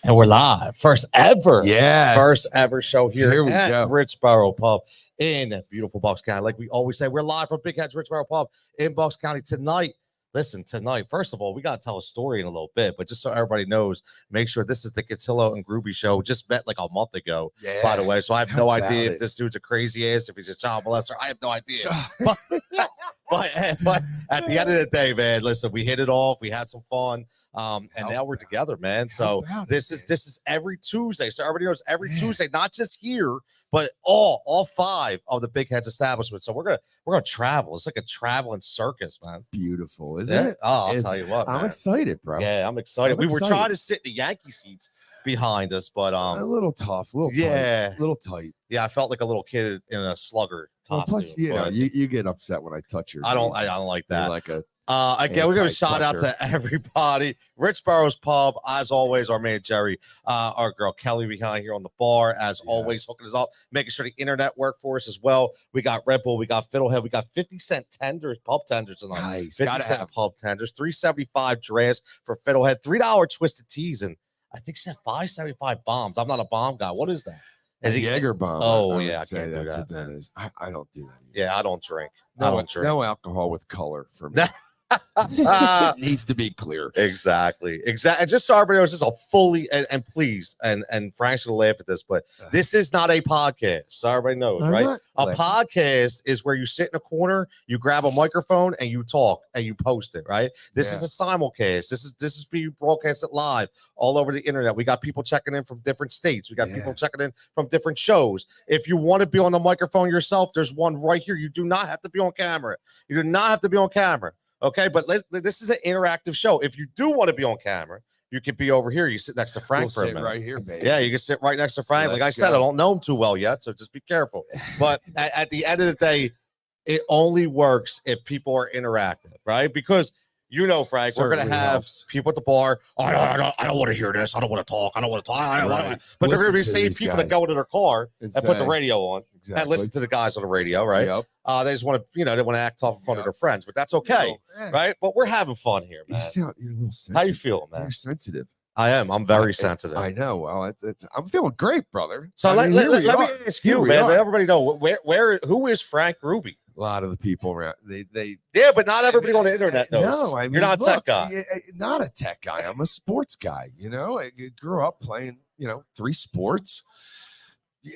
And we're live. First ever. Yes. First ever show here we at go. Richboro Pub in beautiful Bucks County. Like we always say, we're live from Big Heads Richboro Pub in Bucks County tonight. Listen, tonight, first of all, we got to tell a story in a little bit, but just so everybody knows, make sure this is the Cutillo and Grube Show. Just met like a month ago, by the way. So I have no idea if this dude's a crazy ass, if he's a child molester. I have no idea. but at the end of the day, man, listen, we hit it off. We had some fun. And now we're together, man. So this is every Tuesday. So everybody knows every Tuesday, not just here, but all 5 of the Big Heads establishments. So we're gonna travel. It's like a traveling circus, man. Beautiful, isn't it? Oh, I'll tell you what, man. I'm excited, bro. Yeah, I'm excited. We were trying to sit in the Yankee seats behind us, but a little tough, tight, a little tight. Yeah, I felt like a little kid in a slugger costume. Plus, you know, you get upset when I touch your. I don't like that. You're like a. Again, we're gonna shout out to everybody. Richboro's Pub, as always, our man Jerry, our girl Kelly behind here on the bar, as always, hooking us up, making sure the internet work for us as well. We got Red Bull, we got Fiddlehead, we got 50-cent tenders, pub tenders tonight. Nice. 50-cent pub tenders, $3.75 drafts for Fiddlehead, $3 twisted teas, and I think she said $5.75 bombs. I'm not a bomb guy. What is that? Is it Jaeger bomb? Oh, yeah, I can't do that. What that is. I don't do that either. Yeah, I don't drink. No alcohol with color for me. It needs to be clear. Exactly. And just so everybody knows, this is a fully and please and Frank's gonna laugh at this, but this is not a podcast. So everybody knows, right? A podcast is where you sit in a corner, you grab a microphone, and you talk and you post it, right? This is a simulcast. This is being broadcasted live all over the internet. We got people checking in from different states. We got people checking in from different shows. If you want to be on the microphone yourself, there's one right here. You do not have to be on camera. You do not have to be on camera. Okay, but this is an interactive show. If you do want to be on camera, you could be over here. You sit next to Frank for a minute. Right here, baby. Yeah, you can sit right next to Frank. Like I said, I don't know him too well yet, so just be careful. But at the end of the day, it only works if people are interactive, right? Because you know, Frank, we're going to have people at the bar. Oh, I don't want to hear this. I don't want to talk. I don't want to talk. But they're going to be the same people that go into their car and put the radio on and listen to the guys on the radio, right? They just want to, they want to act tough in front of their friends, but that's okay, right? But we're having fun here, man. You're a little sensitive. How you feeling, man? You're sensitive. I am. I'm very sensitive. I know. Well, I'm feeling great, brother. So let me ask you, man. Let everybody know who is Frank Grube? A lot of the people around but not everybody on the internet knows. No, I mean, you're not a tech guy. Not a tech guy. I'm a sports guy. I grew up playing 3 sports.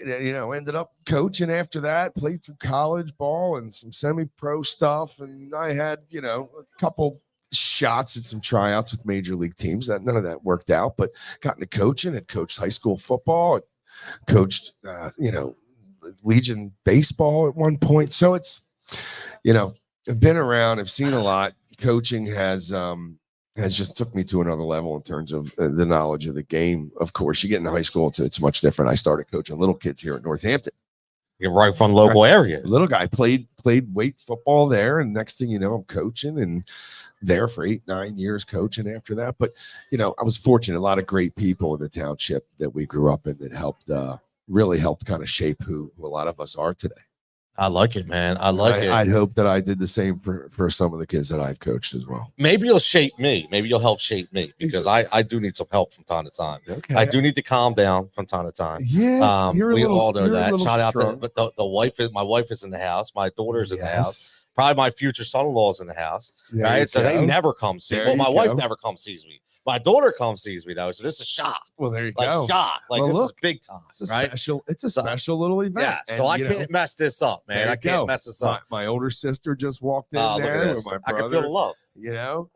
Ended up coaching after that. Played through college ball and some semi-pro stuff, and I had a couple shots at some tryouts with major league teams. That none of that worked out, but got into coaching. Had coached high school football. Coached Legion baseball at one point. So it's I've been around, I've seen a lot. Coaching has just took me to another level in terms of the knowledge of the game. Of course, you get into high school, it's much different. I started coaching little kids here at Northampton. You're right from the local area. Little guy played weight football there, and next thing you know, I'm coaching and there for 8-9 years coaching after that. But I was fortunate, a lot of great people in the township that we grew up in that helped really helped kind of shape who a lot of us are today. I like it, man. I like it. I'd hope that I did the same for some of the kids that I've coached as well. Maybe you'll shape me. Maybe you'll help shape me because I do need some help from time to time. Okay. I do need to calm down from time to time. Yeah. We all know that. Shout out to the wife. My wife is in the house. My daughter's in the house. Probably my future son-in-law is in the house. Right. So they never come see me. Well, my wife never comes sees me. My daughter comes sees me though, so this is a shock. Well, there you go. Shock. Like this is big time. It's a special little event. Yeah. So I can't mess this up, man. I can't mess this up. My older sister just walked in there with my brother. I can feel the love.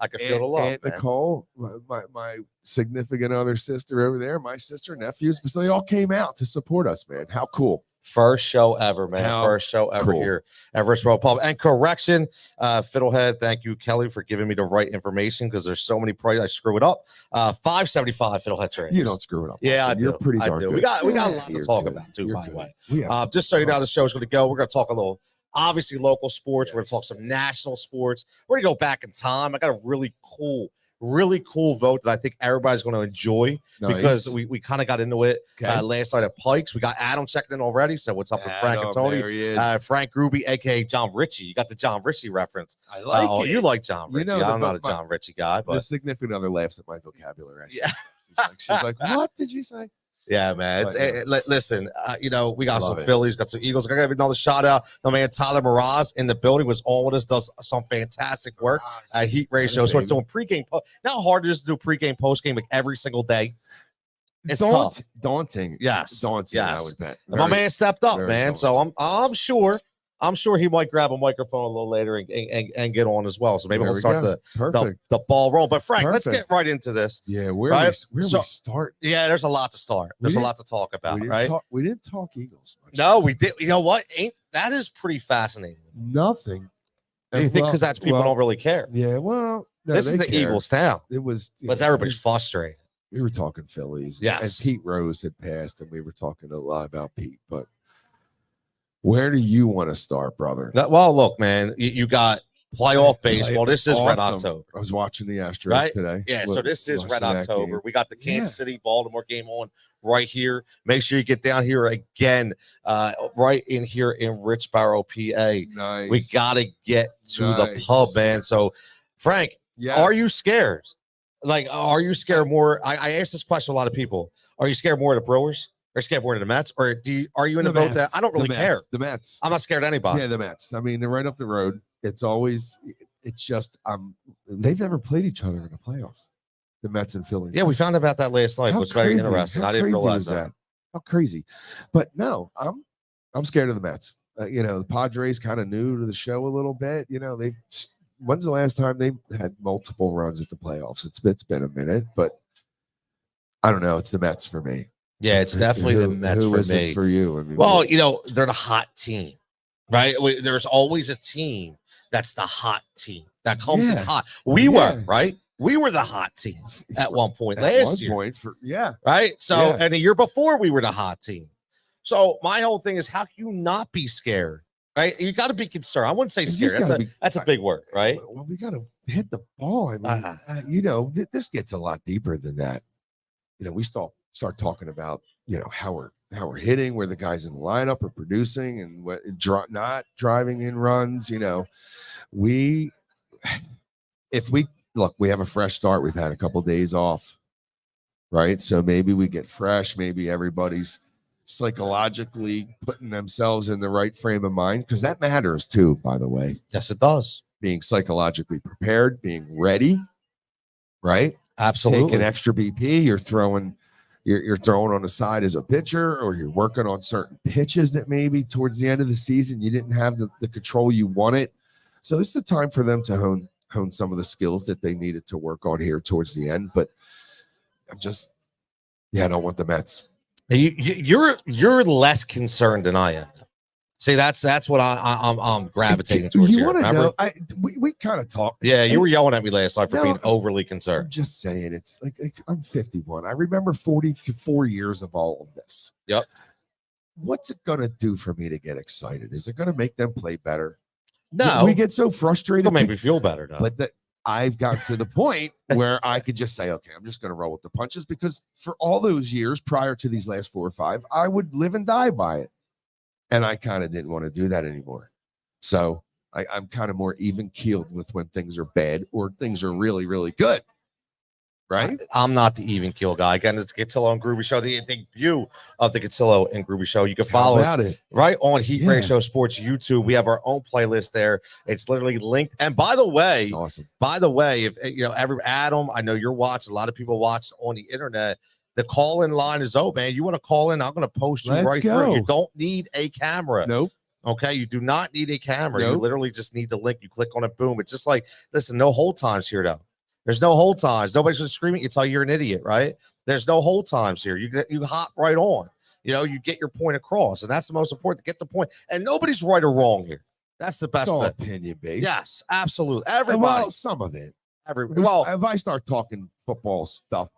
I can feel the love. Aunt Nicole, my significant other sister over there, my sister, nephews, so they all came out to support us, man. How cool. First show ever, man. First show ever here at Richboro Pub. And correction, Fiddlehead, thank you, Kelly, for giving me the right information because there's so many prices. I screw it up. $5.75 Fiddlehead trades. You don't screw it up. Yeah, I do. You're pretty darn good. We got a lot to talk about, too, by the way. Just so you know how the show's going to go, we're going to talk a little, obviously, local sports. We're going to talk some national sports. We're going to go back in time. I got a really cool vote that I think everybody's going to enjoy because we kind of got into it last night at Pikes. We got Adam checking in already. So what's up with Frank and Tony? Frank Grube, aka John Ritchie. You got the John Ritchie reference. I like it. You like John Ritchie. I'm not a John Ritchie guy, but the significant other laughs at my vocabulary. She's like, what did you say? Yeah, man. Listen, we got some Phillies, got some Eagles. I got to give another shout out. The man Tyler Mraz in the building was on with us, does some fantastic work at Heat Ratio. So it's doing pregame. Not hard to just do pregame, postgame like every single day. It's daunting. Yes, daunting. Yes. I would bet. My man stepped up, man. Daunting. So I'm sure he might grab a microphone a little later and get on as well. So maybe we'll start the ball roll. But Frank, let's get right into this. Yeah, where we start? Yeah, there's a lot to start. There's a lot to talk about, right? We didn't talk Eagles much. No, we did. You know what? That is pretty fascinating. Nothing. Do you think because that's people don't really care? Yeah, well, no, this is the Eagles town. It was, but everybody's frustrated. We were talking Phillies. Yes. And Pete Rose had passed, and we were talking a lot about Pete. But where do you want to start, brother? Well, look, man, you got playoff baseball. This is Red October. I was watching the Astros today. Yeah, so this is Red October. We got the Kansas City Baltimore game on right here. Make sure you get down here again, right in here in Richboro, PA. Nice. We got to get to the pub, man. So, Frank, are you scared? Like, are you scared more? I asked this question to a lot of people. Are you scared more of the Brewers? Or scared more of the Mets? Or are you in the boat that I don't really care? The Mets. I'm not scared of anybody. Yeah, the Mets. I mean, they're right up the road. It's just they've never played each other in the playoffs. The Mets and Phillies. Yeah, we found out about that last night. It was very interesting. I didn't realize that. How crazy. But no, I'm scared of the Mets. The Padres kind of new to the show a little bit. When's the last time they had multiple runs at the playoffs? It's been a minute, but I don't know. It's the Mets for me. Yeah, it's definitely the Mets for me. It for you? I mean, they're the hot team, right? There's always a team that's the hot team that comes in hot. We were, right? We were the hot team at one point last year. Right? So, and the year before, we were the hot team. So my whole thing is, how can you not be scared? Right? You got to be concerned. I wouldn't say scared. That's a big word, right? Well, we got to hit the ball. I mean, this gets a lot deeper than that. We start talking about, how we're hitting, where the guys in the lineup are producing and what not driving in runs. We have a fresh start. We've had a couple days off, right? So maybe we get fresh. Maybe everybody's psychologically putting themselves in the right frame of mind, because that matters too, by the way. Yes, it does. Being psychologically prepared, being ready, right? Absolutely. Take an extra BP. You're throwing on the side as a pitcher, or you're working on certain pitches that maybe towards the end of the season you didn't have the control you wanted. So this is the time for them to hone some of the skills that they needed to work on here towards the end. But I don't want the Mets. You're less concerned than I am. See, that's what I'm gravitating towards here. Remember? We kind of talked. Yeah, you were yelling at me last night for being overly concerned. I'm just saying, it's like I'm 51. I remember 44 years of all of this. Yep. What's it gonna do for me to get excited? Is it gonna make them play better? No, we get so frustrated. It'll make me feel better, though. But I've got to the point where I could just say, okay, I'm just going to roll with the punches, because for all those years prior to these last 4 or 5, I would live and die by it. And I kind of didn't want to do that anymore. So I'm kind of more even keeled with when things are bad or things are really, really good. Right? I'm not the even keel guy. Again, it's Cutillo and Grube Show, the debut of the Cutillo and Grube Show. You can follow us right on Heat Ratio Sports YouTube. We have our own playlist there. It's literally linked. And by the way, awesome. By the way, if Adam, I know you're watching. A lot of people watch on the internet. The call-in line is open, man. You want to call in? I'm going to post you through. You don't need a camera. Nope. Okay, you do not need a camera. Nope. You literally just need the link. You click on it, boom. It's just like, listen, no hold times here, though. There's no hold times. Nobody's just screaming. You tell you're an idiot, right? There's no hold times here. You hop right on. You get your point across, and that's the most important, to get the point. And nobody's right or wrong here. That's the best. It's all opinion based. Yes, absolutely. Everybody. Well, some of it. Well, if I start talking football stuff,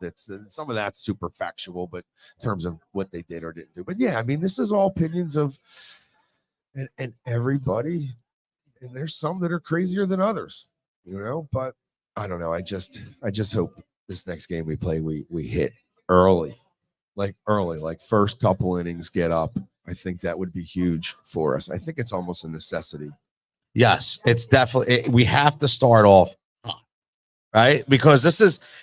some of that's super factual, but in terms of what they did or didn't do. But yeah, I mean, this is all opinions of, and everybody, and there's some that are crazier than others, but I don't know. I just hope this next game we play, we hit early, like first couple innings, get up. I think that would be huge for us. I think it's almost a necessity. Yes, it's definitely, we have to start off hot. right? Because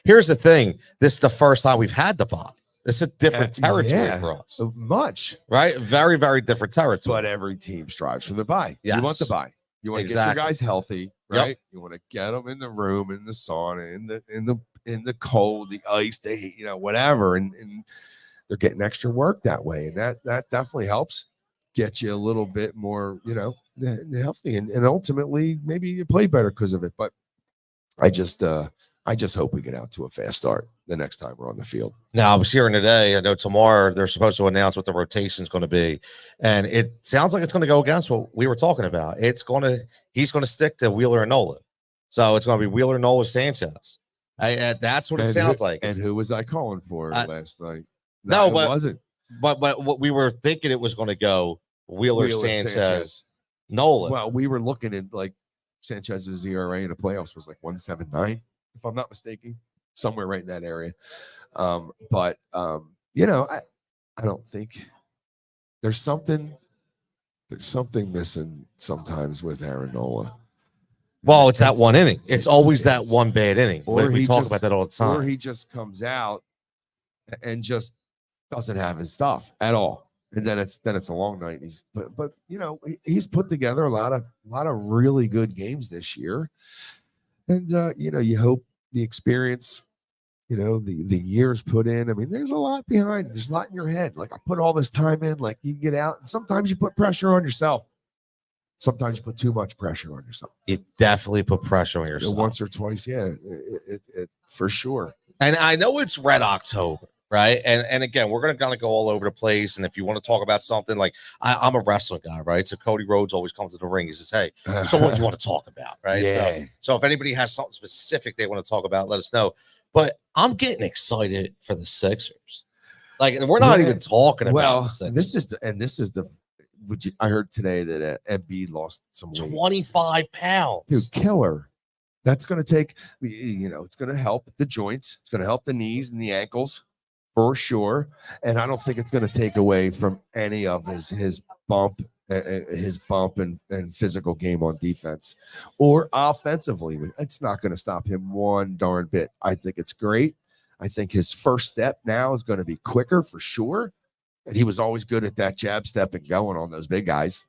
here's the thing. This is the first time we've had the bye. This is a different territory for us. Much. Right? Very, very different territory. But every team strives for the bye. Yes. You want the bye. You want to get your guys healthy, right? Yep. You want to get them in the room, in the sauna, in the cold, the ice, whatever. And they're getting extra work that way. And that definitely helps get you a little bit more, healthy. And ultimately, maybe you play better because of it. But I just hope we get out to a fast start the next time we're on the field. Now, I was hearing today, I know tomorrow they're supposed to announce what the rotation is going to be. And it sounds like it's going to go against what we were talking about. He's going to stick to Wheeler and Nola. So it's going to be Wheeler, Nola, Sanchez. That's what it sounds like. And who was I calling for last night? No, but it wasn't. But what we were thinking it was going to go Wheeler, Sanchez, Nola. Well, we were looking at like Sanchez's ERA in the playoffs was like 1.79, if I'm not mistaken, somewhere right in that area. But I don't think there's something missing sometimes with Aaron Nola. Well, it's that one inning. It's always that one bad inning. We talk about that all the time. Or he just comes out and just doesn't have his stuff at all. And then it's a long night. But he's put together a lot of really good games this year. And you hope the experience, the years put in. I mean, there's a lot behind. There's a lot in your head. Like I put all this time in, like you get out, and sometimes you put pressure on yourself. Sometimes you put too much pressure on yourself. You definitely put pressure on yourself. Once or twice, yeah, it for sure. And I know it's Red October, right? And again, we're going to go all over the place. And if you want to talk about something like I'm a wrestling guy, right? So Cody Rhodes always comes to the ring. He says, "Hey, so what do you want to talk about?" Right? Yeah. So if anybody has something specific they want to talk about, let us know. But I'm getting excited for the Sixers. Like we're not even talking about the Sixers. This is the. I heard today that Embiid lost some weight. 25 pounds. Dude, killer. That's going to take, it's going to help the joints. It's going to help the knees and the ankles for sure. And I don't think it's going to take away from any of his bump and physical game on defense or offensively. It's not going to stop him one darn bit. I think it's great. I think his first step now is going to be quicker for sure. And he was always good at that jab step and going on those big guys.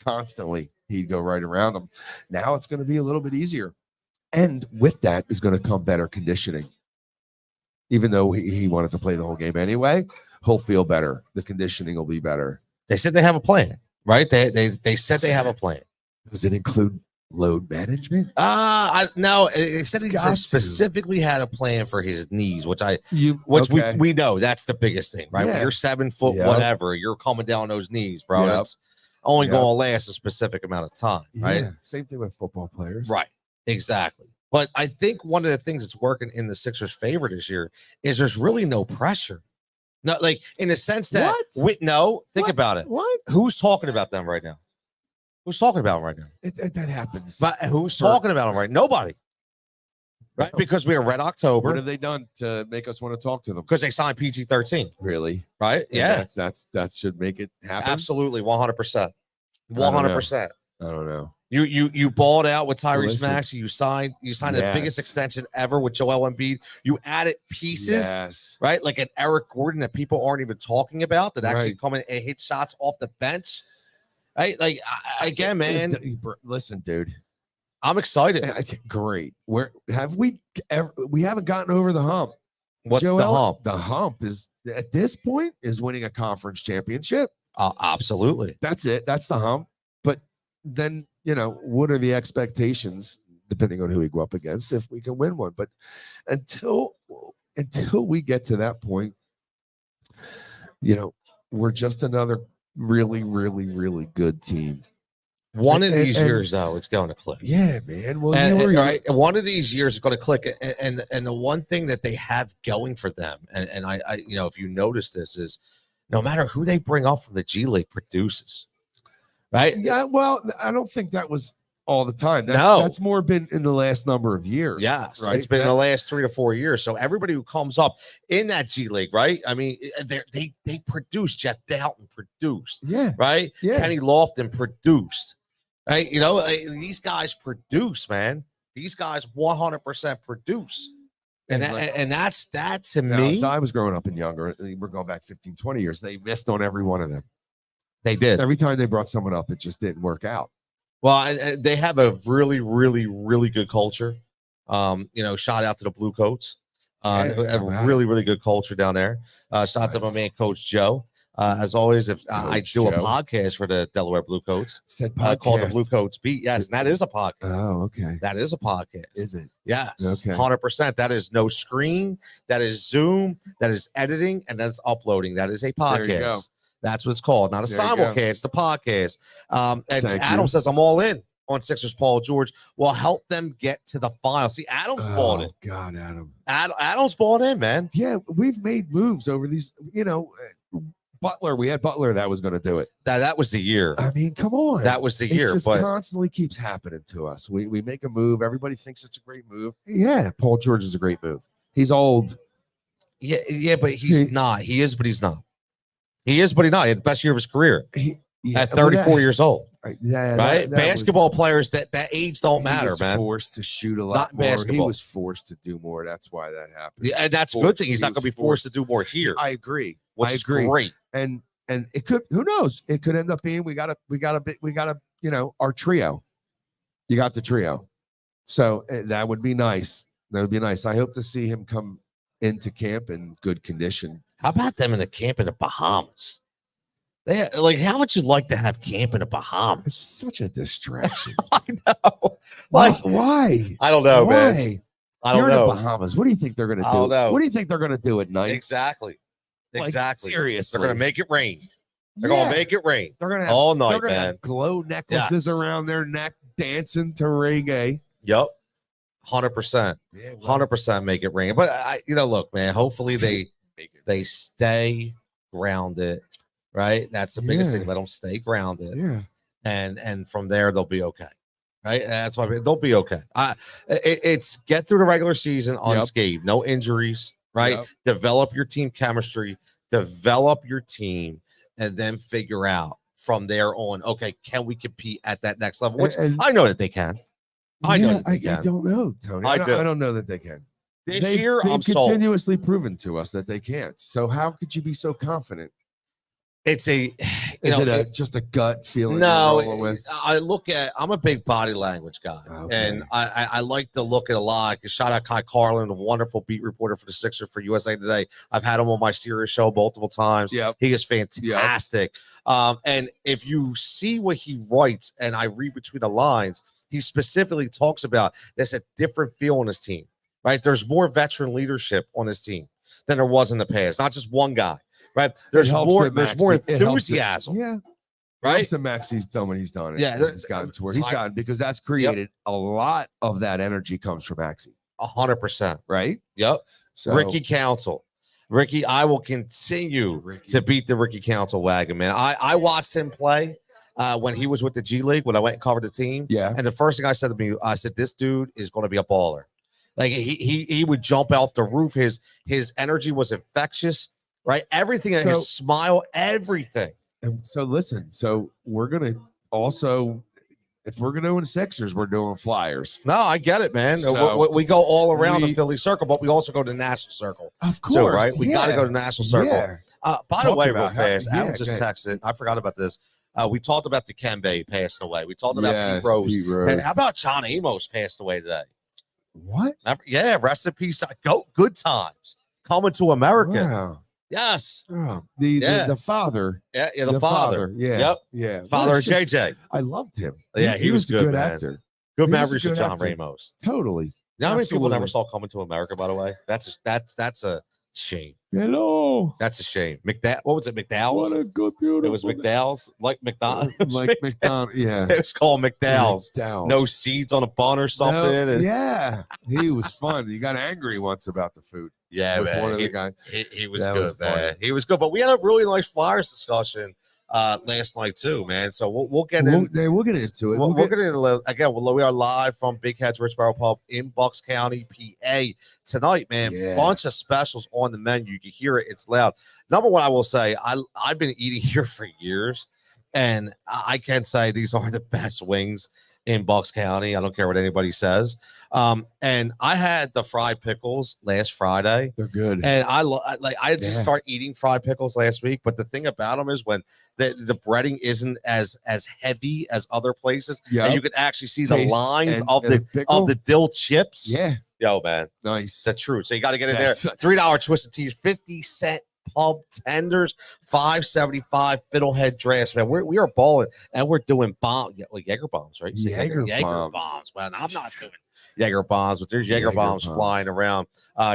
Constantly, he'd go right around them. Now it's going to be a little bit easier. And with that is going to come better conditioning. Even though he wanted to play the whole game anyway, he'll feel better. The conditioning will be better. They said they have a plan, right? They said they have a plan. Does it include load management? No, it said he specifically had a plan for his knees, we know that's the biggest thing, right? Yeah. When you're 7 foot, whatever, you're coming down those knees, bro. That's only going to last a specific amount of time, right? Yeah. Same thing with football players, right? Exactly. But I think one of the things that's working in the Sixers' favor this year is there's really no pressure. No, like in the sense that think about it. What? Who's talking about them right now? Who's talking about them right now? That happens. But who's talking about them right now? Nobody. Right? Because we are Red October. What have they done to make us want to talk to them? Because they signed PG-13. Really? Right? Yeah. That should make it happen. Absolutely. 100%. 100%. I don't know. You balled out with Tyrese Maxey. You signed the biggest extension ever with Joel Embiid. You added pieces, right? Like an Eric Gordon that people aren't even talking about that actually come in and hit shots off the bench. Right? Like again, man. Listen, dude. I'm excited. Great. We haven't gotten over the hump. What's the hump? The hump is at this point is winning a conference championship. Absolutely. That's it. That's the hump. But then, what are the expectations depending on who we go up against if we can win one? But until we get to that point, we're just another really, really, really good team. One of these years, though, it's going to click. Yeah, man. Well, one of these years is going to click. And the one thing that they have going for them, and I if you notice this, is no matter who they bring up from the G League produces. Right? Yeah, well, I don't think that was all the time. That's more been in the last number of years. Yes, right? It's been in the last 3 to 4 years. So everybody who comes up in that G League, right? I mean, they produce. Jeff Dalton produced. Yeah. Right? Yeah. Kenny Lofton produced. Right? These guys produce, man. These guys 100% produce. And that's that to now, me. as I was growing up and younger, we're going back 15, 20 years. They missed on every one of them. They did. Every time they brought someone up, it just didn't work out. Well, they have a really, really, really good culture. Shout out to the Blue Coats. A really, really good culture down there. Shout out to my man, Coach Joe. As always, if I do a podcast for the Delaware Blue Coats, called the Blue Coats Beat. Yes, and that is a podcast. Oh, okay. That is a podcast. Is it? Yes. Okay. 100%. That is no screen. That is Zoom. That is editing, and that's uploading. That is a podcast. There you go. That's what it's called. Not a simulcast. It's the podcast. And Thank Adam you. says, I'm all in on Sixers Paul George. Will help them get to the final. See, Adam's bought it. God, Adam. Adam's bought in, man. Yeah, we've made moves over these, Butler. We had Butler that was going to do it. That was the year. I mean, come on. That was the year. It just constantly keeps happening to us. We make a move. Everybody thinks it's a great move. Yeah, Paul George is a great move. He's old. Yeah, but he's not. He is, but he's not. He is, but he's not. He had the best year of his career at 34 years old. Yeah, right. Basketball players that age don't matter, was man. Forced to shoot a lot not more. basketball. He was forced to do more. That's why that happened. Yeah, and that's a good thing. He's not going to be forced to do more here. I agree. Which is great. And it could. Who knows? It could end up being we got our trio. You got the trio, so that would be nice. That would be nice. I hope to see him come into camp in good condition. How about them in the camp in the Bahamas? How would you like to have camp in the Bahamas? It's such a distraction. I know. Why? I don't know, why? man. I don't know. In the Bahamas. What do you think they're going to do? I don't know. What do you think they're going to do at night? Exactly. Seriously. They're going to make it rain. They're going to make it rain. They're going to have all night, man. Have glow necklaces around their neck, dancing to reggae. Yep. 100%. 100% make it rain. But look, man, hopefully they stay grounded, right? That's the biggest thing. Let them stay grounded. Yeah. And from there they'll be okay. Right? That's why they'll be okay. It's get through the regular season unscathed, no injuries, right? Yep. Develop your team chemistry, develop your team, and then figure out from there on, okay, can we compete at that next level? Which I know that they can. I know that they can. I don't know, Tony. I don't know that they can. This year, they've continuously proven to us that they can't. So how could you be so confident? It's just a gut feeling? No, I'm a big body language guy, and I like to look at a lot. Shout out Kai Carlin, a wonderful beat reporter for the Sixers for USA Today. I've had him on my Sirius show multiple times. Yep. He is fantastic. Yep. And if you see what he writes, and I read between the lines, he specifically talks about there's a different feel on his team, right? There's more veteran leadership on his team than there was in the past. Not just one guy. Right, there's more enthusiasm. Yeah, right. So Max, he's done what he's done. Yeah, he's gotten to where he's gotten because that's created a lot of that energy comes from Maxie. 100%. Right. Yep. So Ricky Council, I will continue to beat the Ricky Council wagon, man. I watched him play when he was with the G League when I went and covered the team. Yeah. And the first thing I said to me, I said, this dude is going to be a baller. Like he would jump off the roof. His energy was infectious. Right, everything, his smile, everything. And so listen, we're gonna also, if we're gonna win Sixers, we're doing Flyers. No, I get it, man. So we go all around the Philly circle, but we also go to the national circle. Of course, too, right? We got to go to the national circle. Yeah. By the way, real fast, Adam just texted. I forgot about this. We talked about the Kembe passing away. We talked about Pete Rose. Hey, how about John Amos passed away today? What? Yeah, rest in peace. Go good times coming to America. Wow. Yes. Oh, the father. Yeah, the father. Yeah. Yep. Yeah. Father of JJ. I loved him. Yeah, he was a good man. actor. Good memories of John Ramos. Totally. You know how many people never saw Coming to America, by the way? That's a shame. Hello. That's a shame. What was it? McDowell's? What a good, beautiful. It was McDowell's, like McDonald's. Like McDonald's. Yeah. It was called McDowell's. No seeds on a bun or something. Yeah. He was fun. He got angry once about the food. Yeah, man. One of the guys. He was good, man. He was good. But we had a really nice Flyers discussion last night too, man. So we'll get in. We'll get into it. We'll get into it again. We are live from Big Heads Richboro Pub in Bucks County, PA tonight, man. Yeah. Bunch of specials on the menu. You can hear it. It's loud. Number one, I will say I've been eating here for years, and I can say these are the best wings in Bucks County. I don't care what anybody says. And I had the fried pickles last Friday. They're good. And I just start eating fried pickles last week. But the thing about them is when the breading isn't as heavy as other places, and you can actually see the lines of the dill chips. Yeah. Yo, man. Nice. The truth. So you got to get in there. $3 Twisted Teas, 50-cent pub tenders, $5.75 fiddlehead drafts. Man, we are balling, and we're doing Jaeger bombs, right? Jaeger bombs. Well, I'm not doing Jaeger bombs, but there's Jaeger bombs flying around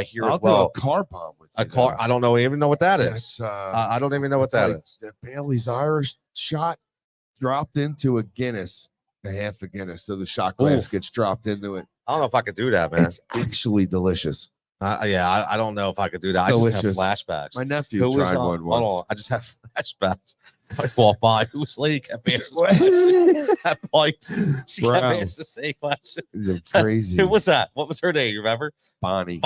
here as well. I'll do a car bomb with you. A car. I don't even know what that is. I don't even know what that is. The Bailey's Irish shot dropped into a Guinness, a half a Guinness, so the shot glass gets dropped into it. I don't know if I could do that, man. It's actually delicious. I don't know if I could do that. Delicious. I just have flashbacks. My nephew tried one once. Hold on. I just have flashbacks. I walked by. Who's lady kept asking that point. She kept asking the same question. You're crazy. Who was that? What was her name? You remember? Bonnie.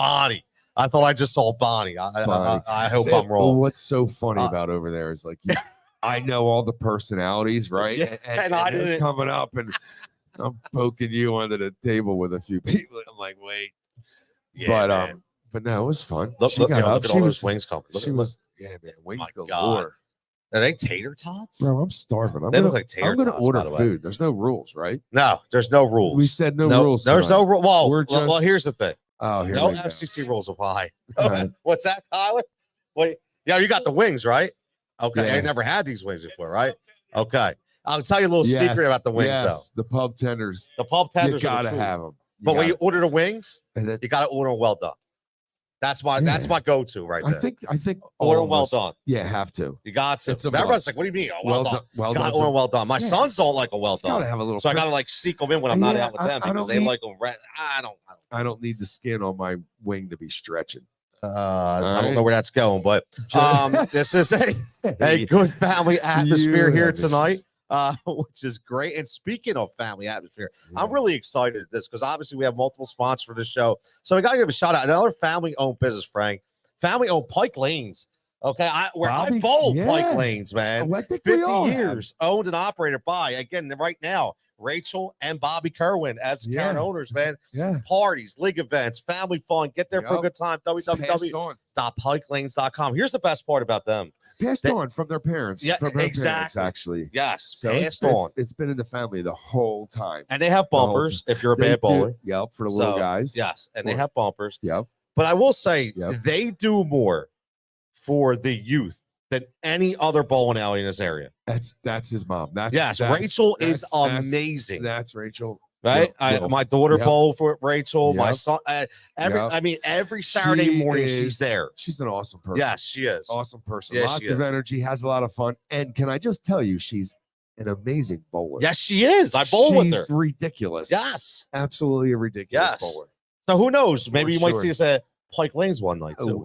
I thought I just saw Bonnie. I hope I'm wrong. What's so funny about over there is like I know all the personalities, right? Yeah, and I didn't coming up and I'm poking you under the table with a few people. I'm like, wait. Yeah, but no, it was fun. Look at all those wings coming. Wings galore. Are they tater tots? Bro, I'm starving. They look like tater I'm gonna tots, order by the way. food. There's no rules, right? No, there's no rules. We said no rules. There's no rule. Well, here's the thing. Oh, no FCC rules apply. What's that, Tyler? Wait, yeah, you got the wings, right? Okay, I never had these wings before, right? Okay, I'll tell you a little secret about the wings, though. The pub tenders. The pub tenders. You gotta have them. But when you order the wings, you gotta order them well done. That's my go-to right there. I think order well done. Yeah, have to. You got to. Everyone's like, "What do you mean? Well done. Gotta order well done." My sons don't like a well done. Gotta have a little. So I gotta like sneak them in when I'm not out with them because they like them. I don't need the skin on my wing to be stretching. I don't know where that's going, but this is a good family atmosphere here tonight. Which is great. And speaking of family atmosphere, I'm really excited at this because obviously we have multiple sponsors for this show. So we got to give a shout out. Another family-owned business, Frank. Family-owned Pike Lanes. Okay, I bowl Pike Lanes, man. 50 years owned and operated by, again, right now, Rachel and Bobby Kerwin as the current owners, man. Yeah. Parties, league events, family fun. Get there for a good time. www.pikelanes.com. Here's the best part about them. Passed on from their parents. Yeah, from their exactly. Parents, actually. Yes, so passed on. It's been in the family the whole time. And they have bumpers if you're a bad bowler. Yep, for the little guys. Yes, and they have bumpers. Yep. But I will say they do more for the youth than any other bowling alley in this area. That's his mom. Rachel is amazing. That's Rachel. Right, my daughter bowl for Rachel. My son, every Saturday morning she's there. She's an awesome person. Yes, she is. Awesome person. Lots of energy, has a lot of fun. And can I just tell you, she's an amazing bowler. Yes, she is. I bowl with her. She's ridiculous. Yes, absolutely a ridiculous bowler. So who knows? Maybe you might see us at Pike Lanes one night too.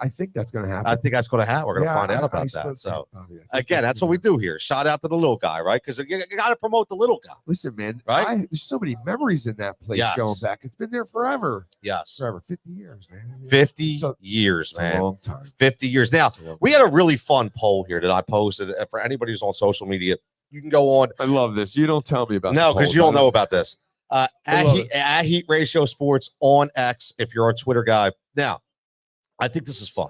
I think that's going to happen. I think that's going to happen. We're going to find out about that. So again, that's what we do here. Shout out to the little guy, right? Because you got to promote the little guy. Listen, man, right? There's so many memories in that place going back. It's been there forever. Yes, forever. 50 years, man. 50 years, man. A long time. 50 years. Now we had a really fun poll here that I posted for anybody who's on social media. You can go on. I love this. You don't tell me about because you don't know about this. At Heat Ratio Sports on X. If you're a Twitter guy now. I think this is fun,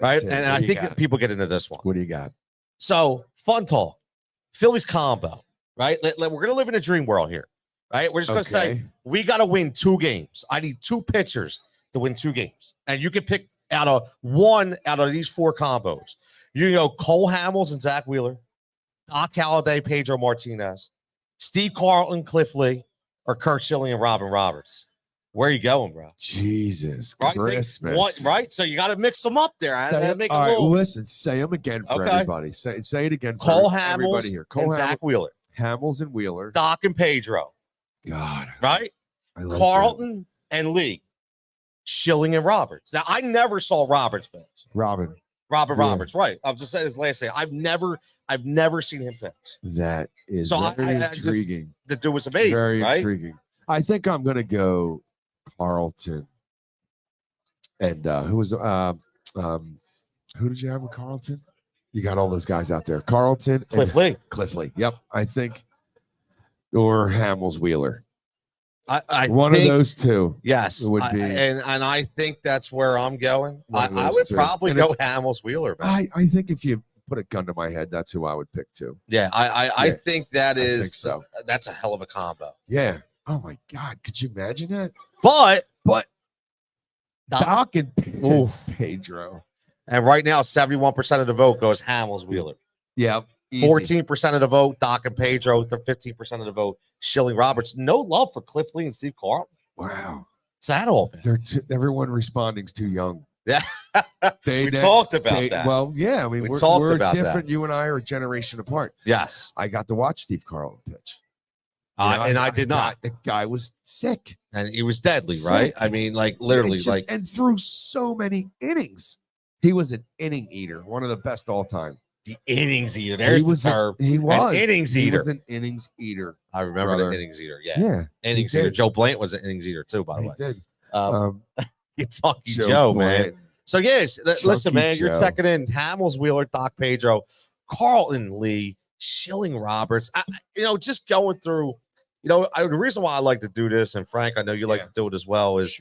right? And I think that people get into this one. What do you got? So, fun talk. Phillies combo, right? We're going to live in a dream world here, right? We're just going to say, we got to win 2 games. I need 2 pitchers to win 2 games. And you can pick out of these 4 combos. You know, Cole Hamels and Zach Wheeler, Doc Halladay, Pedro Martinez, Steve Carlton, Cliff Lee, or Kurt Schilling and Robin Roberts. Where are you going, bro? Jesus Christmas. Right? So you got to mix them up there. Listen, say them again for everybody. Say it again for Cole everybody Hamels here. And Zach Wheeler. Hamels and Wheeler. Doc and Pedro. God. Right? Carlton and Lee. Schilling and Roberts. Now, I never saw Roberts pitch. Robert Roberts, right. I'm just saying his last name. I've never seen him pitch. That is very intriguing. The dude was amazing, very right? Intriguing. I think I'm going to go Carlton. And who did you have with Carlton? You got all those guys out there. Carlton. Cliff Lee. Cliff Lee. Yep. I think or Hamels Wheeler. I One think, of those two. Yes, It would be. and I think that's where I'm going. I would two. probably go Hamels Wheeler, man. I think if you put a gun to my head, that's who I would pick too. Yeah, I think that I is think so. That's a hell of a combo. Yeah. Oh my God, could you imagine that? But Doc and Pedro. And right now, 71% of the vote goes Hamels Wheeler. Yeah. 14% of the vote, Doc and Pedro. 15% of the vote, Schilling Roberts. No love for Cliff Lee and Steve Carlton. Wow. What's that all? Everyone responding's too young. Yeah. We talked about that. Well, yeah. I mean, we're about different. that. You and I are a generation apart. Yes. I got to watch Steve Carlton pitch. I did not. The guy was sick. And he was deadly, right? I mean, like literally, and through so many innings. He was an inning eater, one of the best all time. The innings eater. There's the term. He was an innings eater. He was an innings eater. I remember the innings eater. Yeah. Yeah. Innings eater. Joe Blant was an innings eater too, by the way. He did. Kentucky Joe, man. So yes, listen, man, you're checking in Hamels Wheeler, Doc Pedro, Carlton Lee, Schilling Roberts. Just going through, the reason why I like to do this, and Frank, I know you like to do it as well, is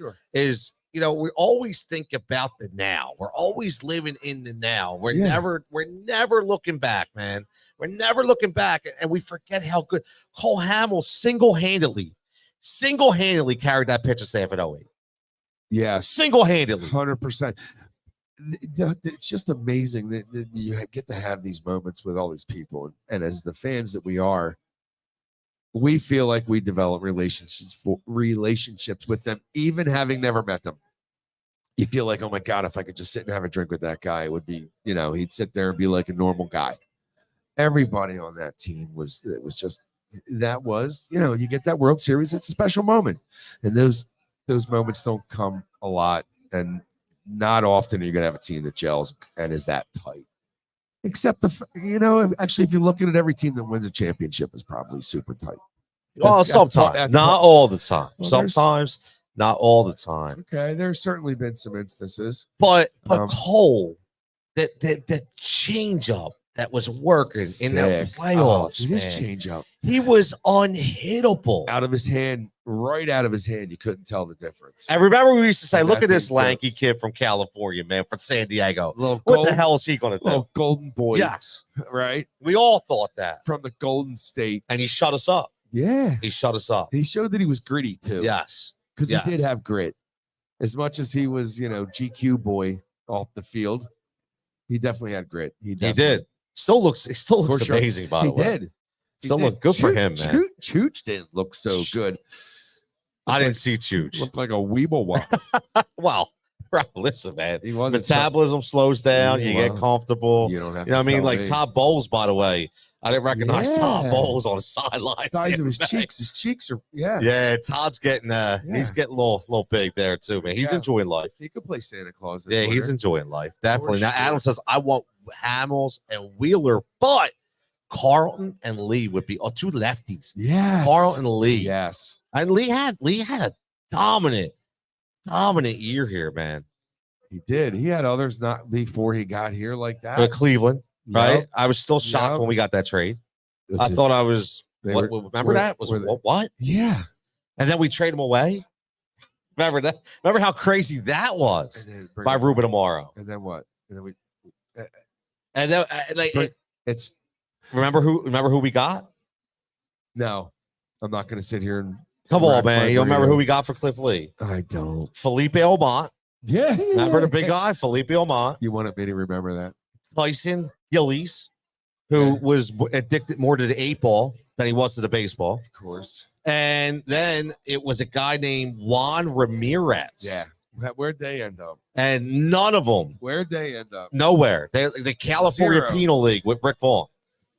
we always think about the now. We're always living in the now. We're never looking back, man. We're never looking back, and we forget how good Cole Hamels single-handedly carried that pitcher staff at 08. Yeah, single-handedly, 100%. It's just amazing that you get to have these moments with all these people, and as the fans that we are, we feel like we develop relationships with them, even having never met them. You feel like, oh my God, if I could just sit and have a drink with that guy, it would be, he'd sit there and be like a normal guy. Everybody on that team you get that World Series, it's a special moment. And those moments don't come a lot, and not often are you going to have a team that gels and is that tight. Except actually, if you're looking at every team that wins a championship, is probably super tight. Well, sometimes, not all the time. Sometimes, not all the time. Okay, there's certainly been some instances, but Cole, that change up that was working in the playoffs, his change up, he was unhittable. Out of his hand, right out of his hand, you couldn't tell the difference. I remember we used to say, "Look at this lanky kid from California, man, from San Diego. What the hell is he going to do?" Little golden boy. Yes, right. We all thought that from the Golden State, and he shut us up. Yeah, he shut us up. He showed that he was gritty too. Yes, because he did have grit. As much as he was, GQ boy off the field, he definitely had grit. He did. Still looks amazing, by the way. He did. Still look good for him, man. Chooch didn't look so good. I didn't see Chooch. Looked like a weeble wop. Wow. Bro, listen, man. He wasn't metabolism slows down. You get comfortable. You don't have to like Todd Bowles, by the way. I didn't recognize Todd Bowles on the sideline. Size of his cheeks. His cheeks are Yeah, Todd's getting he's getting a little big there too, man. He's enjoying life. He could play Santa Claus this winter. He's enjoying life. Definitely. Now Adam says I want Hamels and Wheeler, but Carlton and Lee would be two lefties. Yeah. Carlton and Lee. Yes. And Lee had a dominant year here, man. He did. He had others not before he got here like that. But Cleveland. Right, I was still shocked when we got that trade. I thought I was. Remember that? What? Yeah. And then we trade him away. Remember that? Remember how crazy that was by Ruben Amaro. And then what? And then it's. Remember who we got? No, I'm not going to sit here and. Come on, man! You don't remember who we got for Cliff Lee? I don't. Felipe Omont. Yeah. Remember the big guy, Felipe Omont. You wanted me to remember that. Tyson Gillies, who was addicted more to the 8-ball than he was to the baseball. Of course. And then it was a guy named Juan Ramirez. Yeah. Where'd they end up? And none of them. Where'd they end up? Nowhere. The California Penal League with Rick Vaughn.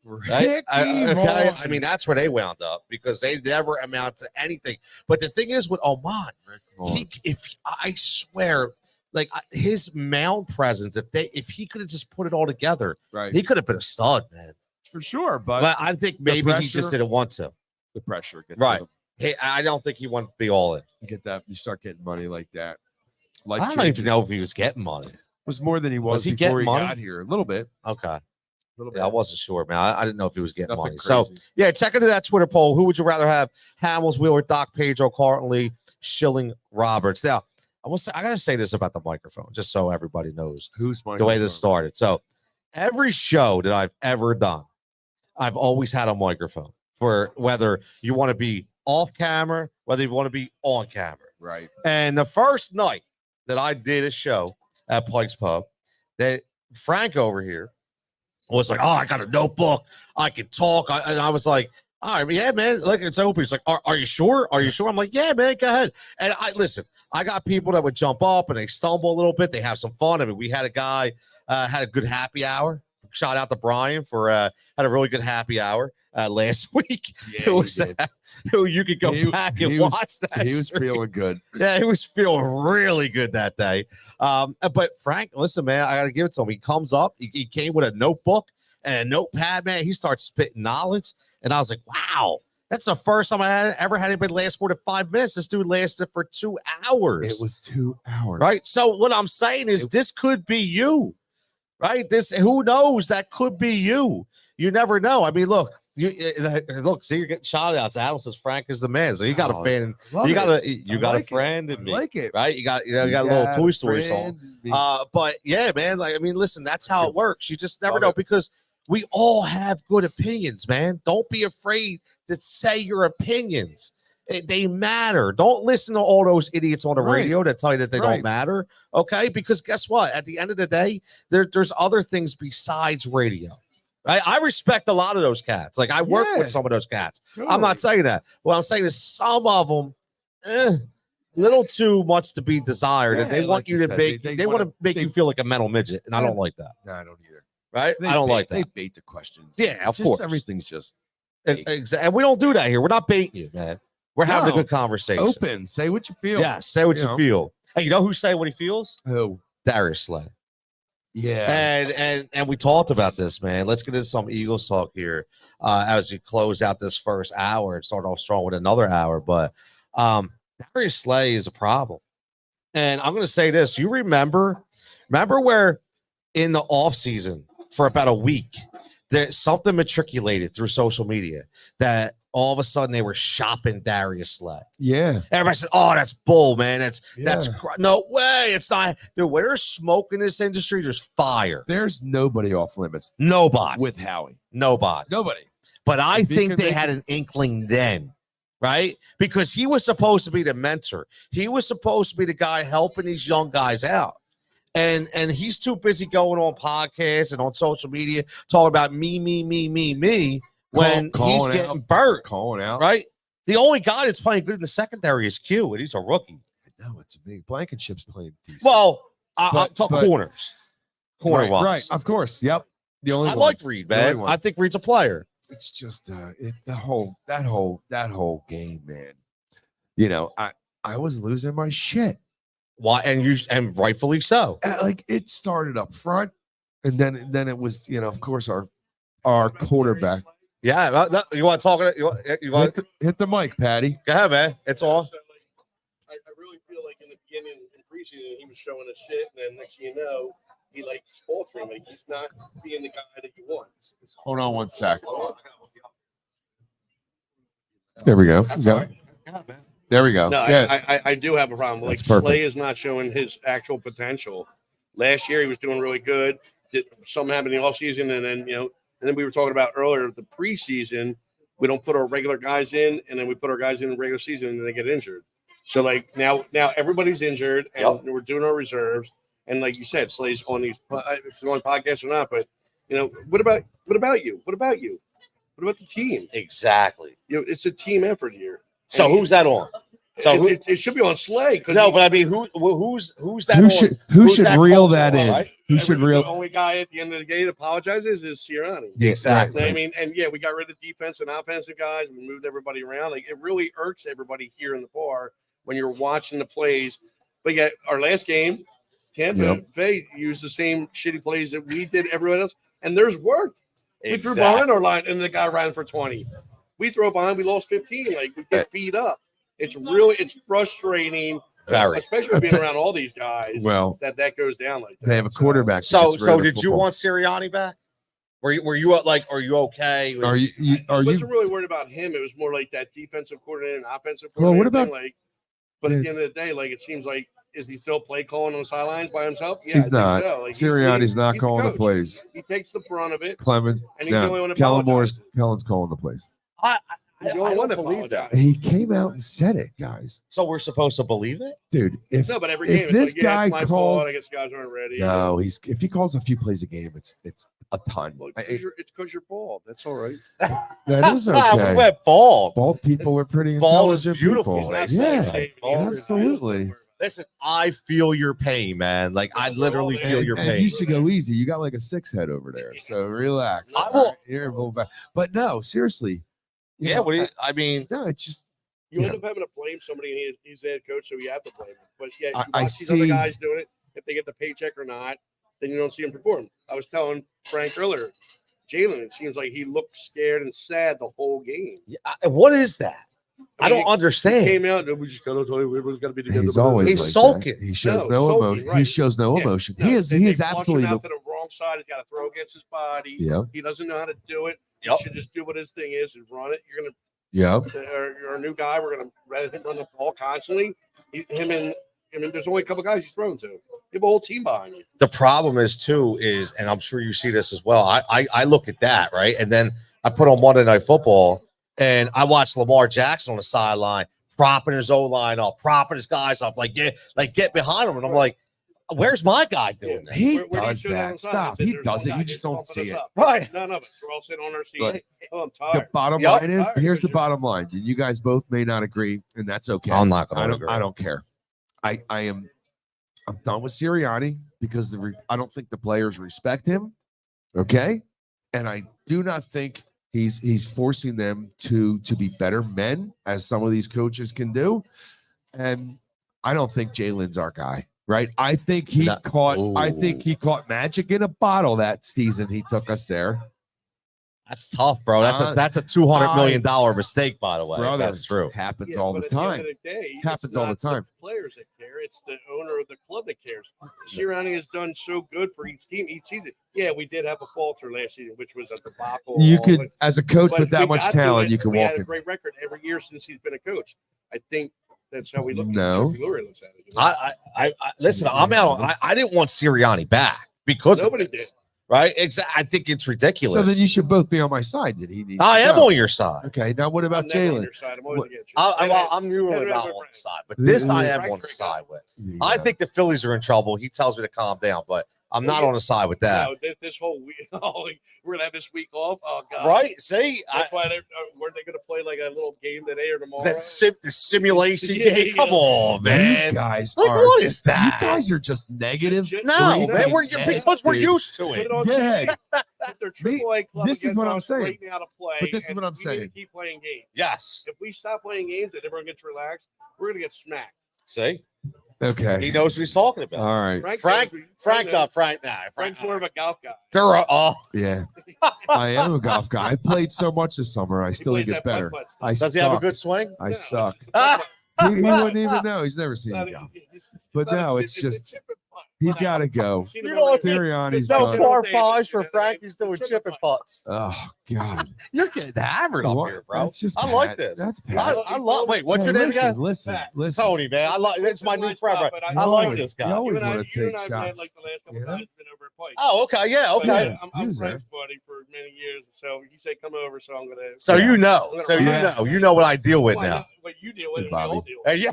Right? I mean, that's where they wound up because they never amount to anything. But the thing is with Oman, I swear, like his mound presence, if he could have just put it all together, right, he could have been a stud, man, for sure. But I think maybe he just didn't want to. The pressure, gets right? Hey, I don't think he wanted to be all in. You get that? You start getting money like that. I don't even know if he was getting money. It was more than he was he before he money? got here. A little bit. Okay. little Yeah, I wasn't sure, man. I didn't know if he was getting Nothing money. So, crazy. yeah, check into that Twitter poll. Who would you rather have? Hamels, Wheeler, Doc, Pedro, Carlton Lee, Schilling, Roberts. Now, I got to say this about the microphone, just so everybody knows Who's the way this started. So, every show that I've ever done, I've always had a microphone for whether you want to be off camera, whether you want to be on camera. Right. And the first night that I did a show at Pike's Pub, that Frank over here was like, "Oh, I got a notebook. I can talk." And I was like, "All right, yeah, man. Like, it's open." He's like, "Are you sure? Are you sure?" I'm like, "Yeah, man. Go ahead." And I got people that would jump up and they stumble a little bit. They have some fun. I mean, we had a guy had a good happy hour. Shout out to Brian for had a really good happy hour last week. Yeah, It was who you could go back and watch that. He was stream. feeling good. Yeah, he was feeling really good that day. But Frank, listen, man, I got to give it to him. He comes up, he came with a notebook and a notepad, man. He starts spitting knowledge. And I was like, wow, that's the first time I ever had anybody last more than 5 minutes. This dude lasted for 2 hours. It was 2 hours. Right. So what I'm saying is this could be you. Right. Who knows? That could be you. You never know. I mean, look, see, you're getting shout outs. Adam says Frank is the man. So you got a fan. You got a friend in me. Like it. Right. You got a little Toy Story song. But yeah, man, like, I mean, listen, that's how it works. You just never know because we all have good opinions, man. Don't be afraid to say your opinions. They matter. Don't listen to all those idiots on the radio that tell you that they don't matter. Okay. Because guess what? At the end of the day, there's other things besides radio. Right? I respect a lot of those cats. Like I work with some of those cats. Totally. I'm not saying that. What I'm saying is some of them, a little too much to be desired, and they want you to make. They want to make you feel like a mental midget, and I don't like that. No, I don't either. Right? I don't like that. They bait the questions. Yeah, of course. Everything's just exactly. And we don't do that here. We're not baiting you, man. We're having a good conversation. Open. Say what you feel. Yeah, say what you feel. Hey, you know who's saying what he feels? Who? Darius Slay. Yeah. And we talked about this, man. Let's get into some Eagles talk here as you close out this first hour and start off strong with another hour. But Darius Slay is a problem. And I'm going to say this. You remember where in the offseason for about a week, that something matriculated through social media that all of a sudden they were shopping Darius Slay. Yeah. Everybody said, "Oh, that's bull, man. That's no way. It's not." Dude, when there's smoke in this industry, there's fire. There's nobody off limits. Nobody. With Howie. Nobody. But I think they had an inkling then, right? Because he was supposed to be the mentor. He was supposed to be the guy helping these young guys out. And he's too busy going on podcasts and on social media talking about me. When he's getting burnt, calling out, right? The only guy that's playing good in the secondary is Q, and he's a rookie. No, it's a big Blankenship's playing decent. Well, I'm talking corners, corner-wise. Right, of course. Yep. The only I like Reed, man. I think Reed's a player. It's just that whole game, man. You know, I was losing my shit. Why? And rightfully so. Like it started up front, and then it was, of course, our quarterback. Yeah, you want to talk? You want hit the mic, Patty? Go ahead, man. It's all. So, I really feel like in the beginning, in preseason, he was showing us shit, and then next thing you know, he faltering. Like he's not being the guy that you want. Hold on one sec. There we go. There we go. No, yeah. I do have a problem. Like Slay is not showing his actual potential. Last year, he was doing really good. Something happened in the offseason, and then and then we were talking about earlier the preseason. We don't put our regular guys in, and then we put our guys in the regular season, and then they get injured. So like now everybody's injured, and we're doing our reserves. And like you said, Slay's on these, if it's on podcasts or not. But what about you? What about the team? Exactly. It's a team effort here. So who's that on? So it should be on Slay. No, but I mean, who's that? Who should reel that in? Right? Who should reel? The only guy at the end of the game that apologizes is Sirianni. Exactly. I mean, and we got rid of defense and offensive guys. We moved everybody around. Like it really irks everybody here in the bar when you're watching the plays. But yet, our last game, Tampa Bay used the same shitty plays that we did everyone else, and there's worth. We threw behind our line, and the guy ran for 20. We throw behind, we lost 15. Like we get beat up. It's frustrating, especially being around all these guys. Well, that goes down like that. They have a quarterback. So did you want Sirianni back? Were you like, are you okay? I wasn't really worried about him. It was more like that defensive coordinator and offensive coordinator. Well, what about thing, But at the end of the day, it seems like, is he still play calling on the sidelines by himself? Yeah, he's not. So. Sirianni's not he's calling the plays. He takes the brunt of it. Clement, and he's the only one that Kellen's calling the plays. I don't believe that. He came out and said it, guys. So we're supposed to believe it, dude. But every game, if this guy my calls, fault, I guess guys aren't ready. No, if he calls a few plays a game, it's a ton. Well, it's because you're bald. That's all right. That is okay. We went bald. Bald people are pretty Bald is intelligent beautiful. people. Yeah, absolutely. Listen, I feel your pain, man. Like I literally feel your pain. You should go easy. You got like a 6 head over there, so relax. I will. You're a little back, but no, seriously. Yeah, what do you? I mean, no, it's just you end up having to blame somebody, and he's the head coach, so you have to blame him. But yeah, I these other guys doing it. If they get the paycheck or not, then you don't see him perform. I was telling Frank earlier, Jalen, it seems like he looked scared and sad the whole game. yeah, what is that? I don't understand. He came out and we just got to tell you everyone's got to be together. He's always he's like sulking. That. He shows no emotion. Right. He shows no emotion. He is absolutely out to the wrong side. He's got to throw against his body. Yep. He doesn't know how to do it. Yep. He should just do what his thing is and run it. You're gonna. Yep. You're a new guy. We're gonna let him run the ball constantly. There's only a couple guys he's thrown to. You have a whole team behind you. The problem is, and I'm sure you see this as well. I look at that, right? And then I put on Monday Night Football and I watch Lamar Jackson on the sideline, propping his O-line up, propping his guys up, get behind him. And I'm like, where's my guy doing that? He does that. Stop. He does it. You just don't see it. Right. None of us. We're all sitting on our seat. But I'm tired. The bottom line is, here's the bottom line. You guys both may not agree, and that's okay. I'm not going to agree. I don't care. I'm done with Sirianni because I don't think the players respect him. Okay. And I do not think he's forcing them to be better men, as some of these coaches can do. And I don't think Jalen's our guy, right? I think he caught magic in a bottle that season. He took us there. That's tough, bro. That's a $200 million mistake, by the way. Brother, that's true. Happens all the time. Happens all the time. Players that care. It's the owner of the club that cares. Sirianni has done so good for each team each season. Yeah, we did have a falter last season, which was a debacle. You could, as a coach with that much talent, you can walk. We had a great record every year since he's been a coach. I think that's how we look. No, looks at it. I listen. I'm out. I didn't want Sirianni back because nobody did. Right? Exactly. I think it's ridiculous. So then you should both be on my side. Did he need? I am on your side. Okay. Now what about Jalen? I'm usually not on the side, but this I am on the side with. I think the Phillies are in trouble. He tells me to calm down, but I'm not on the side with that. No, this whole week, we're gonna have this week off. Oh God! Right? See, that's why weren't they gonna play like a little game today or tomorrow? That simulation game. Come on, man! You guys what is that? You guys are just negative. No, man, because we're used to it. Yeah. This is what I'm saying. Right now to play, but this is what I'm saying. Keep playing games. Yes. If we stop playing games and everyone gets relaxed, we're gonna get smacked. See? Okay. He knows what he's talking about. All right. Frank's more of a golf guy. Yeah. I am a golf guy. I played so much this summer. I still get better. Does he have a good swing? I suck. He wouldn't even know. He's never seen me golf. But no, it's just he's got to go. Sirianni's no par fives for Frank. He's doing chip and putts. Oh God, you're getting hammered up here, bro. I like this. That's Pat. I love. Wait, what's your name again? Listen, Tony, man. I like. It's my new friend. I like this guy. You always want to take shots. Oh, okay, yeah, okay. I'm friends, buddy, for many years. So he said, "Come over." So I'm gonna. So you know what I deal with now. What you deal with, we all deal with. Yeah.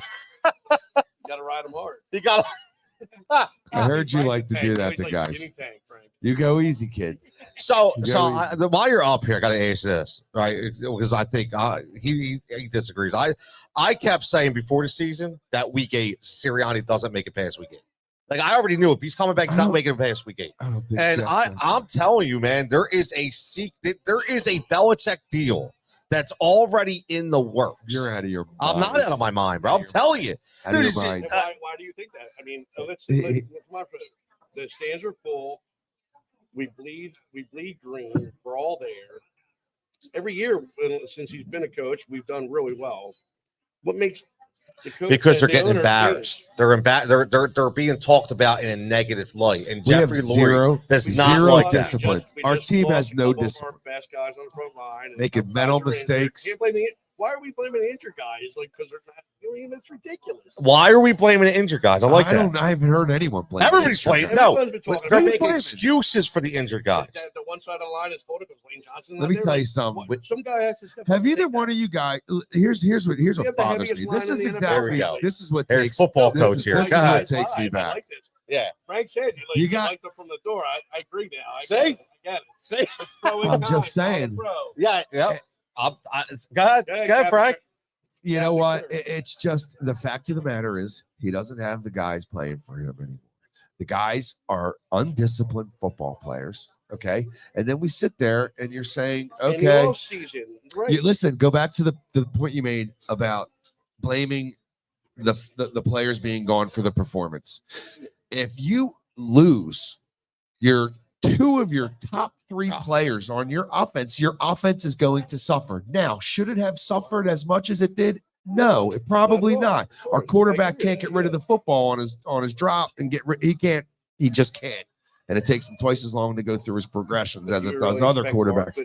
You gotta ride them hard. You gotta. I heard you like to do that to guys. You go easy, kid. So while you're up here, I got to ask this, right? Because I think he disagrees. I kept saying before the season that week 8, Sirianni doesn't make it past week 8. Like I already knew if he's coming back, he's not making it past week 8. And I'm telling you, man, there is a Belichick deal that's already in the works. You're out of your mind. I'm not out of my mind, bro. I'm telling you. Out of your mind. Why do you think that? I mean, let's the stands are full. We bleed green. We're all there. Every year since he's been a coach, we've done really well. What makes because they're getting embarrassed. They're being talked about in a negative light. And Jeffrey Lurie does not like discipline. Our team has no discipline. Our best guys on the front line, making mental mistakes. Why are we blaming the injured guys? Like, because they're not. It's ridiculous. Why are we blaming the injured guys? I haven't heard anyone blame. Everybody's blaming. No, they're making excuses for the injured guys. The one side of the line is full because Lane Johnson. Let me tell you something. Some guy has to step. Have either one of you guys? Here's what bothers me. This is exactly. This is what takes football coach here. This is what takes me back. Like this. Yeah, Frank said you got them from the door. I agree now. I get it. See, I'm just saying. Yeah. Go ahead, Frank. You know what? It's just the fact of the matter is he doesn't have the guys playing for him anymore. The guys are undisciplined football players. Okay. And then we sit there and you're saying, okay, listen, go back to the point you made about blaming the players being gone for the performance. If you lose two of your top three players on your offense is going to suffer. Now, should it have suffered as much as it did? No, it probably not. Our quarterback can't get rid of the football on his drop and he just can't. And it takes him twice as long to go through his progressions as it does other quarterbacks.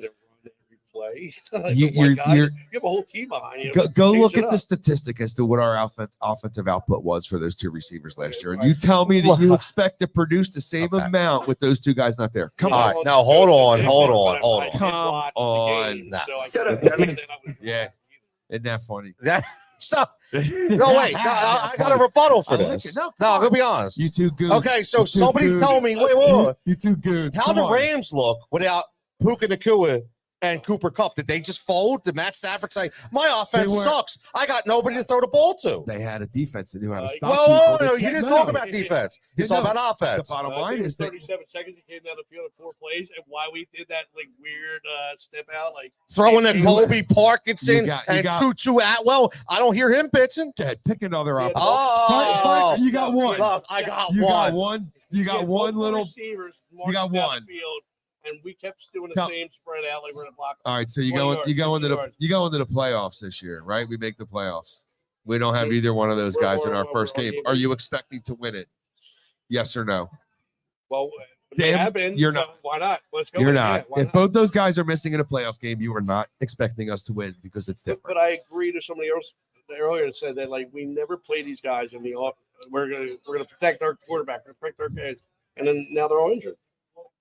You have a whole team behind you. Go look at the statistic as to what our offensive output was for those two receivers last year. And you tell me that you expect to in the same amount with those two guys not there. Come on. Right, now hold on. Come on. Yeah. Isn't that funny? So, no, wait. I got a rebuttal for this. No, I'm going to be honest. You two goons. Okay, so somebody tell me, wait. You two goons. How the Rams look without Puka Nacua and Cooper Kupp? Did they just fold? Did Matt Stafford say, my offense sucks? I got nobody to throw the ball to. They had a defense that knew how to stop people. You didn't talk about defense. You talk about offense. The bottom line is 37 seconds he came down the field at 4 plays, and why we did that weird step out, throwing a Colby Parkinson and Tutu Atwell. I don't hear him pitching. Pick another up. You got one. Look, I got one. You got one. You got one little receivers. You got one. And we kept doing the same spread out like we're in a block. All right, so you go into the playoffs this year, right? We make the playoffs. We don't have either one of those guys in our first game. Are you expecting to win it? Yes or no? Well, you're not. Why not? Let's go. You're not. If both those guys are missing in a playoff game, you are not expecting us to win because it's different. But I agree to somebody else earlier that said that we never play these guys in the off. We're gonna protect our quarterback, protect our guys, and then now they're all injured.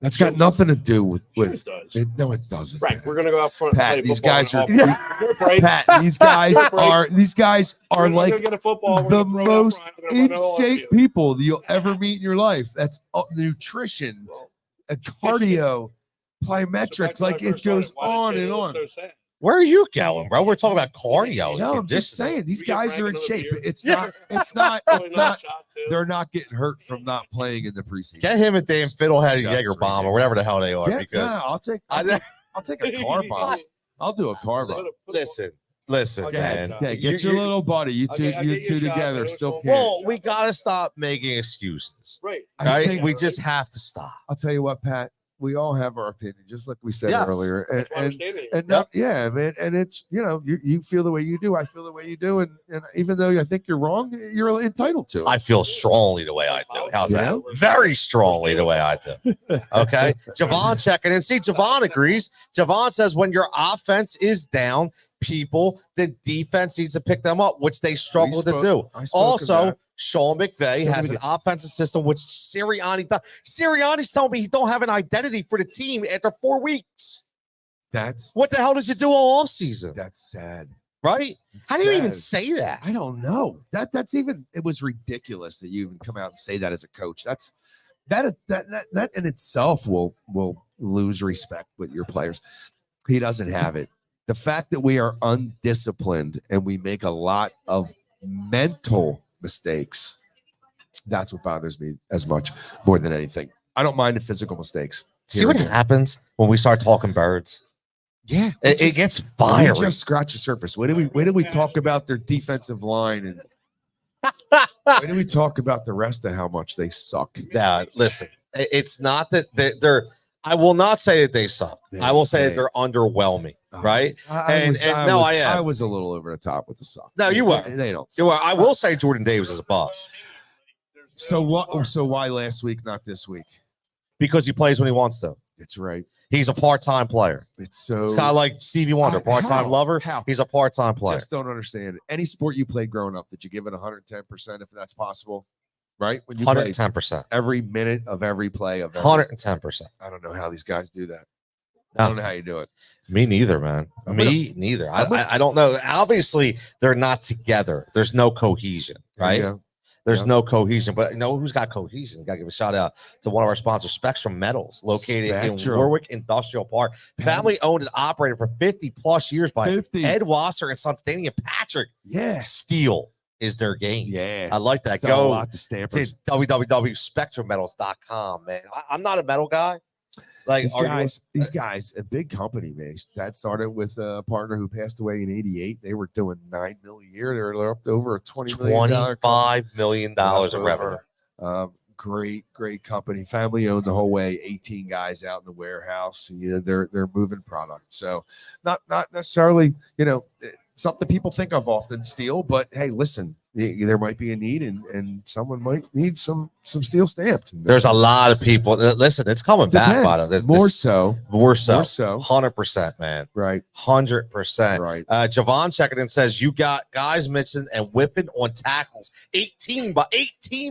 That's got nothing to do with it does. No, it doesn't. Right, we're gonna go out front. Pat, these guys are Pat. These guys are like the most in-shape people you'll ever meet in your life. That's nutrition, cardio, plyometrics. It goes on and on. Where are you going, bro? We're talking about cardio. No, I'm just saying these guys are in shape. It's not. They're not getting hurt from not playing in the preseason. Get him a damn fiddlehead Jaeger bomb or whatever the hell they are. I'll take a car bomb. I'll do a car bomb. Listen, man. Okay, get your little buddy. You two together still can't. Well, we gotta stop making excuses. Right? We just have to stop. I'll tell you what, Pat. We all have our opinion, just like we said earlier. Man. And it's, you feel the way you do. I feel the way you do. And even though I think you're wrong, you're entitled to it. I feel strongly the way I do. How's that? Very strongly the way I do. Okay. Javon checking in. See, Javon agrees. Javon says when your offense is down, the defense needs to pick them up, which they struggle to do. Also, Sean McVay has an offensive system, which Sirianni does. Sirianni's telling me he don't have an identity for the team after 4 weeks. What the hell did you do all offseason? That's sad. Right? How do you even say that? I don't know. That's even, it was ridiculous that you even come out and say that as a coach. That in itself will lose respect with your players. He doesn't have it. The fact that we are undisciplined and we make a lot of mental mistakes, that's what bothers me as much more than anything. I don't mind the physical mistakes. See what happens when we start talking birds? Yeah, it gets fiery. Just scratch the surface. Where do we talk about their defensive line and where do we talk about the rest of how much they suck? Now, listen, it's not that they're I will not say that they suck. I will say that they're underwhelming, right? I was a little over the top with the suck. No, you were. They don't. You were. I will say Jordan Davis is a boss. So what? So why last week, not this week? Because he plays when he wants to. It's right. He's a part-time player. It's kind of like Stevie Wonder, part-time lover. How? He's a part-time player. Just don't understand it. Any sport you played growing up, did you give it 110% if that's possible? Right? When you 110%. Every minute of every play of 110%. I don't know how these guys do that. I don't know how you do it. Me neither, man. Me neither. I don't know. Obviously, they're not together. There's no cohesion, right? There's no cohesion, but you know who's got cohesion? You got to give a shout out to one of our sponsors, Spectrum Metals, located in Warwick Industrial Park. Family owned and operated for 50 plus years by Ed Wasser and Sons, Danny and Patrick. Yeah. Steel is their game. Yeah. I like that. Go to www.spectrummetals.com, man. I'm not a metal guy. Like these guys, a big company, man. That started with a partner who passed away in '88. They were doing $9 million a year. They were up to over $25 million in revenue. Great company, family owned the whole way. 18 guys out in the warehouse. They're moving product. So not necessarily, something people think of often, steel. But hey, listen, there might be a need, and someone might need some steel stamped. There's a lot of people. Listen, it's coming back, by the way. More so, 100%, man. Right, 100%. Right. Javon checking in says you got guys missing and whiffing on tackles. 18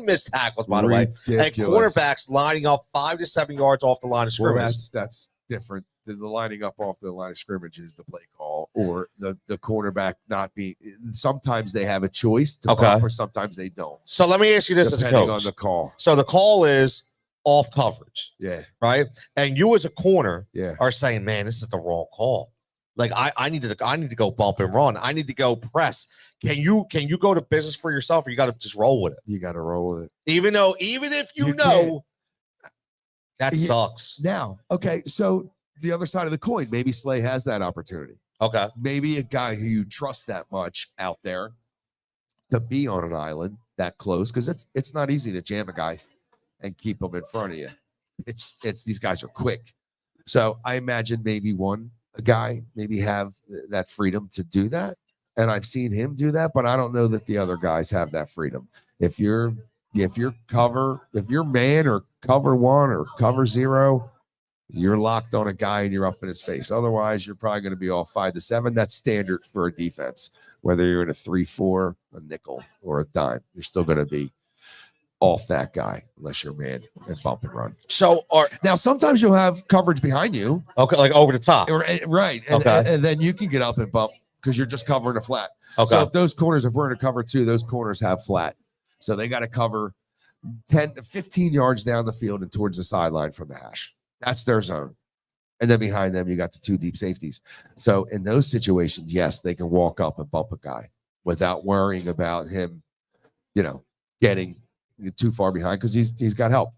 missed tackles, by the way, and quarterbacks lining up 5 to 7 yards off the line of scrimmage. Well, that's different. The lining up off the line of scrimmage is the play call, or the cornerback not being. Sometimes they have a choice to bump, or sometimes they don't. So let me ask you this: depending as a coach, on the call. So the call is off coverage, right. And you as a corner, are saying, "Man, this is the wrong call. Like I need to go bump and run. I need to go press. Can you go to business for yourself, or you got to just roll with it? You got to roll with it, even if you know that sucks. Now, okay, so. The other side of the coin, maybe Slay has that opportunity. Okay. Maybe a guy who you trust that much out there to be on an island that close, because it's not easy to jam a guy and keep him in front of you. It's these guys are quick. So I imagine maybe a guy maybe have that freedom to do that. And I've seen him do that, but I don't know that the other guys have that freedom. If you're man or cover one or cover zero, you're locked on a guy and you're up in his face. Otherwise, you're probably going to be all 5 to 7. That's standard for a defense. Whether you're in a 3-4, a nickel, or a dime, you're still going to be off that guy unless you're man and bump and run. So now sometimes you'll have coverage behind you. Okay, like over the top. Right. And then you can get up and bump because you're just covering a flat. Okay. So if we're in a cover 2, those corners have flat. So they got to cover 10 to 15 yards down the field and towards the sideline from the hash. That's their zone. And then behind them, you got the 2 deep safeties. So in those situations, yes, they can walk up and bump a guy without worrying about him, getting too far behind because he's got help.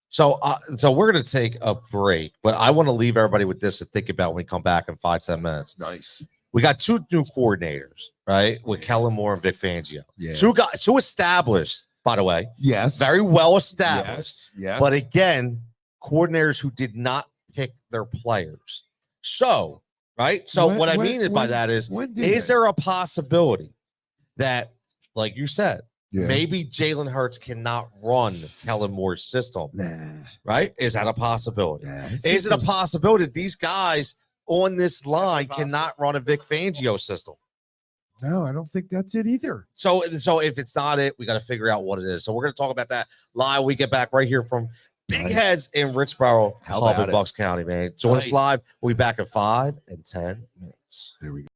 So we're going to take a break, but I want to leave everybody with this to think about when we come back in 5-10 minutes. Nice. We got 2 new coordinators, right? With Kellen Moore and Vic Fangio. Yeah. 2 established, by the way. Yes. Very well established. Yes. But again, coordinators who did not pick their players. So, right? So what I mean by that is there a possibility that, like you said, maybe Jalen Hurts cannot run Kellen Moore's system? Right? Is that a possibility? Is it a possibility that these guys on this line cannot run a Vic Fangio system? No, I don't think that's it either. So if it's not it, we got to figure out what it is. So we're going to talk about that live. We get back right here from Big Heads in Richboro Pub in Bucks County, man. Join us live. We'll be back in 5 and 10 minutes. There we go.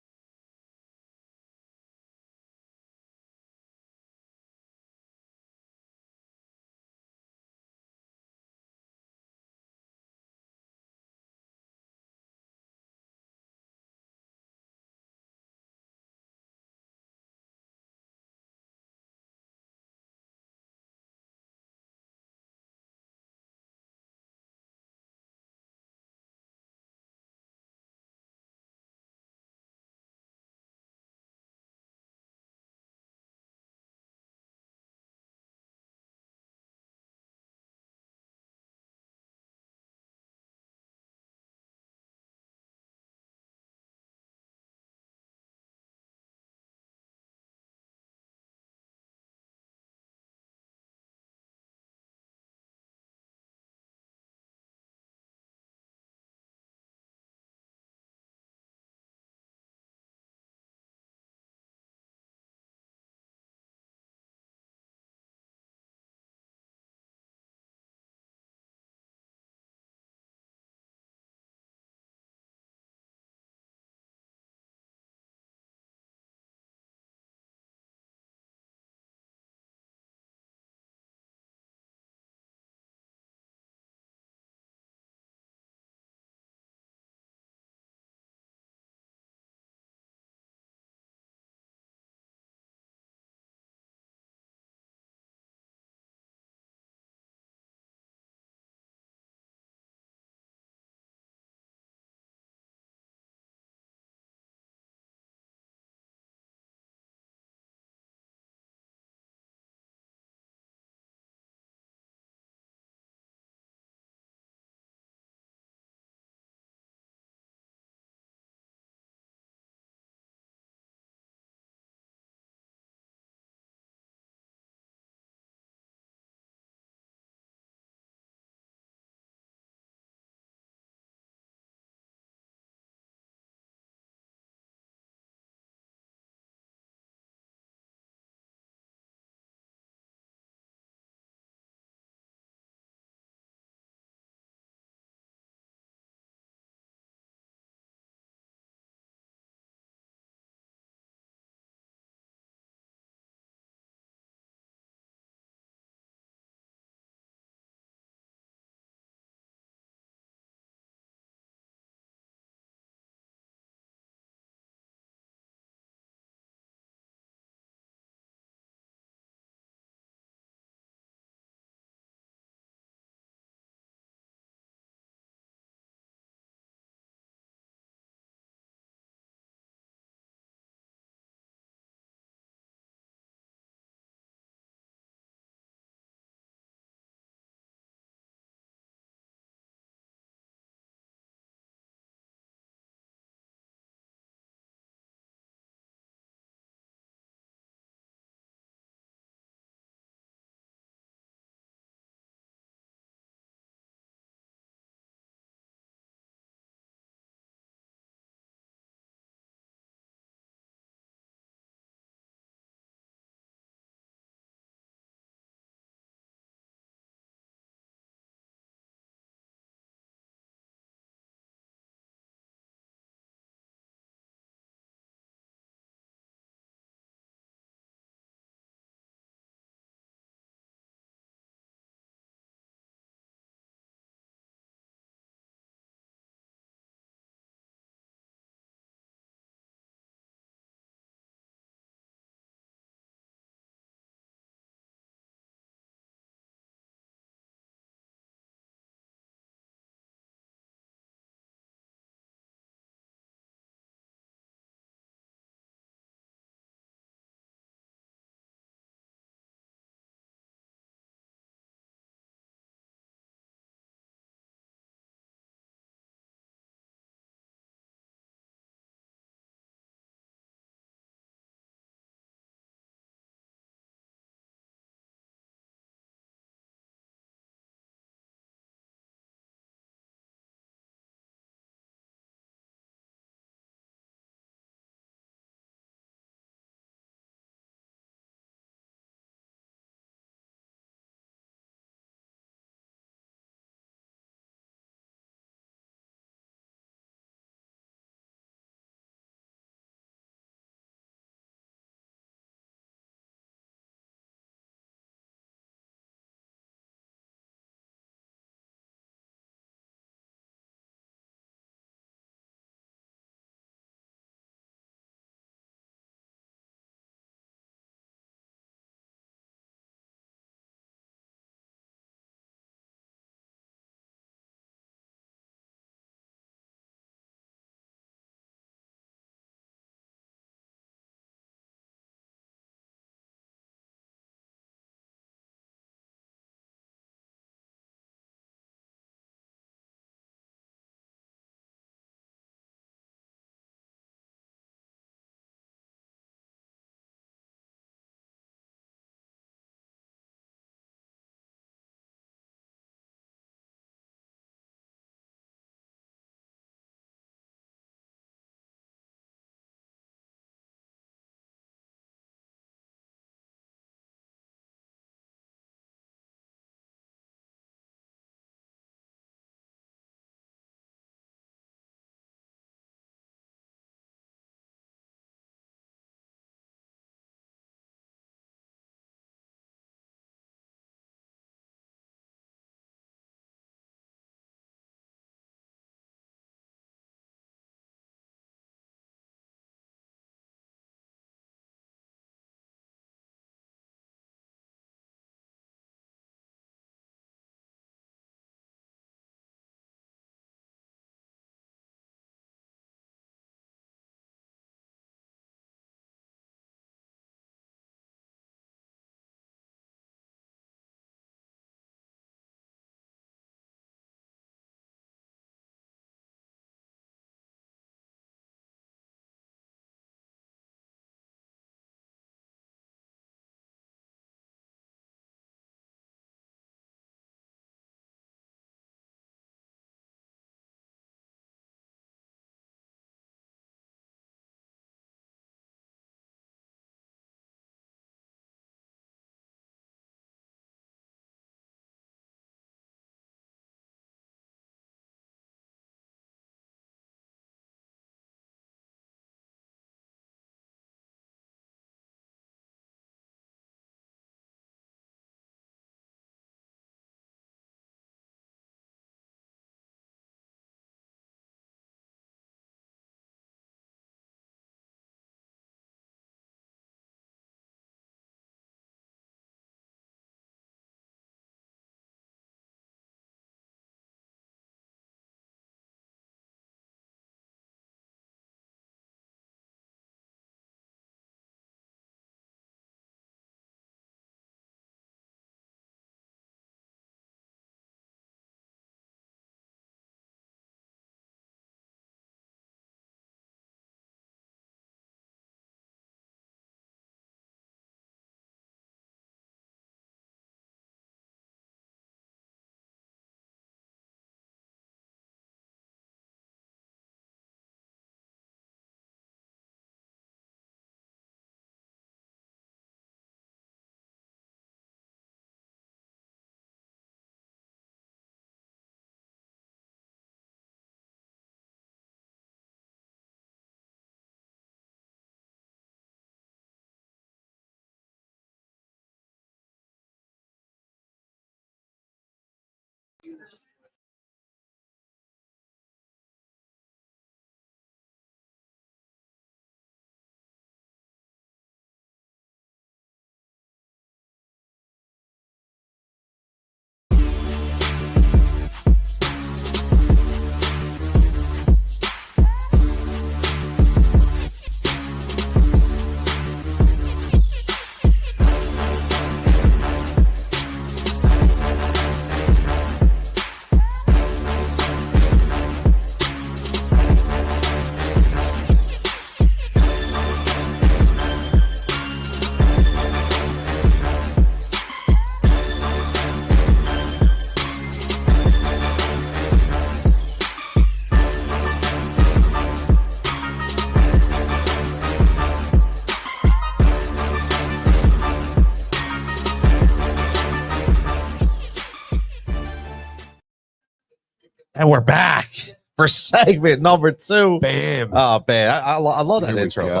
And we're back for segment number 2. Bam. Oh, man. I love that Here we intro, go.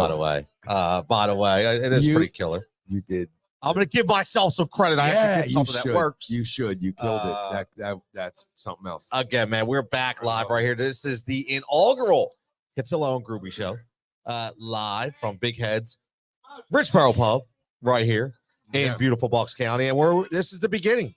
by the way. It is pretty killer. You did. I'm going to give myself some credit. I actually did something that works. You should. You killed it. That's something else. Again, man, we're back live right here. This is the inaugural Cutillo and Grube Show, live from Big Heads Richboro Pub right here in beautiful Bucks County. And this is the beginning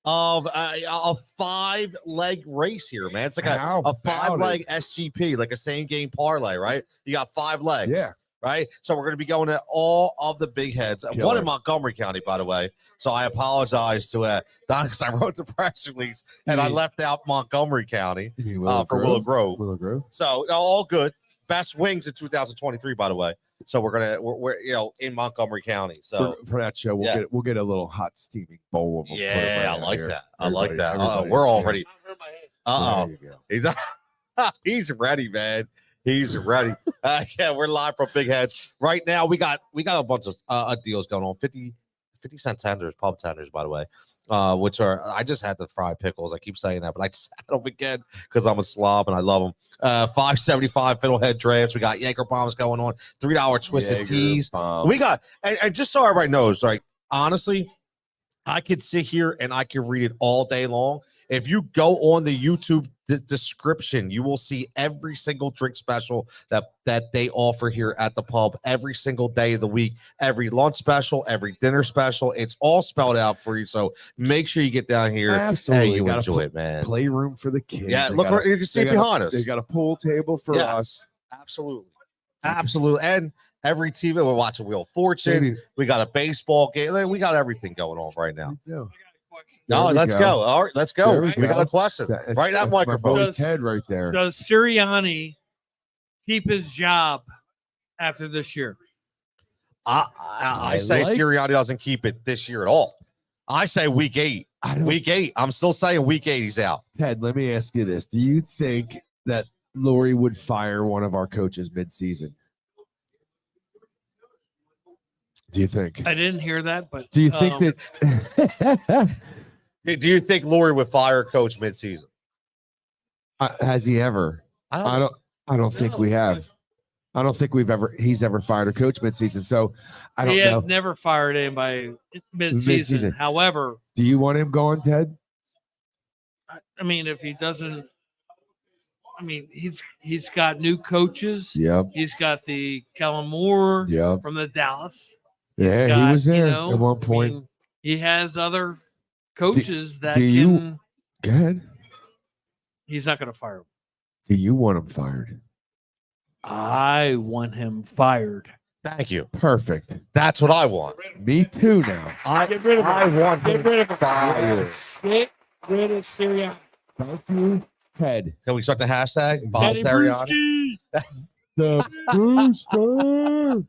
of a 5-leg race here, man. It's like a 5-leg SGP, like a same game parlay, right? You got 5 legs. Yeah. Right. So we're going to be going to all of the big heads. One in Montgomery County, by the way. So I apologize to Don because I wrote the press release and I left out Montgomery County for Willow Grove. Willow Grove. So all good. Best wings in 2023, by the way. So we're in Montgomery County. So for that show, we'll get a little hot steaming bowl of them. Yeah, I like that. I like that. We're already. He's ready, man. He's ready. We're live from Big Heads right now. We got a bunch of deals going on. 50-cent tenders, pub tenders, by the way, which are I just had the fried pickles. I keep saying that, but I just had them again because I'm a slob and I love them. $5.75 fiddlehead drafts. We got Jaeger bombs going on. $3 twisted teas. We got and just so everybody knows, like honestly, I could sit here and I could read it all day long. If you go on the YouTube description, you will see every single drink special that they offer here at the pub every single day of the week, every lunch special, every dinner special. It's all spelled out for you. So make sure you get down here. Absolutely. And you enjoy it, man. Playroom for the kids. Yeah, look, you can see it behind us. They got a pool table for us. Absolutely. And every TV, we're watching Wheel of Fortune. We got a baseball game. We got everything going on right now. No, let's go. All right, let's go. We got a question. Right that microphone. Head right there. Does Sirianni keep his job after this year? I say Sirianni doesn't keep it this year at all. I say week 8. Week 8. I'm still saying week 8 he's out. Ted, let me ask you this. Do you think that Lori would fire one of our coaches midseason? Do you think? I didn't hear that, but do you think that? Do you think Lori would fire a coach midseason? Has he ever? I don't think we have. I don't think he's ever fired a coach midseason. So I don't know. He has never fired anybody midseason. However, do you want him going, Ted? I mean, if he doesn't. I mean, he's got new coaches. Yep. He's got the Kellen Moore from the Dallas. He was there at one point. I mean, he has other coaches Go ahead. He's not going to fire him. Do you want him fired? I want him fired. Thank you. Perfect. That's what I want. Me too now. Get rid of him. I want him fired. Get rid of Sirianni. Thank you, Ted. Can we start the hashtag? Bob Sirianni. The Brewster.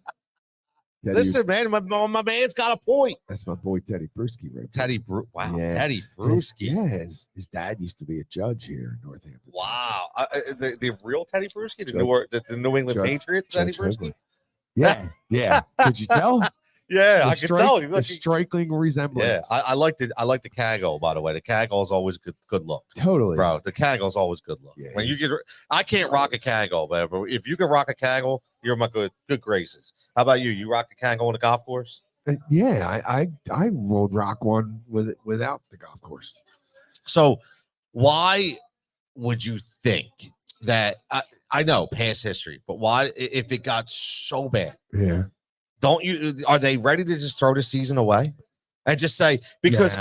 Listen, man, my man's got a point. That's my boy Teddy Bruschi, right? Teddy Bruschi. Yes, his dad used to be a judge here in Northampton. Wow, the real Teddy Bruschi, the New England Patriots, Teddy Bruschi. Yeah. Could you tell? Yeah, I can tell. A striking resemblance. Yeah, I like the Kaggle, by the way. The Kaggle is always good look. Totally, bro. The Kaggle is always good look. Yeah, when you get, I can't rock a Kaggle, but if you can rock a Kaggle, you're my good graces. How about you? You rock a Kaggle on the golf course? Yeah, I would rock one without the golf course. So why would you think that? I know past history, but why if it got so bad? Yeah. Are they ready to just throw the season away and just say, because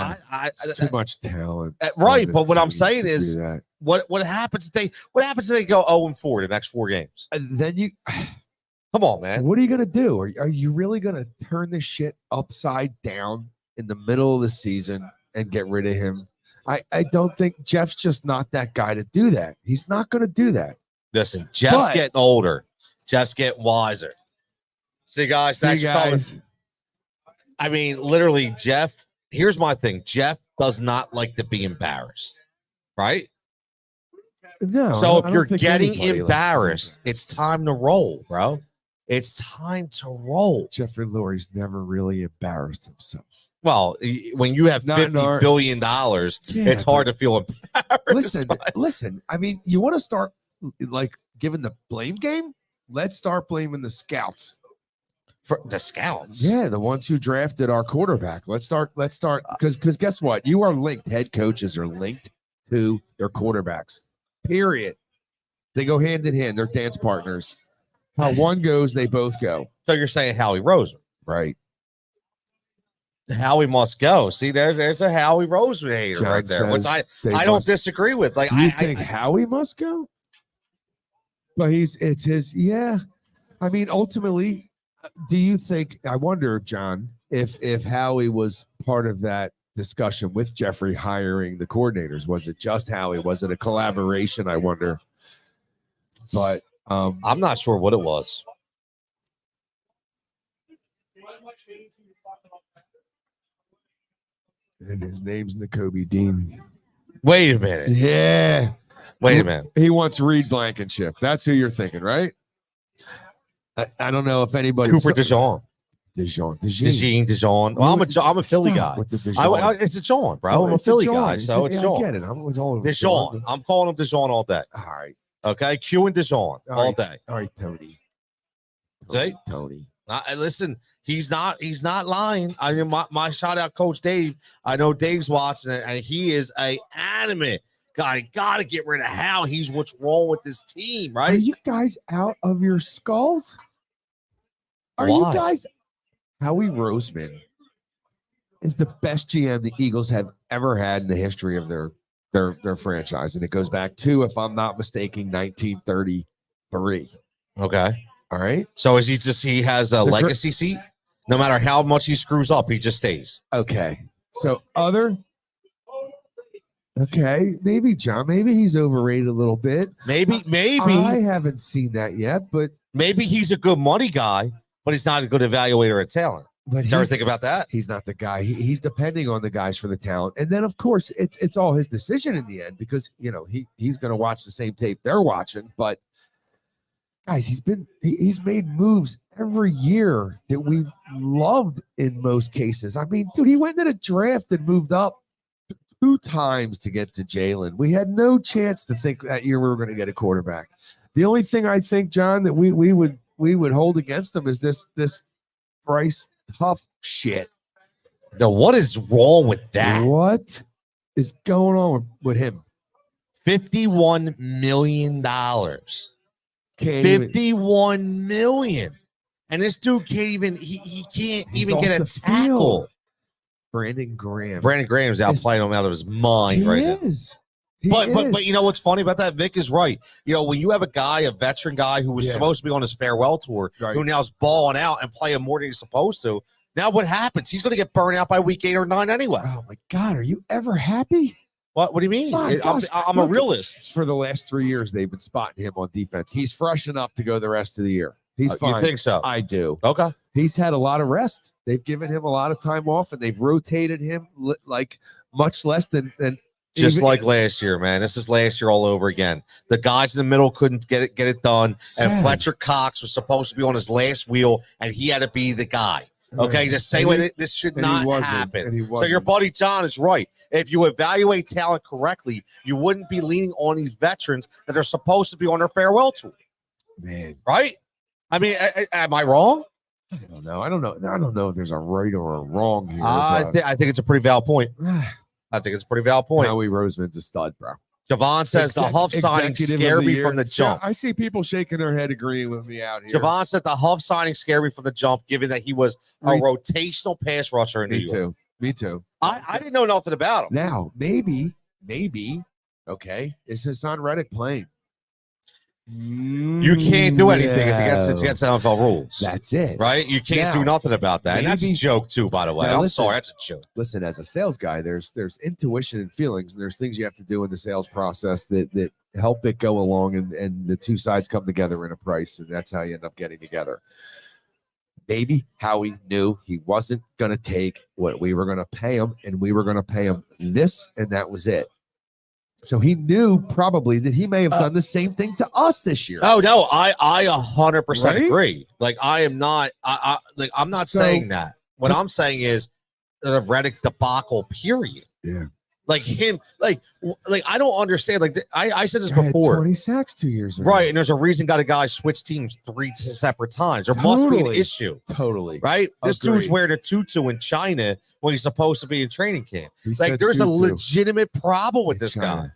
it's too much talent. Right. But what I'm saying is what happens if they go 0-4 the next 4 games? Then you come on, man. What are you gonna do? Are you really gonna turn this shit upside down in the middle of the season and get rid of him? I don't think Jeff's just not that guy to do that. He's not gonna do that. Listen, Jeff's getting older. Jeff's getting wiser. See, guys, thanks for calling. I mean, literally, Jeff, here's my thing. Jeff does not like to be embarrassed, right? No. So if you're getting embarrassed, it's time to roll, bro. It's time to roll. Jeffrey Lurie's never really embarrassed himself. Well, when you have $50 billion, it's hard to feel embarrassed. Listen. I mean, you want to start like giving the blame game? Let's start blaming the scouts. For the scouts. Yeah, the ones who drafted our quarterback. Let's start because guess what? You are linked. Head coaches are linked to their quarterbacks. Period. They go hand in hand. They're dance partners. How one goes, they both go. So you're saying Howie Roseman. Right. Howie must go. See, there's a Howie Roseman hater John right there, which I must. don't disagree with. Like, Do you think Howie must go? But it's his. Yeah. I mean, ultimately, do you think? I wonder, John, if Howie was part of that discussion with Jeffrey hiring the coordinators. Was it just Howie? Was it a collaboration? I wonder. But I'm not sure what it was. And his name's N'Kobe Dean. Wait a minute. Yeah. Wait a minute. He wants Reed Blankenship. That's who you're thinking, right? I don't know if anybody. Cooper DeJean. DeJean. Well, I'm a Philly guy. With the It's DeJean, bro. I'm a Philly guy, so it's DeJean. I DeJean. get it. I'm with all of DeJean. I'm calling him DeJean all day. All right. Okay, Q and DeJean all day. All right, Tony. See? Tony. Listen, he's not lying. I mean, my shout out, Coach Dave. I know Dave's watching it, and he is a adamant guy. Got to get rid of Howie. He's what's wrong with this team, right? Are you guys out of your skulls? Are Why? you guys? Howie Roseman is the best GM the Eagles have ever had in the history of their franchise, and it goes back to, if I'm not mistaken, 1933. Okay. All right. So he has a legacy seat? No matter how much he screws up, he just stays. Okay. So maybe John, maybe he's overrated a little bit. Maybe I haven't seen that yet, but maybe he's a good money guy, but he's not a good evaluator of talent. But Did you ever think about that? He's not the guy. He's depending on the guys for the talent, and then of course it's all his decision in the end, because he's going to watch the same tape they're watching. But guys, he's made moves every year that we loved in most cases. I mean, dude, he went to the draft and moved up 2 times to get to Jalen. We had no chance to think that year we were going to get a quarterback. The only thing I think, John, that we would hold against him is this Bryce Tough shit. Now, what is wrong with that? What is going on with him? $51 million. $51 million. And this dude can't even he can't even get a tackle. Field. Brandon Graham's out playing him out of his mind right now. But you know what's funny about that? Vic is right. When you have a veteran guy who was supposed to be on his farewell tour, who now is balling out and playing more than he's supposed to, now what happens? He's going to get burned out by week 8 or 9 anyway. Oh my God, are you ever happy? What do you mean? I'm a realist. For the last 3 years, they've been spotting him on defense. He's fresh enough to go the rest of the year. He's fine. You think so? I do. Okay. He's had a lot of rest. They've given him a lot of time off, and they've rotated him like much less than just like last year, man. This is last year all over again. The guys in the middle couldn't get it done, and Fletcher Cox was supposed to be on his last wheel, and he had to be the guy. Okay, the same way that this should not happen. So your buddy John is right. If you evaluate talent correctly, you wouldn't be leaning on these veterans that are supposed to be on their farewell tour. Man, right? I mean, am I wrong? I don't know. I don't know if there's a right or a wrong here. I think it's a pretty valid point. Howie Roseman's a stud, bro. Javon says the Huff signing scared me from the jump. I see people shaking their head agreeing with me out here. Javon said the Huff signing scared me from the jump, given that he was a rotational pass rusher in New York. Me too. I didn't know nothing about him. Now, maybe, okay, is Hassan Reddick playing? You can't do anything. It's against NFL rules. That's it. Right? You can't do nothing about that. And that's a joke too, by the way. I'm sorry, that's a joke. Listen, as a sales guy, there's intuition and feelings, and there's things you have to do in the sales process that help it go along, and the two sides come together in a price, and that's how you end up getting together. Maybe Howie knew he wasn't going to take what we were going to pay him, and we were going to pay him this, and that was it. So he knew probably that he may have done the same thing to us this year. Oh no, I 100% agree. Like I am not, I'm not saying that. What I'm saying is the Reddick debacle. Period. Yeah. Like him, like I don't understand. Like I said this Guy had before. 20 sacks 2 years ago. Right. And there's a reason got a guy switch teams 3 separate times. There must be an issue. Totally. Right? This Agreed. dude's wearing a tutu in China when he's supposed to be in training camp. He Like said there's a tutu legitimate problem with in this China.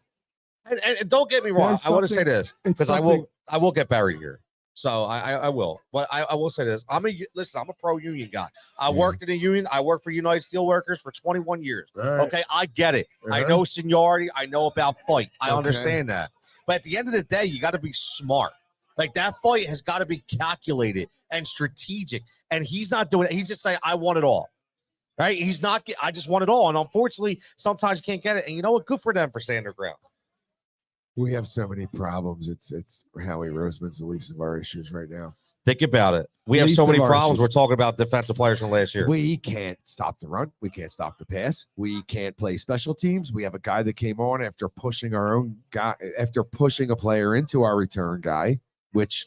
guy. And don't get me wrong. There's I want to say something- this it's because I something- will get buried here. So I will. But I will say this. I'm a pro-union guy. I worked in a union. I worked for United Steelworkers for 21 years. Right. Okay, I get it. I Uh-huh. know seniority. I know about fight. I Okay. understand that. But at the end of the day, you got to be smart. Like that fight has got to be calculated and strategic. And he's not doing it. He's just saying, I want it all. Right? He's not. I just want it all. And unfortunately, sometimes you can't get it. And you know what? Good for them for standing their ground. We have so many problems. It's Howie Roseman's the least of our issues right now. Think about it. We have Least so of many our problems. issues. We're talking about defensive players from last year. We can't stop the run. We can't stop the pass. We can't play special teams. We have a guy that came on after pushing our own guy, after pushing a player into our return guy, which,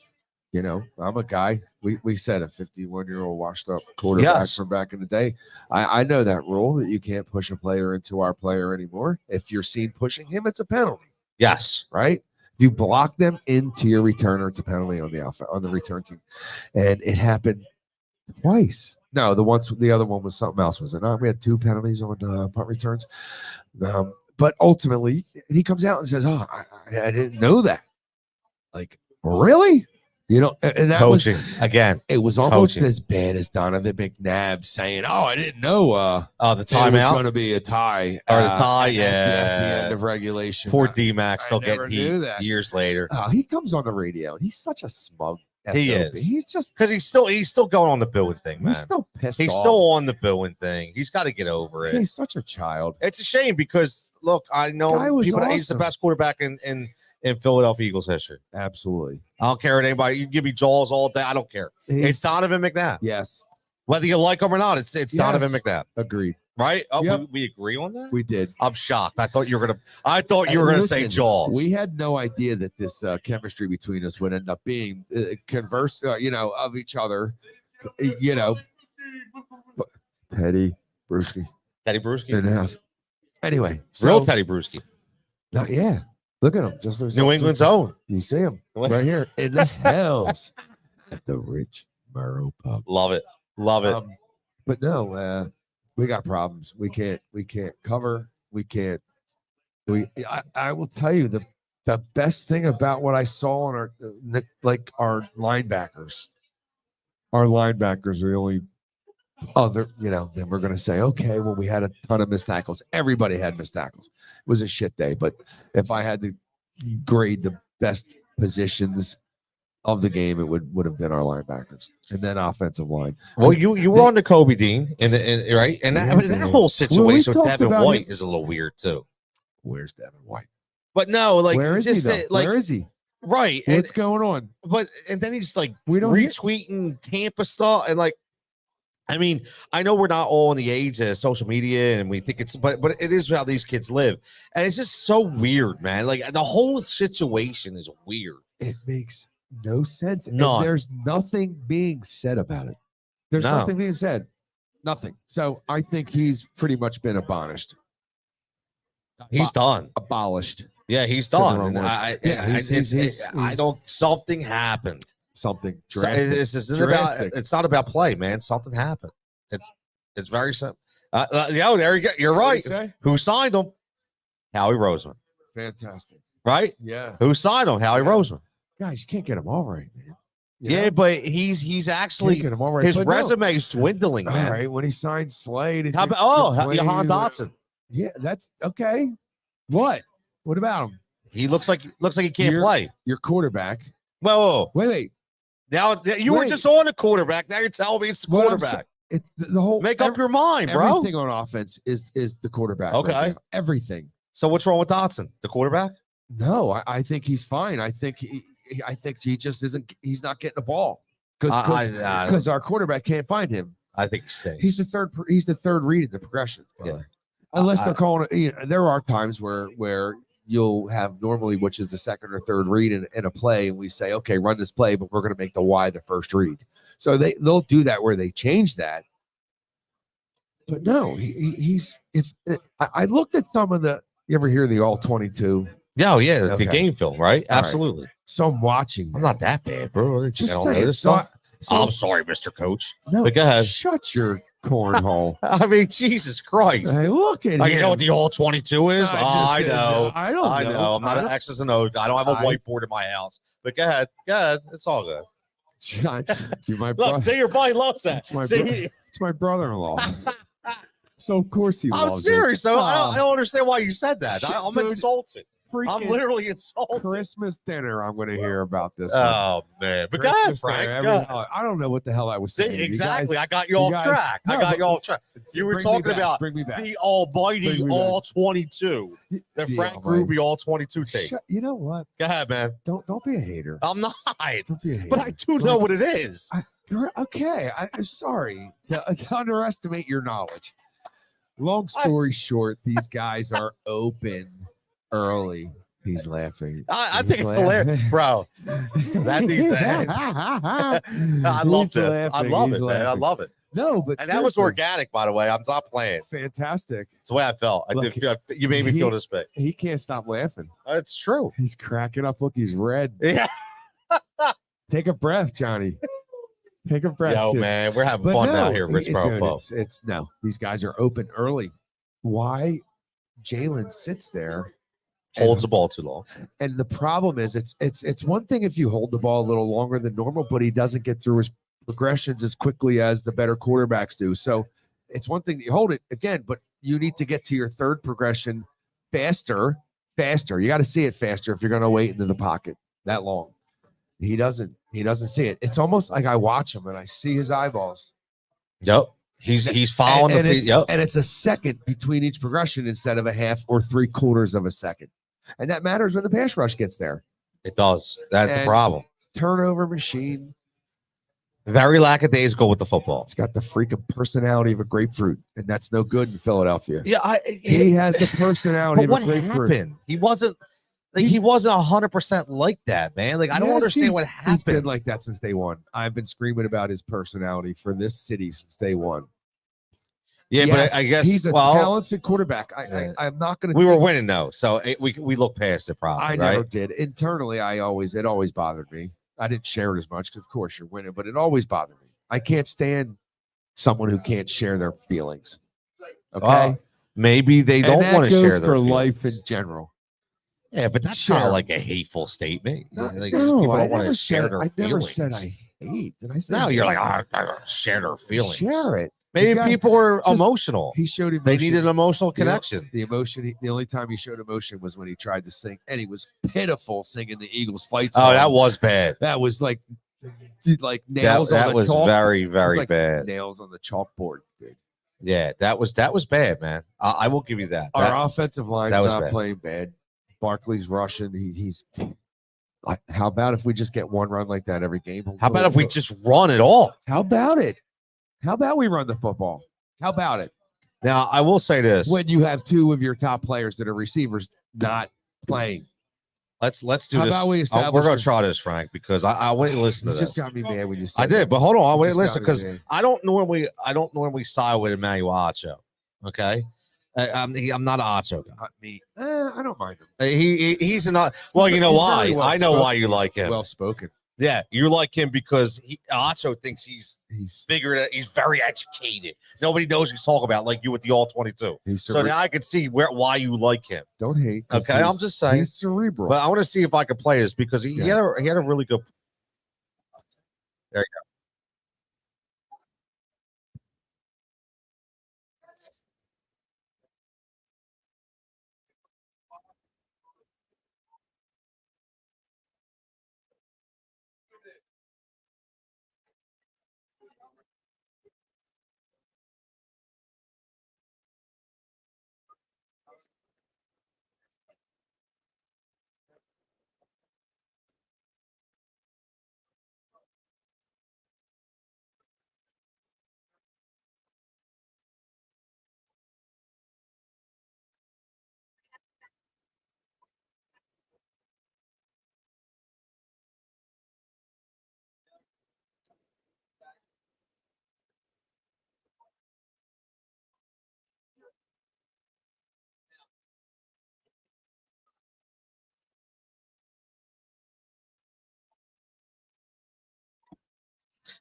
you know, I'm a guy. We said a 51-year-old washed up quarterback Yes. from back in the day. I know that rule that you can't push a player into our player anymore. If you're seen pushing him, it's a penalty, Yes. right? If you block them into your returner, it's a penalty on the return team. And it happened twice. No, the other one was something else. Was it not? We had 2 penalties on punt returns. But ultimately, he comes out and says, "Oh, I didn't know that." Like, really? You know, and that Coaching was again. it was almost Coaching. as bad as Donovan McNabb saying, "Oh, I didn't know The it was timeout going to be a tie or the tie. at the Yeah. end of regulation." Poor D-Mac still I never getting knew heat that. years later. He comes on the radio and he's such a smug. He SOB. is. He's just Because he's still going on the booing thing, man. he's still pissed He's off. still on the booing thing. He's got to get over it. He's such a child. It's a shame because look, I Guy know was people. He's the awesome. best quarterback in Philadelphia Eagles history. Absolutely. I don't care what anybody. You give me Jaws all day. I don't care. It's Donovan McNabb. Yes. Whether you like him or not, it's Donovan Yes. McNabb. Agreed. Right? Oh, Yep. we agree on that. We did. I'm shocked. I thought you were gonna say Listen, Jaws. We had no idea that this chemistry between us would end up being converse, of each other. Teddy Bruschi Teddy Bruschi, in the house. Anyway, real Teddy Bruschi, yeah. Look at him. Just New England's own. You see him right here in the Hells at the Richboro Pub. Love it. Love it. But no, we got problems. We can't cover. We can't. I will tell you the best thing about what I saw on our linebackers. Our linebackers are the only other. Then we're gonna say, okay, well, we had a ton of missed tackles. Everybody had missed tackles. It was a shit day. But if I had to grade the best positions of the game, it would have been our linebackers and then offensive line. Well, you were on the Kobe Dean, and right, and that whole situation with Devin White is a little weird too. Where's Devin White? But no, like where is he? Where is he? Right. What's going on? But then he's like We don't retweeting Tampa stuff, and like, I mean, I know we're not all in the age of social media, and we think but it is how these kids live, and it's just so weird, man. Like the whole situation is weird. It makes no sense. None. And there's nothing being said about it. There's No. nothing being said. Nothing. So I think he's pretty much been abolished. He's done. Abolished. Yeah, he's Said the done. wrong And word. I He's- don't. Something happened. Something. So Drastic. this isn't about. Drastic. It's not about play, man. Something happened. It's very simple. There you go. You're right. Say? Who signed him? Howie Roseman. Fantastic. Right? Yeah. Who signed him? Howie Roseman. Guys, you can't get him all right, man. Yeah, but he's actually Can't get him all right. his But no. resume is dwindling, All man. right, when he signed Slade. How about Jahan Dotson? Yeah, that's okay. What about him? He looks like he can't You're- play. Your quarterback. Whoa. Wait. Now you were Wait. just on the quarterback. Now you're telling me it's the What I'm quarterback. It's the whole. Make up your mind, bro. Everything on offense is the quarterback. Okay. right now. Everything. So what's wrong with Dotson? The quarterback? No, I think he's fine. I think he just isn't. He's not getting the ball because our quarterback can't find him. I think he stinks. He's the third. He's the third read in the progression. Yeah. Unless they're calling it. There are times where you'll have normally, which is the second or third read in a play, and we say, okay, run this play, but we're going to make the Y the first read. So they'll do that where they change that. But no, he's I looked at some of the. You ever hear the all 22? Yeah, yeah, Okay. the game film, right? All right. Absolutely. So I'm watching. I'm not that bad, bro. Just I don't saying. know this stuff. So I'm sorry, Mr. Coach. no, But go ahead. shut your cornhole. I mean, Jesus Christ. Hey, look at You him. know what the all 22 is? I just I didn't know. I don't I know. I'm not I an don't- X's and O's. I don't have a whiteboard in my house. But go ahead. Go ahead. It's all good. You're my Look, brother. see, your buddy loves that. It's my See, It's my brother-in-law. So of course he I'm loves serious. it. So I don't understand why you said that. Shit, I'm dude. insulted. I'm Freaking literally insulted. Christmas dinner. I'm going to hear about this. one. Oh, man. But go ahead, Christmas Frank. dinner, Go ahead. I don't know what the hell I was See, saying. You exactly. guys- I got you you off guys- track. I No, got but- you off track. You were Bring me talking back, about bring me back. the almighty Bring me back. all 22. The The Frank almighty. Grube all 22 tape. You know what? Go ahead, man. Don't be a hater. I'm not. Don't be a hater. But I do know what it is. Okay, I'm sorry to underestimate your knowledge. Long story short, these guys are open early. He's laughing. I He's think it's hilarious, laughing. bro. That needs to end. I love He's this. I laughing. love He's it, man. I laughing. love it. No, but And that was seriously, organic, by the way. I'm not playing. fantastic. It's the way I felt. I Look, did feel. You made me feel this big. He can't stop laughing. It's true. He's cracking up. Look, he's red. Yeah. Take a breath, Johnny. Take a breath. Yo, kid. man, we're having But fun no, out here, Richboro dude, Pub. it's no. These guys are open early. Why Jalen sits there Holds the ball too long. and the problem is it's one thing if you hold the ball a little longer than normal, but he doesn't get through his progressions as quickly as the better quarterbacks do. So it's one thing that you hold it again, but you need to get to your third progression faster. You got to see it faster if you're going to wait into the pocket that long. He doesn't see it. It's almost like I watch him and I see his eyeballs. Yep. He's following and the. it's, Yep. and it's a second between each progression instead of a half or 3/4 of a second. And that matters when the pass rush gets there. It does. That's the And- problem. Turnover machine. Very lackadaisical with the football. It's got the freaking personality of a grapefruit, and that's no good in Philadelphia. Yeah, He has the personality But of what a grapefruit. happened? He wasn't. Like, he wasn't 100% like that, man. Like I don't Yes, understand what He's been happened. like that since day one. I've been screaming about his personality for this city since day one. Yeah, Yes, but I guess he's a talented quarterback. Yeah. I'm not going to. we were winning though, so we look past it probably. I right? never did. Internally, it always bothered me. I didn't share it as much because, of course, you're winning, but it always bothered me. I can't stand someone who can't share their feelings. Okay, Maybe they And don't that want to goes share their for feelings. life in general. Yeah, but that's Share. kind of like a hateful statement. Like, No, people I don't want never to share said. their I never feelings. said I hate. Did I say? No, you're hate? like, I share their feelings. Share it. Maybe The guy people are just- emotional. He showed emotion. They need an emotional You know, connection. The emotion. The only time he showed emotion was when he tried to sing, and he was pitiful singing the Eagles fight song. Oh, that was bad. that was like That, nails on that the was chalk. very, It was very like bad. Nails on the chalkboard, dude. Yeah, that was bad, man. I will give you that. Our That- offensive line's that was not bad. playing bad. Barkley's rushing. He's. How about if we just get one run like that every game? How about if we just run it all? How about it? How about we run the football? How about it? Now, I will say this. When you have two of your top players that are receivers not playing. Let's do How this. about we We're establish? going to try this, Frank, because I wait and listen to You this. just got me mad when you said I did, that. but hold on. I'll You wait just and got listen me because mad. I don't normally side with Emmanuel Acho. Okay, I'm not an Acho guy. Not me. I don't mind him. He's not. Well, you know He's why? very well I know spoken. why you like him. Well spoken. Yeah, you like him because Acho thinks he's He's bigger. He's very educated. Nobody knows what he's talking about, like you with the all 22. he's So now I can see why you like him. don't hate. 'cause Okay, I'm he's- just saying. he's cerebral. But I want to see if I can play this because he had a really good. There you go.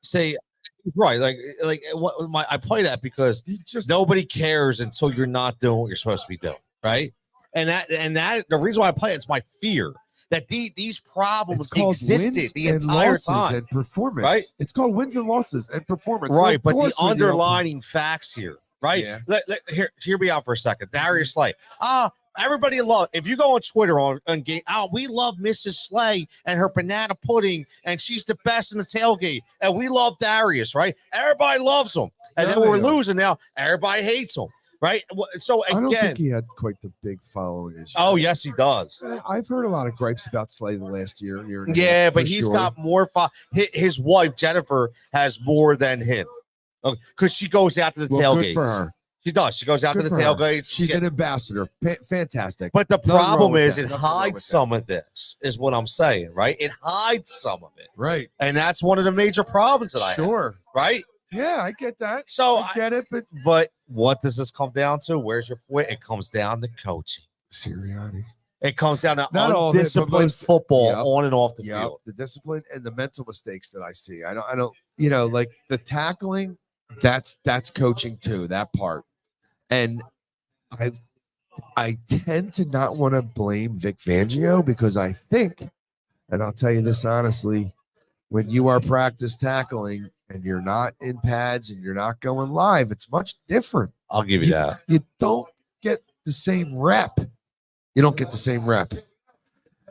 say, right, like what I play that because nobody cares until you're not doing what you're supposed to be doing, right? And that the reason why I play it's my fear that these problems existed the entire time. And performance, right? It's called wins and losses and performance, right? But the underlining facts here, right? Yeah. Hear me out for a second. Darius Slay. Everybody love if you go on Twitter on game. We love Mrs. Slay and her banana pudding, and she's the best in the tailgate. And we love Darius, right? Everybody loves him. And then we're losing now. Everybody hates him, right? So again, I don't think he had quite the big following. Oh yes, he does. I've heard a lot of gripes about Slay the last year. Yeah, but he's got more. His wife Jennifer has more than him, because she goes out to the tailgates. Good for her. She does. She goes out to the tailgates. She's an ambassador. Fantastic. But the problem is it hides some of this, is what I'm saying, right? It hides some of it. Right. And that's one of the major problems that I have. Right? Yeah, I get that. So I get it, but what does this come down to? Where's your point? It comes down to coaching. Sirianni. It comes down to undisciplined football on and off the field. The discipline and the mental mistakes that I see. I don't, like the tackling, that's coaching too, that part. And I tend to not want to blame Vic Fangio because I think, and I'll tell you this honestly, when you are practice tackling and you're not in pads and you're not going live, it's much different. I'll give you that. You don't get the same rep. You don't get the same rep.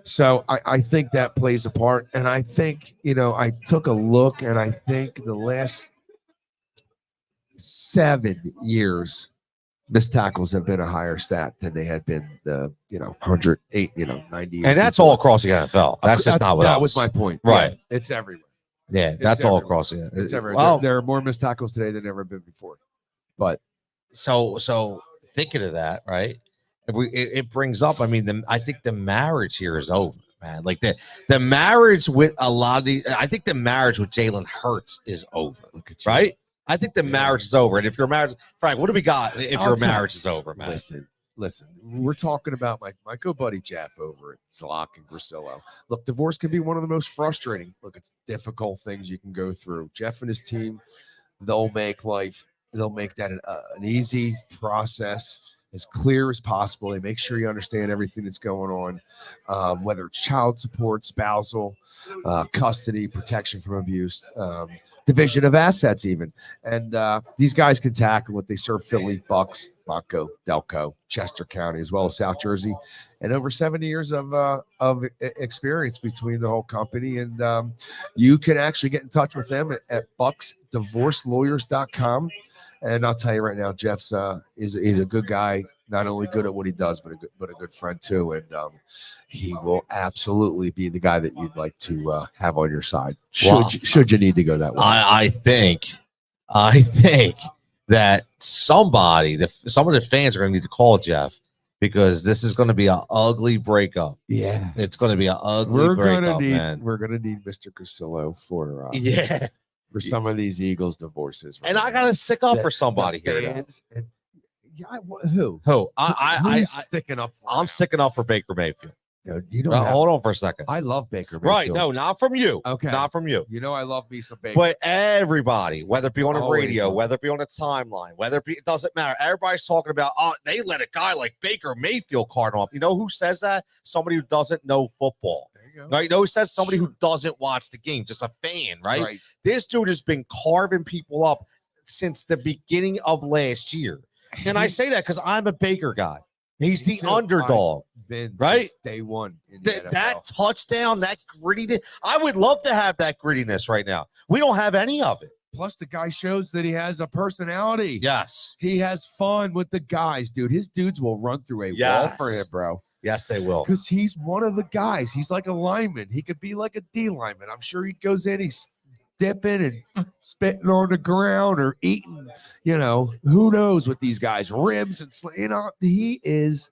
So I think that plays a part. And I think, I took a look and I think the last 7 years, missed tackles have been a higher stat than they had been the 108, 90 years. And that's all across the NFL. That's just not what that was my point. Right. Yeah, it's everywhere. Yeah, that's all across it. It's everywhere. Well, there are more missed tackles today than ever been before. But so thinking of that, right? It brings up, I think the marriage here is over, man. Like the marriage with a lot of I think the marriage with Jalen Hurts is over. Look at you. Right? I think the marriage is over. And if your marriage, Frank, what do we got if your marriage is over, man? Listen, we're talking about my good buddy Jeff over at Zlock and Grisillo. Look, divorce can be one of the most frustrating. Look, it's difficult things you can go through. Jeff and his team, they'll make that an easy process, as clear as possible. They make sure you understand everything that's going on, whether it's child support, spousal, custody, protection from abuse, division of assets even. And these guys can tackle it. They serve Philly, Bucks, Monco, Delco, Chester County, as well as South Jersey, and over 70 years of experience between the whole company. And you can actually get in touch with them at bucksdivorcelawyers.com. And I'll tell you right now, Jeff's is a good guy, not only good at what he does, but a good friend too. And he will absolutely be the guy that you'd like to have on your side. Should you need to go that way? I think that some of the fans are going to need to call Jeff, because this is going to be an ugly breakup. Yeah, it's going to be an ugly breakup, man. We're going to need Mr. Grisillo for for some of these Eagles divorces. And I got to stick up for somebody here. Who? Who's sticking up? I'm sticking up for Baker Mayfield. You don't hold on for a second. I love Baker Mayfield. Right. No, not from you. Okay. Not from you. I love me some Baker. But everybody, whether it be on the radio, whether it be on the timeline, it doesn't matter. Everybody's talking about, they let a guy like Baker Mayfield card him up. You know who says that? Somebody who doesn't know football. Right? You know who says? Somebody who doesn't watch the game, just a fan, right? This dude has been carving people up since the beginning of last year. And I say that because I'm a Baker guy. He's the underdog, right? Day one. That touchdown, that grittiness. I would love to have that grittiness right now. We don't have any of it. Plus, the guy shows that he has a personality. Yes. He has fun with the guys, dude. His dudes will run through a wall for him, bro. Yes, they will. Because he's one of the guys. He's like a lineman. He could be like a D lineman. I'm sure he goes in, he's dipping and spitting on the ground or eating, who knows with these guys, ribs and he is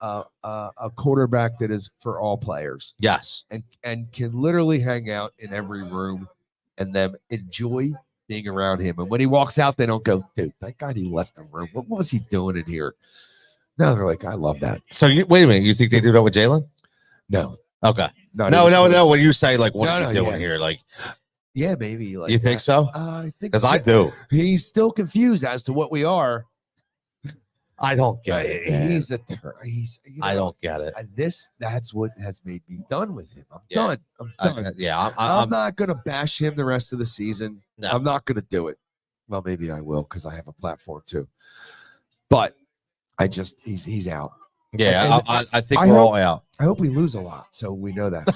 a quarterback that is for all players. Yes. And can literally hang out in every room and then enjoy being around him. And when he walks out, they don't go, dude, thank God he left the room. What was he doing in here? No, they're like, I love that. So wait a minute. You think they do that with Jalen? No. Okay. No. When you say like, what is he doing here? Like, Yeah, maybe. Like You think so? I think Because I do. He's still confused as to what we are. I don't get it. Man. He's. I don't get it. That's what has made me done with him. I'm Yeah. done. I'm done. I'm not gonna bash him the rest of the season. No. I'm not gonna do it. Well, maybe I will because I have a platform too. But he's out. Yeah, I think we're all out. I hope we lose a lot, so we know that.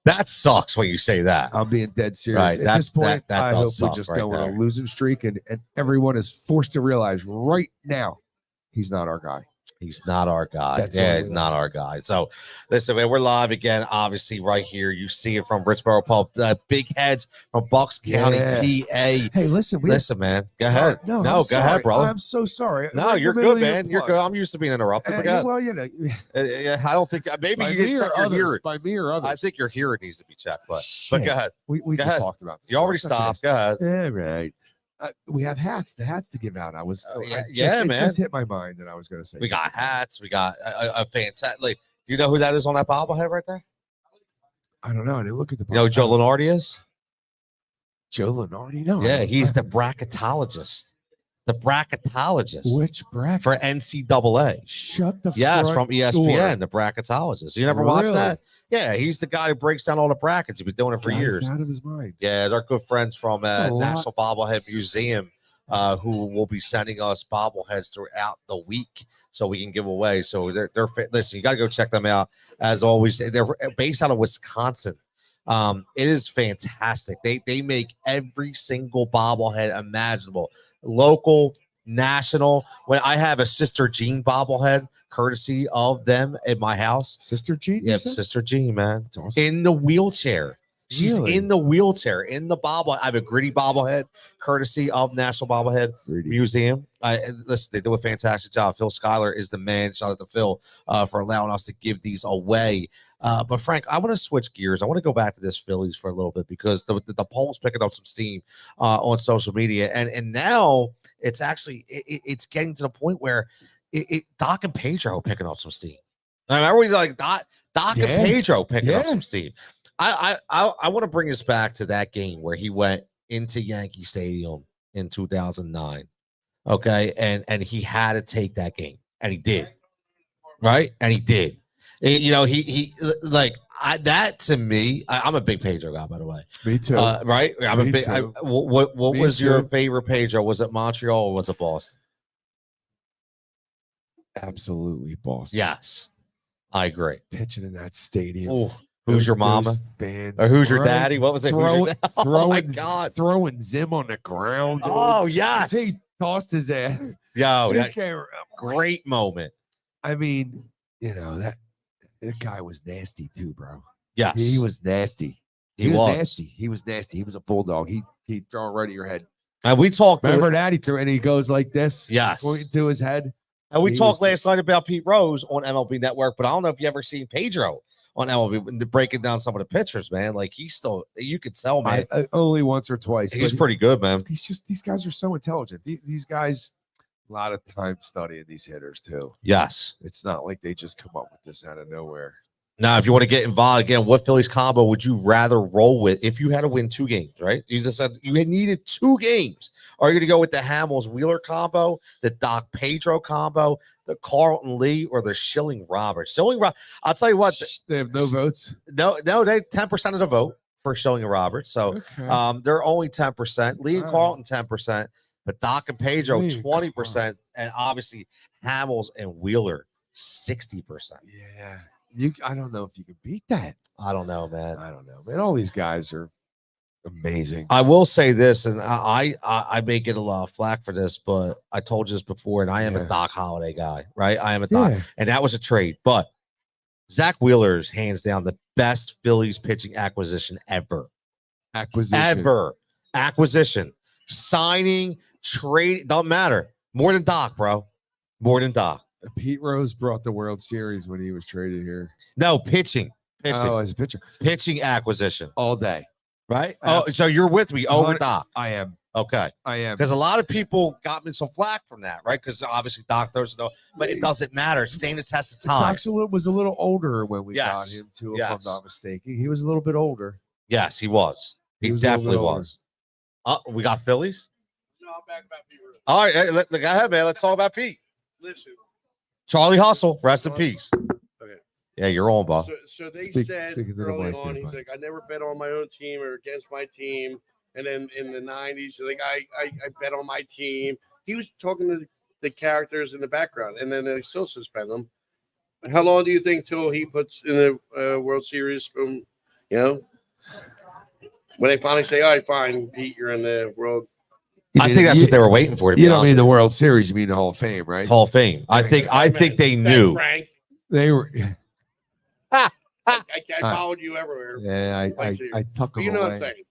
That sucks when you say that. I'm being dead serious. Right, At this point, that I hope we suck just right go on there. a losing streak, and everyone is forced to realize right now he's not our guy. He's not our guy. That's He's not our guy. So, listen, man, we're live again, obviously, right here. You see it from Richboro Pub, Big Heads from Bucks County, PA. Hey, listen, man. Go ahead. No, go ahead, brother. I'm so sorry. No, you're good, man. You're good. I'm used to being interrupted. Well, yeah, I don't think maybe you can check your hearing. By me or others. I think your hearing needs to be checked, but go ahead. We just talked about this. You already stopped. Go ahead. Yeah, right. We have hats. The hats to give out. Man. It just hit my mind that I was going to say. We got hats. We got a fantastic. Do you know who that is on that bobblehead right there? I don't know. I didn't look at the. You know who Joe Lenardi is? Joe Lenardi? No. Yeah, he's the bracketologist. The bracketologist. Which bracket? For NCAA. Shut the Yes, front from ESPN, door. the bracketologist. You never watched that? Yeah, he's the guy who breaks down all the brackets. He's been doing it for years. Out of his mind. Yeah, our good friends from National Bobblehead Museum who will be sending us bobbleheads throughout the week so we can give away. So they're listen, you got to go check them out. As always, they're based out of Wisconsin. It is fantastic. They make every single bobblehead imaginable, local, national. When I have a Sister Jean bobblehead, courtesy of them at my house. Sister Jean? Yep, Sister Jean, man. That's awesome. In the wheelchair. She's Really? in the wheelchair, in the bobblehead. I have a gritty bobblehead, courtesy of National Bobblehead Museum. Listen, they do a fantastic job. Phil Schuyler is the man. Shout out to Phil for allowing us to give these away. But Frank, I want to switch gears. I want to go back to this Phillies for a little bit because the poll's picking up some steam on social media, and now it's actually it's getting to the point where Doc and Pedro are picking up some steam. I mean, everybody's like Doc and Pedro picking up some steam. I want to bring us back to that game where he went into Yankee Stadium in 2009. Okay, and he had to take that game, and he did, right? And he did. He that to me. I'm a big Pedro guy, by the way. Me too. Right? I'm a big. What was your favorite Pedro? Was it Montreal or was it Boston? Absolutely, Boston. Yes, I agree. Pitching in that stadium. Ooh. Who's your mama? Or who's your daddy? What was it? Oh my God. Throwing Zim on the ground. Oh, yes. He tossed his ass. Yo, great moment. I mean, that guy was nasty too, bro. Yes. He was nasty. He was nasty. He was nasty. He was a bulldog. He'd throw it right at your head. And we talked. Remember that? He threw and he goes like this. Yes. Pointing to his head. And we talked last night about Pete Rose on MLB Network, but I don't know if you ever seen Pedro on MLB breaking down some of the pitchers, man. Like he's still, you could tell, man. Only once or twice. He's pretty good, man. He's just, these guys are so intelligent. These guys, a lot of time studying these hitters too. Yes. It's not like they just come up with this out of nowhere. Now, if you want to get involved again, what Phillies combo would you rather roll with if you had to win 2 games, right? You just said you needed 2 games. Are you going to go with the Hamels Wheeler combo, the Doc Pedro combo, the Carlton Lee, or the Schilling Roberts? I'll tell you what. They have no votes. No, they 10% of the vote for Schilling and Roberts. So they're only 10%. Lee and Carlton 10%, but Doc and Pedro 20%, and obviously Hamels and Wheeler 60%. Yeah. I don't know if you can beat that. I don't know, man. I don't know, man. All these guys are amazing. I will say this, and I may get a lot of flack for this, but I told you this before, and I am a Doc Holliday guy, right? I am a Doc, and that was a trade. But Zach Wheeler is hands down the best Phillies pitching acquisition ever. Acquisition. Signing, trade, doesn't matter. More than Doc, bro. More than Doc. Pete Rose brought the World Series when he was traded here. No, pitching. Oh, as a pitcher. Pitching acquisition. All day. Right? Oh, so you're with me over Doc. I am. Okay. I am. Because a lot of people got me some flack from that, right? Because obviously Doc throws it, but it doesn't matter. It's staying the test of time. Doc was a little older when we got him, too, if I'm not mistaken. He was a little bit older. Yes, he was. He was a little definitely bit older. was. We got Phillies. No, I'm back about Pete Rose. All right, hey, go ahead, man. Let's talk about Pete. Listen. Charlie Hustle, rest in peace. Okay. Yeah, you're on, Bob. So they Speak said to the early mic on, there, he's bud. like, I never bet on my own team or against my team. And then in the 90s, like I bet on my team. He was talking to the characters in the background, and then they still suspend him. How long do you think till he puts in the World Series? From when they finally say, "All right, fine, Pete, you're in the World." I think that's what they were waiting for. You don't mean the World Series, you mean the Hall of Fame, right? Hall of Fame. I think they knew. Frank. They were. I followed you everywhere. Yeah, I tuck them You know away. what I'm saying?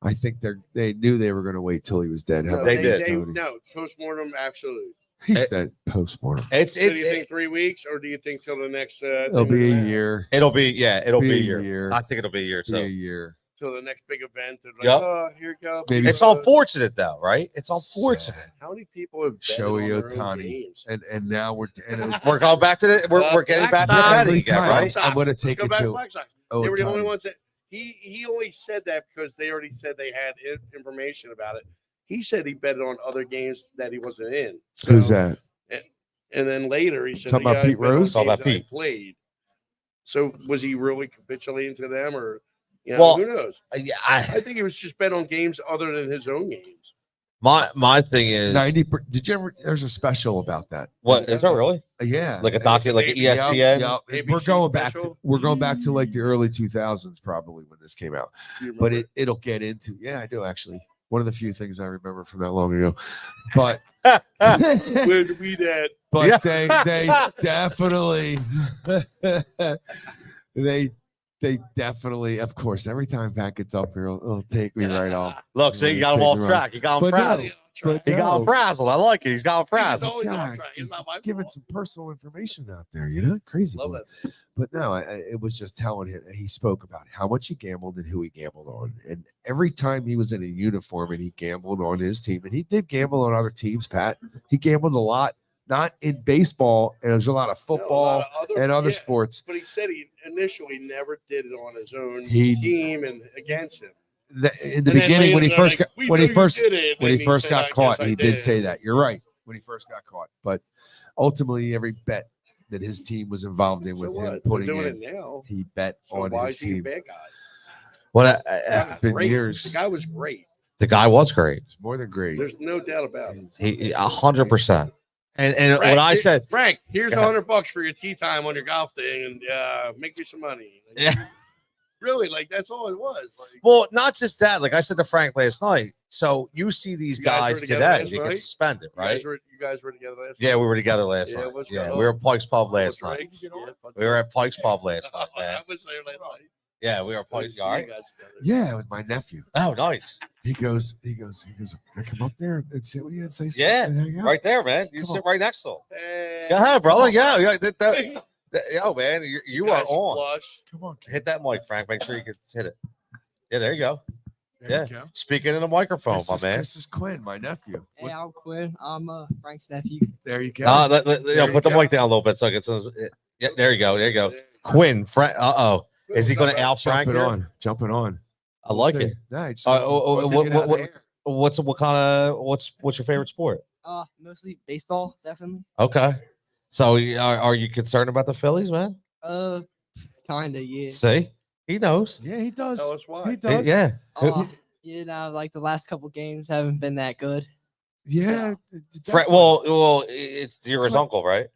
I think they knew they were going to wait till he was dead. How No, about They that, did. Tony? No, postmortem, absolutely. He said postmortem. So do you think 3 weeks, or do you think till the next? It'll be a year. It'll be it'll be a Be a year. year. I think it'll be a year. Be So a year. Till the next big event. They're like, Yep. oh, here you go. Maybe- it's unfortunate though, right? It's unfortunate. How many people have betted Shohei on their own Ohtani. games? And now we're We're going back to the we're getting back to the Black betting again, Sox. right? Sox. I'm gonna Let's take go it back to Black Sox. They were the only Ohtani. ones that he only said that because they already said they had information about it. He said he betted on other games that he wasn't in. Who's So- that? And then later he said, Talking about "Yeah, I Pete bet on Rose? Talking games about that I Pete. played." So was he really capitulating to them, or Well, who knows? Yeah, I think he was just bet on games other than his own games. my thing is 90. Did you ever? There's a special about that. what is that really Yeah. like a docu like an Yep, ESPN? Yep. ABC We're going back special? to like the early 2000s probably when this came out. Do you But remember? it'll get into I do actually. One of the few things I remember from that long ago. But Where did we at? but Yeah. they definitely they definitely, of course, every time Pat gets up here, it'll take me right off. Look, see, you got him off track. You got him But no, frazzled. but He got him no. frazzled. I like it. He's got him He's frazzled. always God, off track. It's not my Giving fault. some personal information out there, crazy. Love boy. that. But no, it was just telling him, and he spoke about how much he gambled and who he gambled on. And every time he was in a uniform and he gambled on his team, and he did gamble on other teams, Pat. He gambled a lot, not in baseball, and there's a lot of No, a football lot of and other yeah, sports. But he said he initially never did it on his own He- team and against him. In the And then beginning, when he later first they're got, like, "We when know he you first did it," when and he first said, got "I caught, guess I he did say that. You're right. When he first got caught, but ultimately, every bet that his team was involved in So with what? him They're putting doing in, it now. he bet So on why his is he a team. bad guy? Well, Yeah, been great. years. The guy was great. the guy was great. It's more than great. There's no doubt about it. He 100%. And Frank, what I said, Frank, here's Go ahead. $100 for your tea time on your golf thing, and make me some money. Yeah. Really, like that's all it was. Like, well, not just that. Like I said to Frank last night. So you see these You guys were guys together today, last they get night? suspended, you right? guys were together last Yeah, night? we were together last Yeah, night. what's Yeah, going we were on? at Pike's Pub last Couple night. drinks? Yeah, what's We were up? at Pike's Pub last night, man. I was there last night. Yeah, we were at Pike's. See All right. you guys together. Yeah, with my nephew. Oh, nice. He goes. Can I come up there and sit with you and say something? Yeah, and hang out?" Right there, man. You Come sit on. right next to him. Hey, Go ahead, brother. Yeah, yeah. guys Yo, man, you are on. flush. Come on, kid. Hit that mic, Frank. Make sure you can hit it. Yeah, there you go. There Yeah. you go. Speaking in the microphone, This my is, man. This is Quinn, my nephew. Hey, I'm Quinn. I'm Frank's nephew. There you go. You you put the go. mic down a little bit so I can. Yeah, there you go. There you go. Quinn, Frank. Is he going to out Frank Jumping here? on. Jumping on. I like it. Nice. What's your favorite sport? Mostly baseball, definitely. Okay. So are you concerned about the Phillies, man? Kinda, yeah. See, he knows. Yeah, he does. Tell us why. He does. Yeah. Like the last couple games haven't been that good. Yeah. Well, it's you're his uncle, right?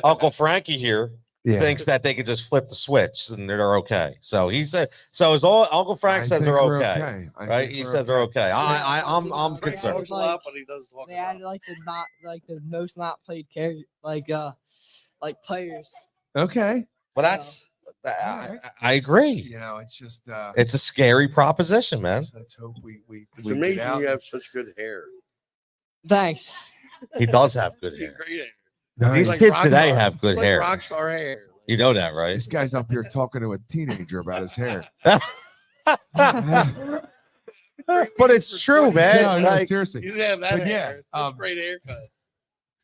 Uncle Frankie here yeah. thinks that they could just flip the switch and they're okay. So he said. So his Uncle Frank said they're okay, right? He said they're okay. I'm Frank concerned. Talks a lot, but he does talk They a lot. had the most not played like players. Okay. Well, that's I agree. You know, it's just It's a scary proposition, man. Let's hope we It's we get amazing out. you have such good hair. Thanks. He does have good You hair. have great hair. Nice. These like kids rock today star. have good It's like hair. rock star hair. You know that, right? This guy's up here talking to a teenager about his hair. But it's true, man. No, Like, seriously. You didn't have that But yeah, hair. That's a great haircut.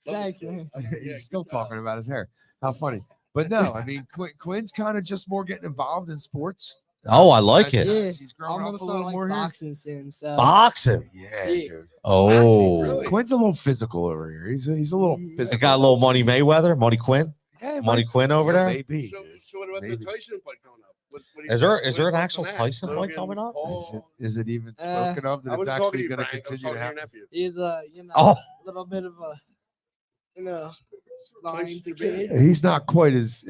Love Thanks, it. man. Yeah, He's still good job. talking about his hair. How funny. But no, I mean, Quinn's kind of just more getting involved in sports. Oh, I like Nice. it. Yeah, He's growing I'm up gonna a start little more like here. boxing soon. So Boxing. Yeah, Yeah. dude. Oh, Really? Quinn's a little physical over here. He's a little I physical. got a little Money Mayweather, Money Quinn, Yeah, Money Quinn over yeah, there. Maybe. So, Dude. so what about Maybe. the Tyson fight coming up? What do you Is think? there What is are there your an thoughts actual on that? Tyson fight Logan, coming up? Paul? Is it even spoken of that I it's wasn't talking to actually you, going to Frank. I was continue to talking to your happen? nephew. he's Oh. a little bit of a lying Tyson's to a bit- kids. He's not quite as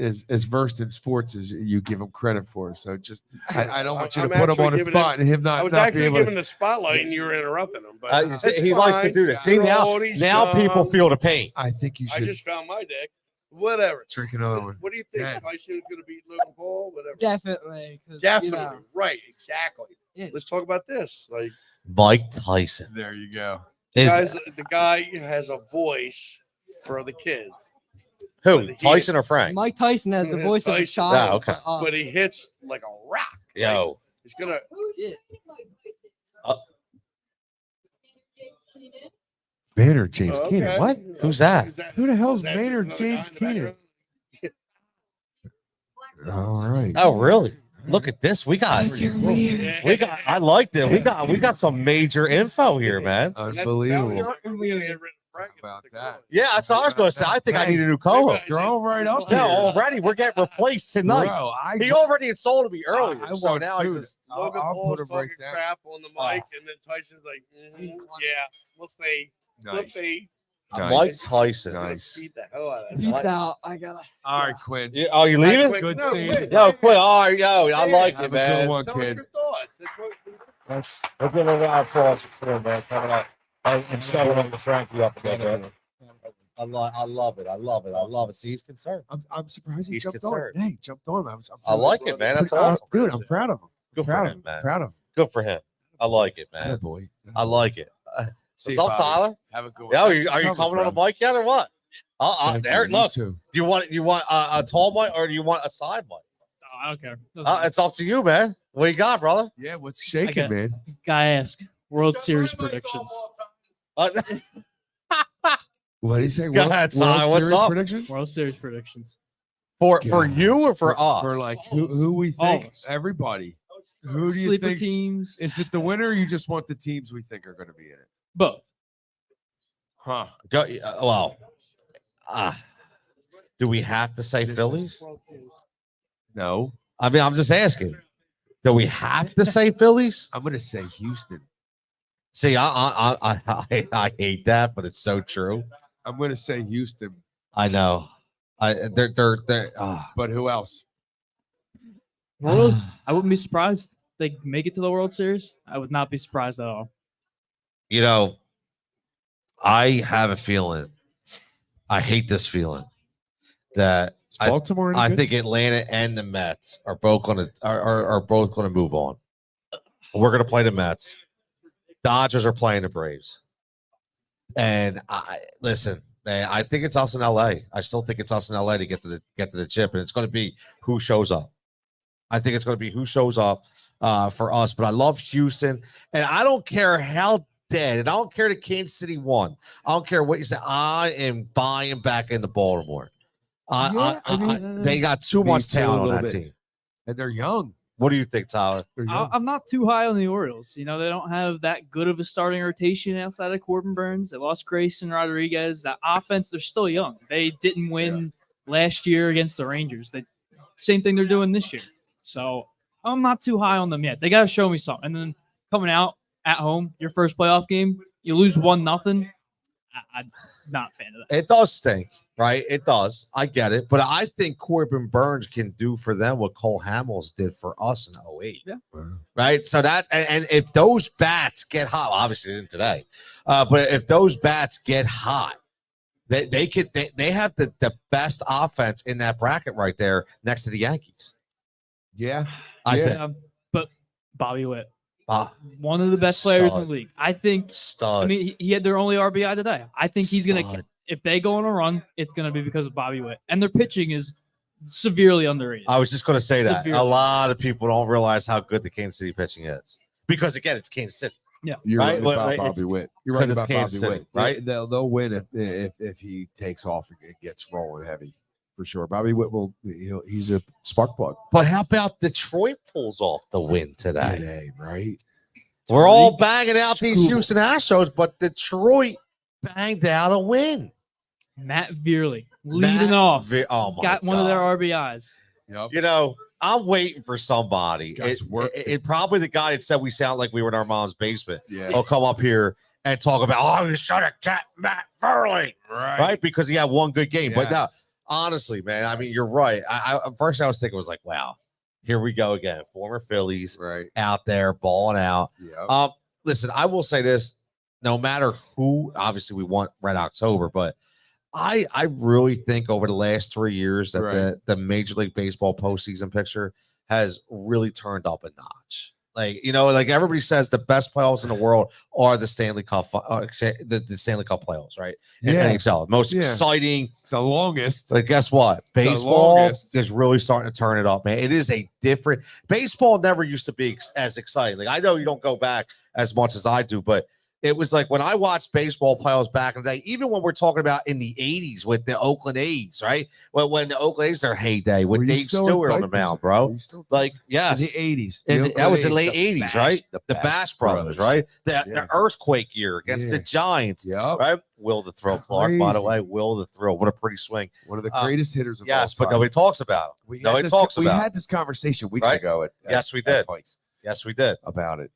versed in sports as you give him credit for. So just I don't want you to I'm put him actually on the giving spot and him I not was not be actually able giving to. the spotlight and you were interrupting him. But He likes to do that. See, You're now old, he's people young. feel the pain. I think you I should just found my dick. Whatever. drink another one. What do you think? Yeah. Tyson's going to beat Logan Paul? Whatever. Definitely, 'cause, Definitely. Right. Exactly. Yeah. Let's talk about this. Like, Mike Tyson. There you go. the guy has a voice for the kids, Who? He- Tyson or Frank? Mike Tyson has the voice of a Tyson. child. Oh, okay. but he hits like a rock. Yo. He's gonna. Yeah. Maynard James Okay. Keenan. What? Who's that? Who the hell's is that Maynard just another James guy in the Keenan? background? All right. Oh, really? Look at this. We got. Guys, you're weird. Yeah. We got. I liked it. We got some major info here, man. And that's- Unbelievable. Frank About that. Yeah, that's what I was going to say. I think I need a new co-host. Throw him right up Yeah, here. already we're getting replaced tonight. Bro, He already insulted me earlier, I so want now he's food. just. Logan I'll Paul's put him right talking down. crap on the mic, and then Tyson's like, yeah, we'll see. We'll Nice. see. Nice. Mike Tyson. Nice. Beat the hell out of Peace that. out. I gotta. All right, Quinn. Yeah, oh, you leaving? Quick, Good no, seeing wait, you. Yo, wait, quick. All right, yo, I like Have it, a good man. one, Tell us kid. your thoughts. That's what, That's We'll give a round of applause for him, man, coming up and showing up the Frankie up again, man. I love it. I love it. I love it. See, he's concerned. I'm surprised he He's jumped concerned. on. Hey, jumped on. I like it, man. That's awesome. Dude, I'm proud of him. Good for Proud of him, him. man. Proud of him. Good for him. I like it, man. Atta boy. I like it. See What's you, up, Bobby. Tyler? Have a good one. Yo, are you Cover, coming on the bro. mic yet or what? Thank There, you. look. You too. Do you want a tall mic or do you want a side mic? I don't care. It's up to you, man. What you got, brother? Yeah, what's shaking, got- man? Guy ask World Series predictions. What did he say? Go ahead, Ty, what's Series up? Prediction? World Series predictions. for God. you or for us? For like who we think? us. Everybody. Who do you Sleeper think? teams. Is it the winner? Or you just want the teams we think are going to be in it? Both. Huh? Go, well, do we have to say Phillies? No. I mean, I'm just asking. Do we have to say Phillies? I'm going to say Houston. See, I hate that, but it's so true. I'm going to say Houston. I know. They're But who else? World. I wouldn't be surprised they make it to the World Series. I would not be surprised at all. you know, I have a feeling. I hate this feeling that Is Baltimore any I good? think Atlanta and the Mets are both going to are both going to move on. We're going to play the Mets. Dodgers are playing the Braves. And listen, man, I think it's us in LA. I still think it's us in LA to get to the chip, and it's going to be who shows up. I think it's going to be who shows up for us. But I love Houston, and I don't care how dead, and I don't care that Kansas City won. I don't care what you say. I am buying back into Baltimore. They got too Me much too, a talent on little that bit. team. And they're young. What do you think, Tyler? They're young. I'm not too high on the Orioles. You know, they don't have that good of a starting rotation outside of Corbin Burns. They lost Grayson Rodriguez. That offense, they're still young. They didn't win last year against the Rangers. Same thing they're doing this year. So I'm not too high on them yet. They got to show me something. And then coming out at home, your first playoff game, you lose 1-0. I'm not a fan of that. It does stink, right? It does. I get it. But I think Corbin Burns can do for them what Cole Hamels did for us in 08. Yeah. Right. So that, and if those bats get hot, obviously didn't today, but if those bats get hot, they have the best offense in that bracket right there next to the Yankees. Yeah. I Yeah. think. But Bobby Witt, Uh, one of the best players in Stud. the league. I think, stud. I mean, he had their only RBI today. I think he's going to, Stud. if they go on a run, it's going to be because of Bobby Witt. And their pitching is severely underrated. I was just going to say that. Severely. A lot of people don't realize how good the Kansas City pitching is because, again, it's Kansas City. You're Right? right, Well, about it's- Bobby Witt. You're 'cause right it's about Kansas Bobby City, Witt. right? They'll win if he takes off and gets rolling heavy. for sure. Bobby Whitwell, he's a spark plug. But how about Detroit pulls off the win today? Right? We're all banging out these Cool. Houston Astros, but Detroit banged out a win. Matt Veerley leading off. Oh my Got one of their God. RBIs. Yep. You know, I'm waiting for somebody. This guy's working. It probably the guy that said we sound like we were in our mom's basement. Yeah. Will come up here and talk about, oh, you should have kept Matt Veerley, right? Because he had one good game. But no, honestly, man, I mean, you're right. First I was thinking was like, wow, here we go again. Former Phillies out there balling out. Yep. Listen, I will say this, no matter who, obviously we want Red October, but I really think over the last 3 years that the Major League Baseball postseason picture has really turned up a notch. Like, you know, like everybody says the best playoffs in the world are the Stanley Cup, the Stanley Cup playoffs, right? In NHL. Most exciting. It's the longest. But guess what? Baseball is really starting to turn it up, man. It is a different baseball never used to be as exciting. Like, I know you don't go back as much as I do, but it was like when I watched baseball playoffs back in the day, even when we're talking about in the 80s with the Oakland A's, right? When the Oakland A's, their heyday with Dave Stewart on the mound, bro. Like, yes. In the 80s. That was the late 80s, right? The Bash Brothers, right? The earthquake year against the Giants, right? Will the Thrill Clark, by the way. Will the Thrill. What a pretty swing. One of the greatest hitters of all time. But nobody talks about it. Nobody talks about it. We had this conversation weeks ago. Yes, we did. Yes, we did. About it.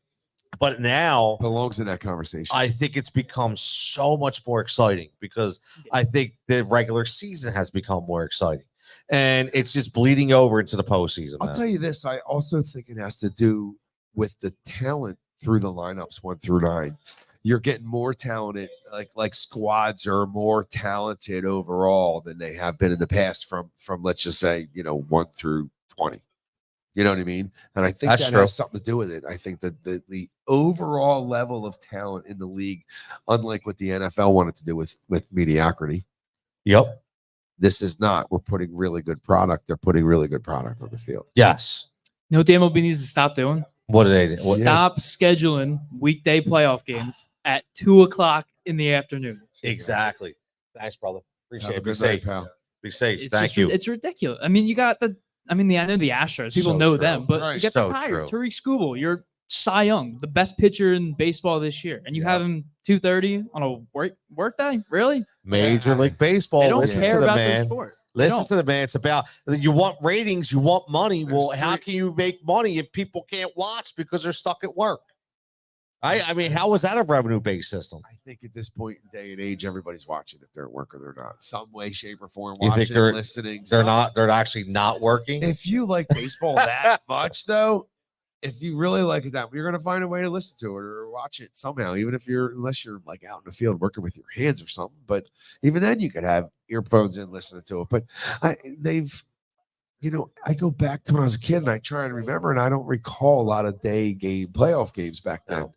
But now belongs in that conversation. I think it's become so much more exciting because I think the regular season has become more exciting, and it's just bleeding over into the postseason. I'll tell you this: I also think it has to do with the talent through the lineups 1 through 9. You're getting more talented, like squads are more talented overall than they have been in the past. From let's just say 1 through 20. You know what I mean? And I think that has something to do with it. I think that the overall level of talent in the league, unlike what the NFL wanted to do with mediocrity. Yep. This is not. We're putting really good product. They're putting really good product on the field. Yes. You know what the MLB needs to stop doing? What do they do? Stop scheduling weekday playoff games at 2:00 in the afternoon. Exactly. Thanks, brother. Appreciate it. Be safe, pal. Be safe. Thank you. It's ridiculous. I mean, you got I know the Astros. People know them, but you get the Tigers. Tariq Skubal, you're Cy Young, the best pitcher in baseball this year, and you have him 2:30 on a work day. Really? Major League Baseball. They don't Listen care to the about man. their sport. Listen to the man. It's about you want ratings, you want money. Well, how can you make money if people can't watch because they're stuck at work? I mean, how is that a revenue-based system? I think at this point in day and age, everybody's watching if they're at work or they're not. Some way, shape, or form. You watching, think they're listening. They're actually not working. If you like baseball that much, though, if you really like it that, you're gonna find a way to listen to it or watch it somehow. Even if unless you're like out in the field working with your hands or something. But even then, you could have earphones in listening to it. But I go back to when I was a kid and I try and remember, and I don't recall a lot of playoff games back then.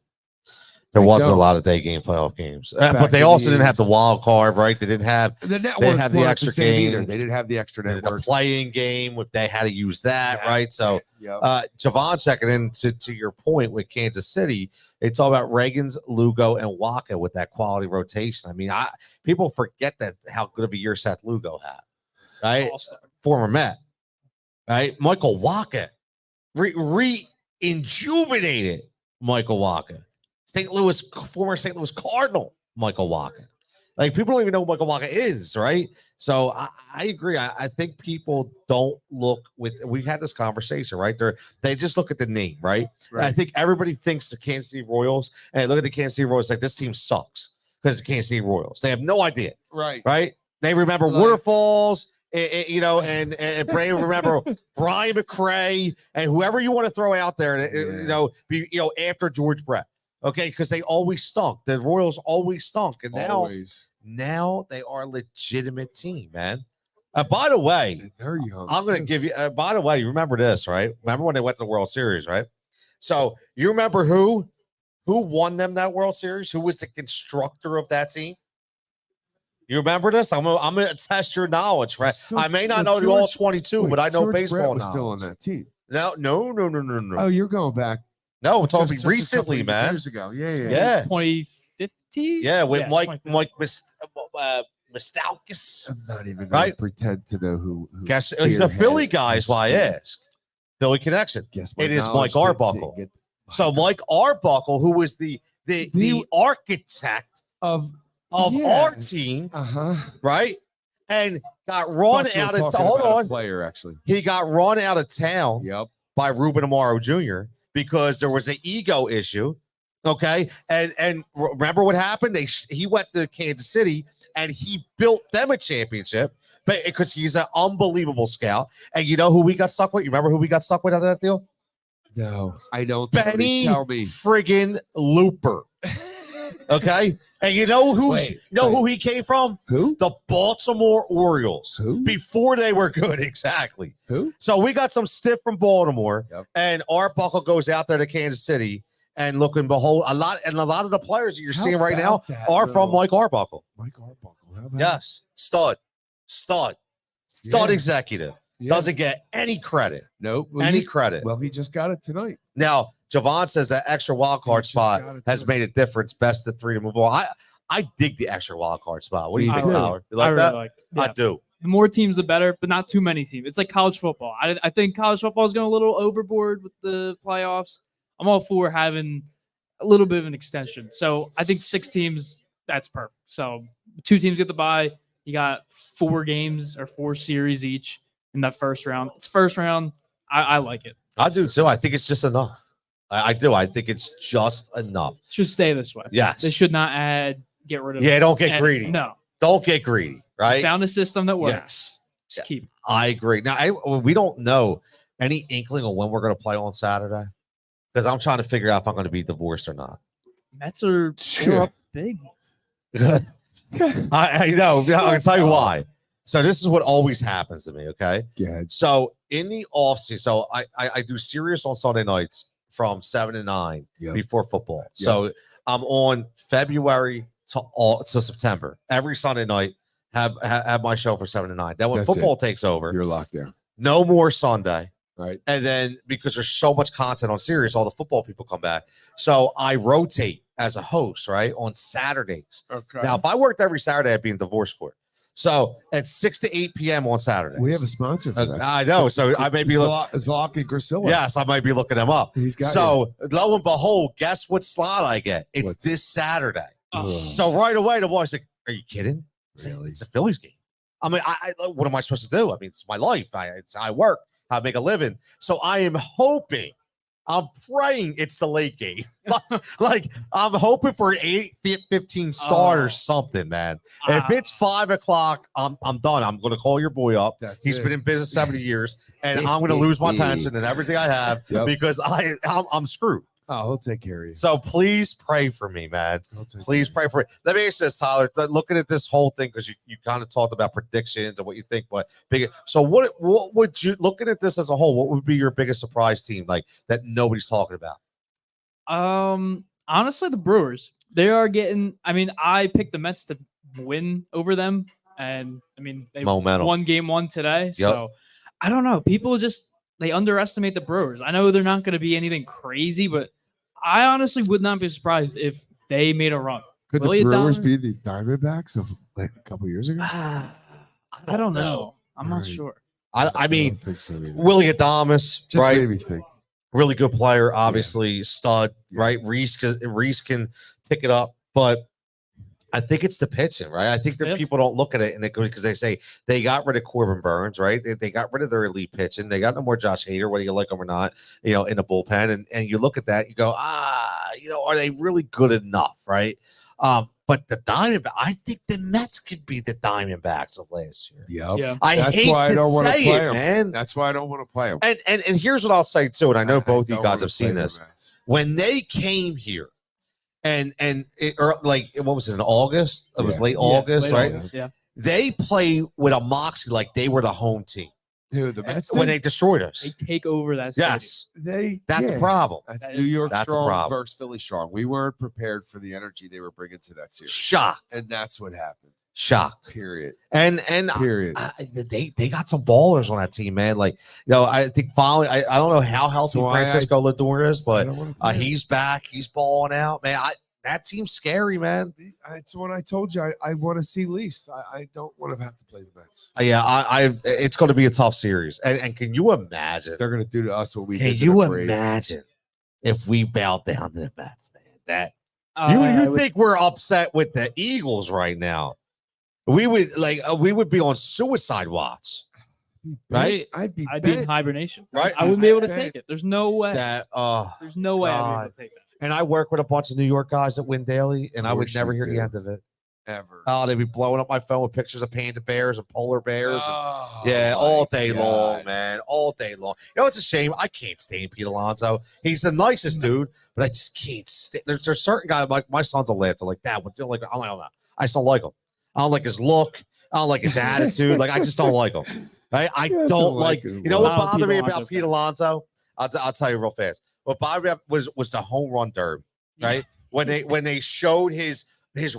There wasn't a lot of day game playoff games, but they also didn't have the wild card, right? They didn't have the network. They didn't have the extra game either. They didn't have the extra network. The playing game, if they had to use that, right? So, Javon checking in to your point with Kansas City. It's all about Reagans, Lugo, and Waka with that quality rotation. I mean, people forget how good of a year Seth Lugo had, right? Former Met, right? Michael Waka, rejuvenated Michael Waka. Former St. Louis Cardinal, Michael Waka. Like, people don't even know who Michael Waka is, right? So I agree. I think people don't look we had this conversation, right? They just look at the name, right? I think everybody thinks the Kansas City Royals, and they look at the Kansas City Royals like this team sucks because the Kansas City Royals. They have no idea. Right? They remember waterfalls, and Bray remember Brian McRae and whoever you want to throw out there, after George Brett. Okay, because they always stunk. The Royals always stunk, and now they are a legitimate team, man. By the way, they're young. I'm going to give you. By the way, you remember this, right? Remember when they went to the World Series, right? So you remember who won them that World Series? Who was the constructor of that team? You remember this? I'm gonna test your knowledge, right? I may not know all 22, but I know George baseball. Brett was still on that team. No. Oh, you're going back. No, we're talking recently, man. Years ago. Yeah. 2015. Yeah, with Mike Mistalkis. I'm not even going Right? to pretend to know who Guess he's a Philly spearheaded guy, is this why I thing. ask. Philly connection. Guess It is knowledge Mike didn't Arbuckle. get- So Mike Arbuckle, who was the architect of of yeah. our team, Uh-huh. right? And got run Thought you were out of talking hold about a on. player actually. He got run out of town Yep. by Ruben Amaro Jr. because there was an ego issue. Okay. And remember what happened? He went to Kansas City and he built them a championship, but because he's an unbelievable scout. And you know who we got stuck with? You remember who we got stuck with out of that deal? No, I don't. Benny Tell me. friggin' Looper. Okay. And you know who who he came from? Who? The Baltimore Orioles. Who? Before they were good, exactly. Who? So we got some stiff from Baltimore, Yep. and Arbuckle goes out there to Kansas City, and look and behold, a lot of the players that you're How seeing right now about that, are from though? Mike Arbuckle. Mike Arbuckle. How about Yes, stud Yeah. executive. Yeah. Doesn't get any credit. Nope. Well, Any he- credit. Well, he just got it tonight. Now, Javon says that extra wild card just spot got it has too. made a difference. Best of 3 to move on. I dig the extra wild card spot. What do you Me think, too. Tyler? You I like really that? like. I Yeah. do. The more teams, the better, but not too many teams. It's like college football. I think college football is going a little overboard with the playoffs. I'm all for having a little bit of an extension. So I think 6 teams, that's perfect. So 2 teams get the bye. You got 4 games or 4 series each in that first round. It's first round. I like it. I do too. I think it's just enough. I do. I think it's just enough. It should stay this way. Yes. They should not get rid of Yeah, it. don't get And greedy. No. Don't get greedy, right? Found a system that works. Yes. Just keep it. I agree. Now, we don't know any inkling of when we're going to play on Saturday because I'm trying to figure out if I'm going to be divorced or not. Mets are Sure. up big. I know. I can tell you why. So this is what always happens to me, okay? Yeah. So in the offseason, so I do Sirius on Sunday nights from 7 to 9 Yep. before football. So I'm on February to September. Every Sunday night, have my show for 7 to 9. Then when That's football takes over, You're locked down. no more Sunday. Right. And then because there's so much content on Sirius, all the football people come back. So I rotate as a host, right, on Saturdays. Okay. Now, if I worked every Saturday, I'd be in divorce court. So at 6 to 8 p.m. on Saturdays. We have a sponsor for that. I know. So I may be looking. Zlock and Grisilla. Yes, I might be looking them up. He's got So lo and behold, guess what slot I get? It's What? this Saturday. Oh. So right away, the boy's like, "Are you kidding? Really? It's a Phillies game." I mean, I what am I supposed to do? I mean, it's my life. I work. I make a living. So I am hoping, I'm praying it's the late game. Like I'm hoping for an 8:15 start or something, man. If it's 5 o'clock, I'm done. I'm going to call your boy up. That's He's it. been in business 70 years, and I'm going to lose my pension and everything I have Yep. because I'm screwed. Oh, he'll take care of you. So please pray for me, man. He'll take Please care pray for it. Let me ask you this, Tyler. Looking at this whole thing, because you kind of talked about predictions and what you think, but big. So what would you, looking at this as a whole, what would be your biggest surprise team like that nobody's talking about? Honestly, the Brewers. They are getting. I mean, I picked the Mets to win over them, and I mean they Momentum. won game 1 today. So I don't know. People just they underestimate the Brewers. I know they're not going to be anything crazy, but I honestly would not be surprised if they made a run. Could Willie the Brewers Adames? be the Diamondbacks of like a couple years ago? I don't know. I'm not Right. sure. I mean, don't think so either. Willie Adames, Just right? made me think. Really good player, obviously stud, Yeah. right? Reese can pick it up, but I think it's the pitching, right? I think that Yeah. people don't look at it and because they say they got rid of Corbin Burns, right? They got rid of their elite pitching. They got no more Josh Hader, whether you like him or not, in the bullpen. And you look at that, you go, are they really good enough, right? But the Diamondbacks, I think the Mets could be the Diamondbacks of last year. Yep. Yeah. I That's hate why I to don't wanna say play it, 'em. man. That's why I don't want to play them. And here's what I'll say too, and I know both of you don't guys wanna have seen play this. the Mets. When they came here, and like what was it in August? It was Yeah. late August, Late right? August, yeah. They play with a moxie like they were the home team Who, the Mets? when did? they destroyed us. They take over that. stadium. Yes, That's that's a problem. That's That New is- York that's a strong problem. versus Philly strong. We weren't prepared for the energy they were bringing to that series, Shocked, and that's what happened. shocked, Period. and Period. they got some ballers on that team, man. Like I think finally, I don't know how healthy So I- Francisco Lindor is, I but don't wanna play 'em. he's back. He's balling out, man. that team's scary, man. It's when I told you I want to see least. I don't want to have to play the Mets. Yeah, it's going to be a tough series. And can you imagine? They're going to do to us what we Can did to you the Braves. imagine if we bowed down to the Mets, man? I You would- think we're upset with the Eagles right now? We would be on suicide watch, right? I'd be I'd be in bent. hibernation. Right? I wouldn't be able to Bet. take it. There's no way. There's no way I'd be able God. to take that. And I work with a bunch of New York guys that win daily, and I would course never you hear the do. end of it. ever. Oh, they'd be blowing up my phone with pictures of panda bears and polar bears. Oh, Yeah, my all day long, God. man. All day long. You know, it's a shame. I can't stand Pete Alonso. He's the nicest dude, but I just can't stand. There's certain guys, like my sons will laugh. They're like, Dad, what do you like? I don't know. I just don't like him. I don't like his look. I don't like his attitude. Like, I just don't like him. Right? I You don't like like. him. You know what Wow, bothered me Pete about Alonso Pete Alonso? I'll tell you real fast. What bothered me was the home run derby. Right? When they showed his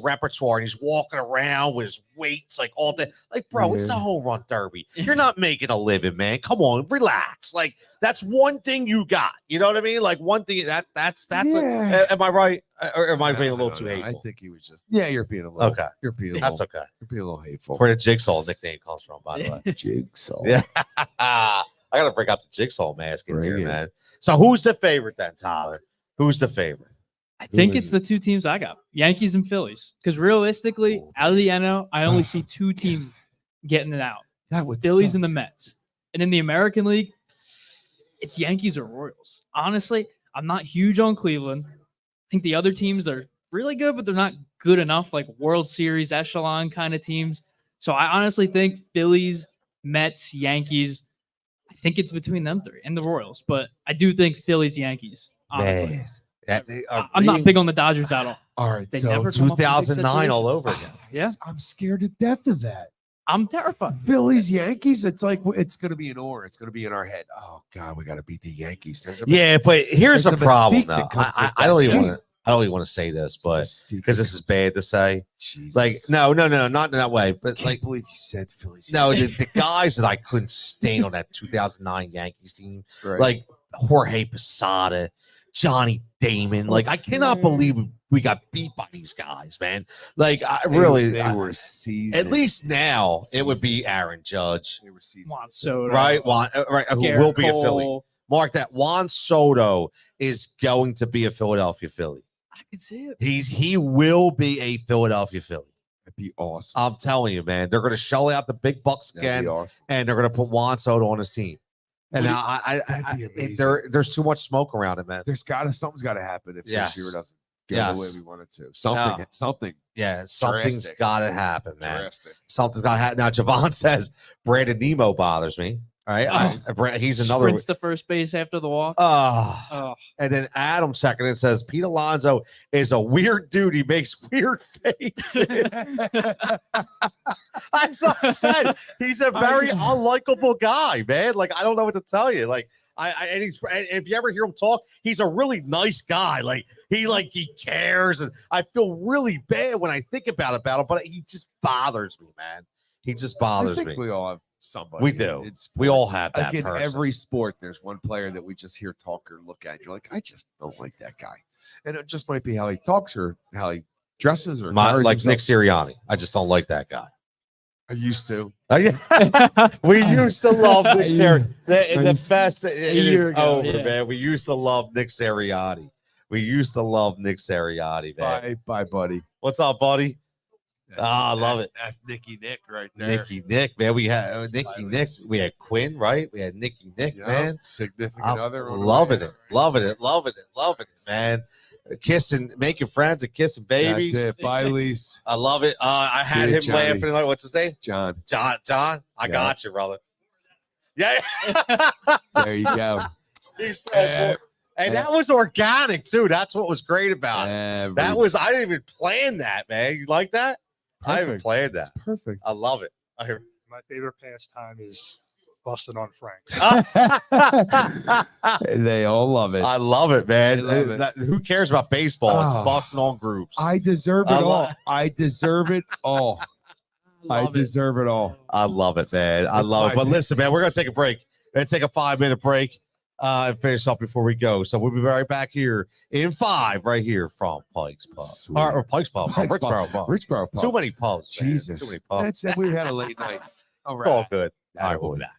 repertoire and he's walking around with his weights like all day. Like, bro, it's the home run derby. You're not making a living, man. Come on, relax. Like, that's one thing you got. You know what I mean? Like, one thing that's Yeah. am I right? Or am I being a little don't too know. hateful? I think he was just you're being a little Okay. You're being a That's little, okay. You're being a little hateful. Where the Jigsaw nickname comes from, by the way. Jigsaw. Yeah. I gotta bring out the Jigsaw mask in Bring here, it. man. So who's the favorite then, Tyler? Who's the favorite? I think Who it's is the two teams I got, Yankees and Phillies. Because realistically, Oh, out of the NL, I only see two teams getting it out: That would Phillies suck. and the Mets. And in the American League, it's Yankees or Royals. Honestly, I'm not huge on Cleveland. I think the other teams are really good, but they're not good enough, like World Series echelon kind of teams. So I honestly think Phillies, Mets, Yankees. I think it's between them three and the Royals, but I do think Phillies, Yankees. Honestly. Man. Yeah, they are I'm not really- big on the Dodgers at all. All right, They so never come up in big 2009 all situations. over again. Yeah. I'm scared to death of that. I'm terrified. Phillies, Yankees. It's like it's going to be an or. It's going to be in our head. Oh God, we got to beat the Yankees. There's a Yeah, but here's There's the a problem, mystique though. that comes I with don't that even team. want to. I don't even want to say this, but mystique because this is bad to say. Jesus. Like, no, not in that way. But Can't like, believe you said Phillies. no, the guys that I couldn't stand on that 2009 Yankees team, Right. like Jorge Posada, Johnny Damon. Like, I cannot man. believe we got beat by these guys, man. Like, I They- really, they I- were seasoned. at least now it would be Aaron Judge, They were seasoned. Juan Soto. right? Right, who Garrett will be a Philly. Cole. Mark that. Juan Soto is going to be a Philadelphia Philly. I can see it. He will be a Philadelphia Philly. That'd be awesome. I'm telling you, man. They're going to shell out the big bucks That'd again, be awesome. and they're going to put Juan Soto on his team. And Would now that'd be amazing. there's too much smoke around it, man. Something's got to happen if Yes. this year doesn't go Yes. the way we want it to. Something Yeah, something's Drastic. got to happen, man. drastic. Something's got to happen. Now, Javon says Brandon Nemo bothers me. All right, he's another. Sprints to first base after the walk. Oh, and then Adam second and says Pete Alonso is a weird dude. He makes weird faces. That's what I said. He's a very unlikable guy, man. Like, I don't know what to tell you. Like, and if you ever hear him talk, he's a really nice guy. Like he cares, and I feel really bad when I think about him, but he just bothers me, man. He just I bothers think me. we all have somebody. We do. in sports. We all have that Like in person. every sport, there's one player that we just hear talk or look at. You're like, I just don't like that guy, and it just might be how he talks or how he dresses or carries Like Nick himself. Sirianni. I just don't like that guy. I used to. Oh, yeah. We used to love Nick Sirianni. The used- best it is year ago, over, yeah. man. We used to love Nick Sirianni. Man. Bye, buddy. What's up, buddy? I love it. That's Nicky Nick right there. Nicky Nick, man. We had Nicky Nick. We had Quinn, right? We had Nicky Nick, Yeah, man. significant I'm other. on the loving way. it, loving it, man. Kissing, making friends and kissing babies. That's it. Bye, Lise. I love it. I had See you, him Johnny. laughing. Like, what's his name? John. John. I Yeah. got you, brother. Yeah. There you go. He's so Eh, cool. And that was organic too. That's what was great about it. I didn't even plan that, man. You like that? I haven't Perfect. planned that. That's perfect. I love it. My favorite pastime is busting on Frank. They all love it. I love it, man. I love it. Who cares about baseball? Oh. It's busting on groups. I deserve it I all. love- I deserve it all. I love it. deserve it all. I love it, man. I That's love my it. But pick. listen, man, we're gonna take a break. We're gonna take a 5-minute break. and finish up before we go. So we'll be right back here in 5, right here from Pikes Pub. Sweet. Or Pikes Pub, from Richboro Pub. Richboro Pub. Too many pubs, man. Jesus. Too many pubs. We had a late night. All It's all right. good. All right, we'll Attaboy. be back.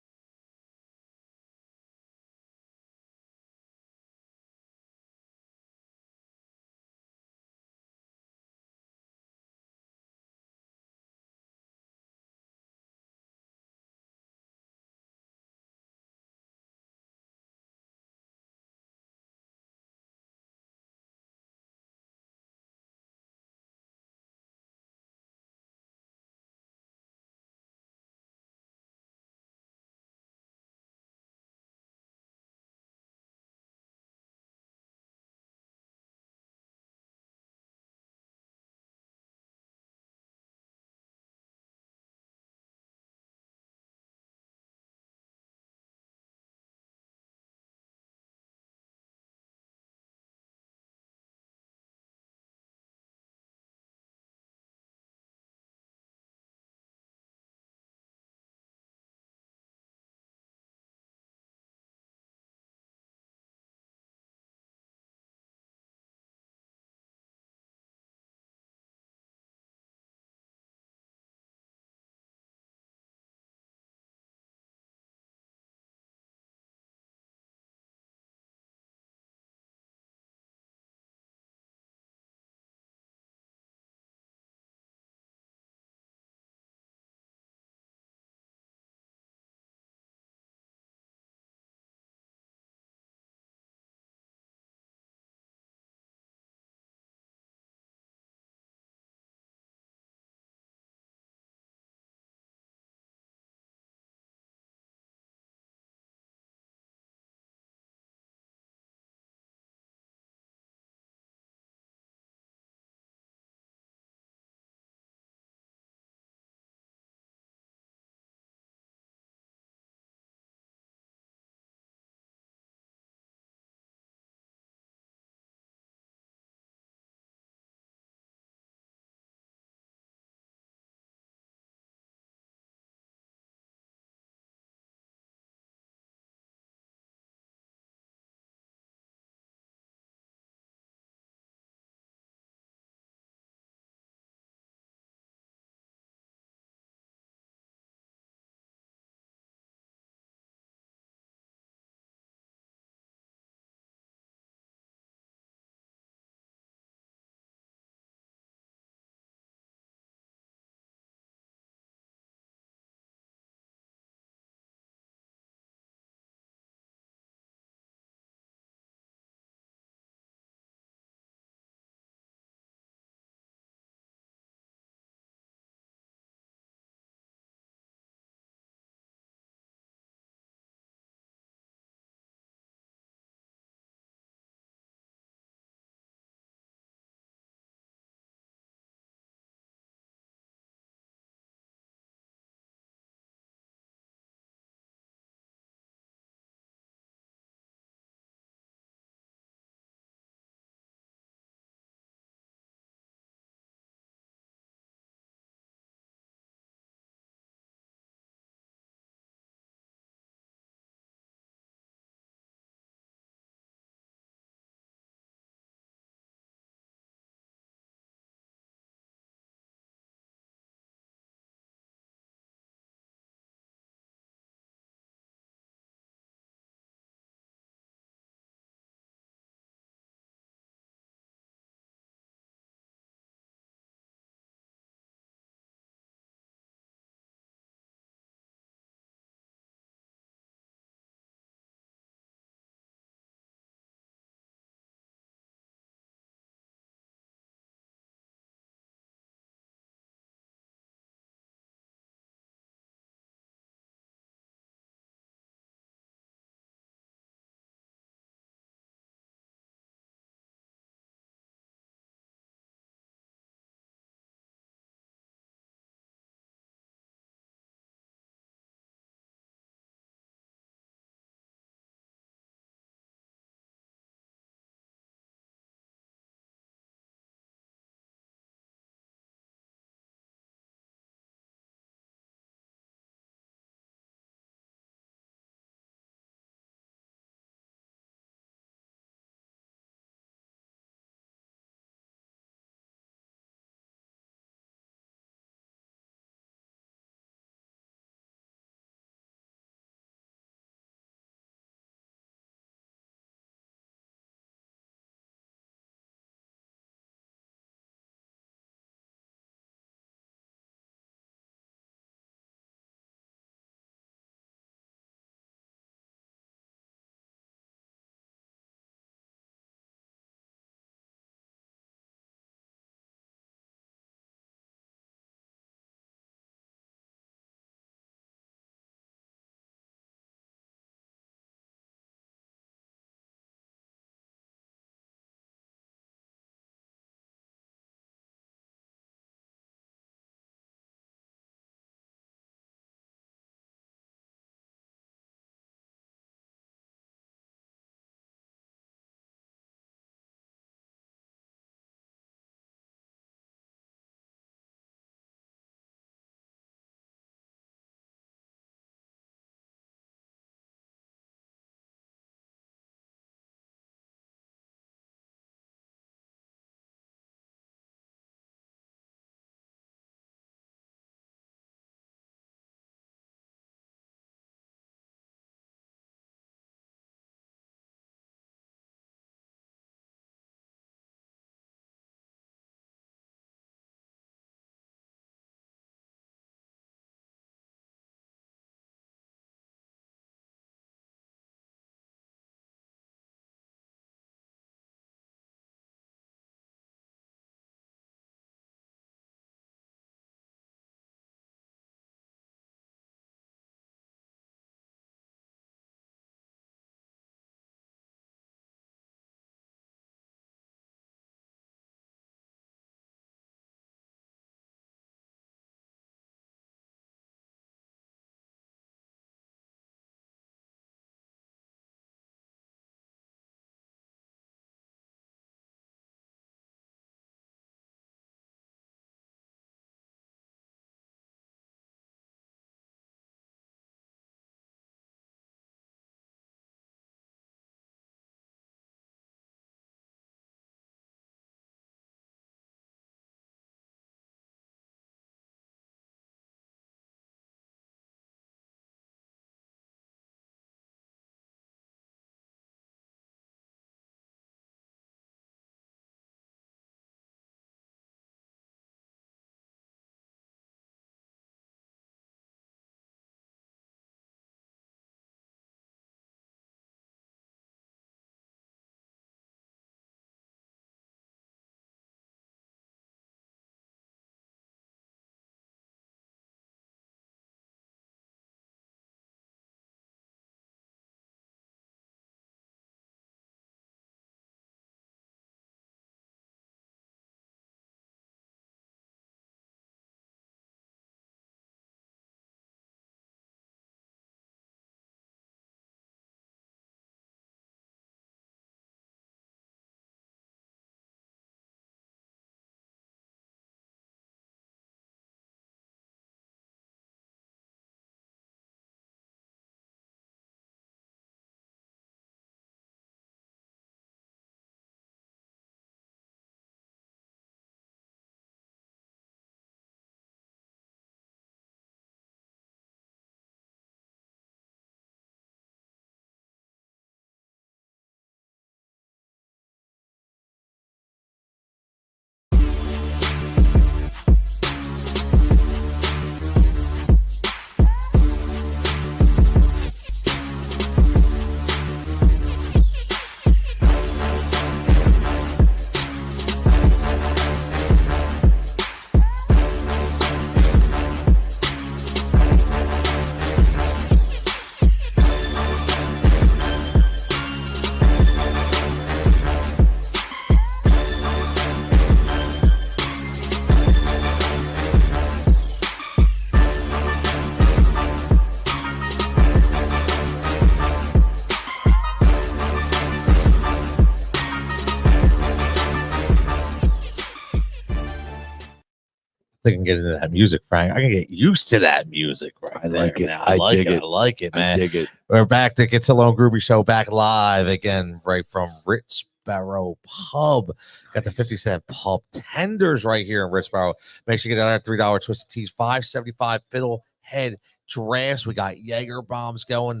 think I can get into that music, Frank. I can get used to that music, right? I like there, it. man. I like dig it. I like it, man. I dig it. We're back to Cutillo and Grube Show, back live again, right from Richboro Pub. Got the 50-cent pub tenders right here in Richboro. Make sure you get that $3 Twisted Teas, $5.75 Fiddlehead drafts. We got Jaeger bombs going.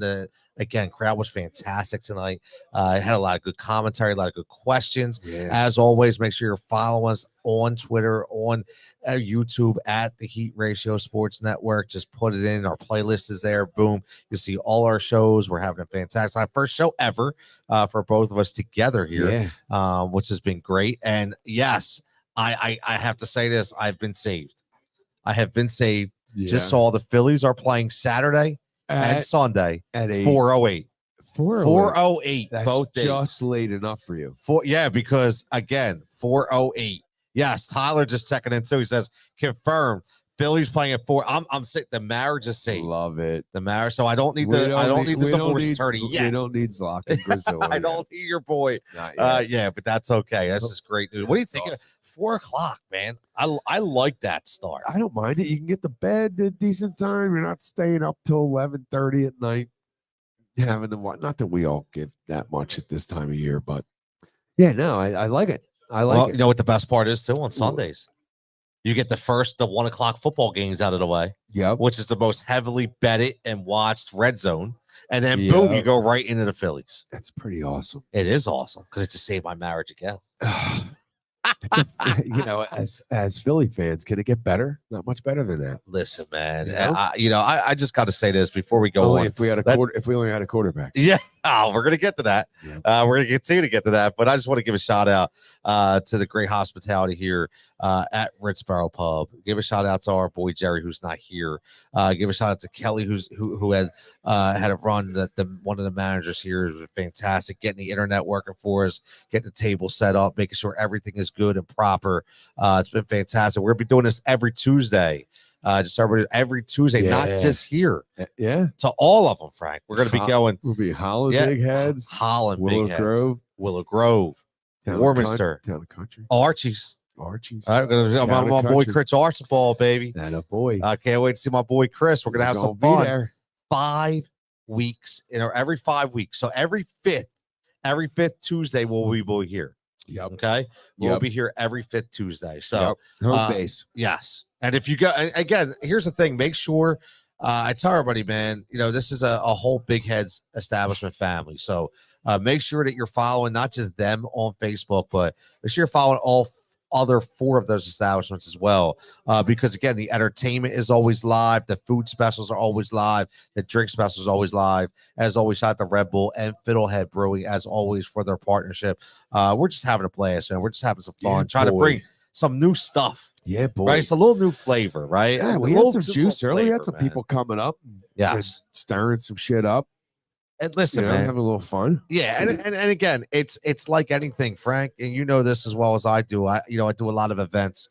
Again, crowd was fantastic tonight. Had a lot of good commentary, a lot of good questions. Yeah. As always, make sure you're following us on Twitter, on YouTube at the Heat Ratio Sports Network. Just put it in. Our playlist is there. Boom. You'll see all our shows. We're having a fantastic time. First show ever for both of us together here, which has been great. And yes, I have to say this. I've been saved. I have been saved. Just saw the Phillies are playing Saturday and Sunday at 4:08. 4:08 That's both days. just late enough for you. Because again, 4:08. Yes, Tyler just checking in too. He says confirmed. Phillies playing at 4. I'm sick. The marriage is safe. Love it. The marriage. So I don't need We the divorce attorney yet. We don't need Zlock and Brazil. I don't need your boy. Not yet. Yeah, but that's okay. That's just great news. What do you think? Awesome. 4 o'clock, man. I like that start. I don't mind it. You can get to bed at a decent time. You're not staying up till 11:30 at night. Having to watch. Not that we all give that much at this time of year, but yeah, no, I like it. I like it. You know what the best part is too? On Sundays, you get the 1 o'clock football games out of the way. Yep. Which is the most heavily betted and watched red zone. And then boom, you go right into the Phillies. That's pretty awesome. It is awesome because it just saved my marriage again. As Philly fans, can it get better? Not much better than that. Listen, man. You know? I just got to say this before we go on. If we only had a quarterback. Yeah, we're gonna get to that. Yeah. We're gonna continue to get to that. But I just want to give a shout out to the great hospitality here at Richboro Pub. Give a shout out to our boy Jerry, who's not here. Give a shout out to Kelly, who had a run. One of the managers here is fantastic, getting the internet working for us, getting the table set up, making sure everything is good and proper. It's been fantastic. We're gonna be doing this every Tuesday. Just every Tuesday, not just here. Yeah. To all of them, Frank. We're going to be going. We'll be Holland, Big Heads, Holland, Willow Big Grove, Heads, Willow Grove, Warminster, Town and Country, Archie's. All right, my boy Chris Archibald, baby. That a boy. I can't wait to see my boy Chris. We're going to have some fun. There. 5 weeks, every 5 weeks. So every fifth Tuesday, we'll be here. Yep. Okay. We'll be here every 5th Tuesday. So home base. Yes. And if you go, again, here's the thing, make sure I tell everybody, man, this is a whole Big Heads establishment family. So make sure that you're following not just them on Facebook, but make sure you're following all other 4 of those establishments as well. Because again, the entertainment is always live. The food specials are always live. The drink specials are always live. As always, shout out to Red Bull and Fiddlehead Brewing as always for their partnership. We're just having a blast, man. We're just having some fun. Trying to bring some new stuff. Yeah, boy. Right. It's a little new flavor, right? Yeah, we had some juice earlier. We had some people coming up. Yes. Stirring some shit up. And listen, man, having a little fun. Yeah, and again, it's like anything, Frank, and you know this as well as I do. I do a lot of events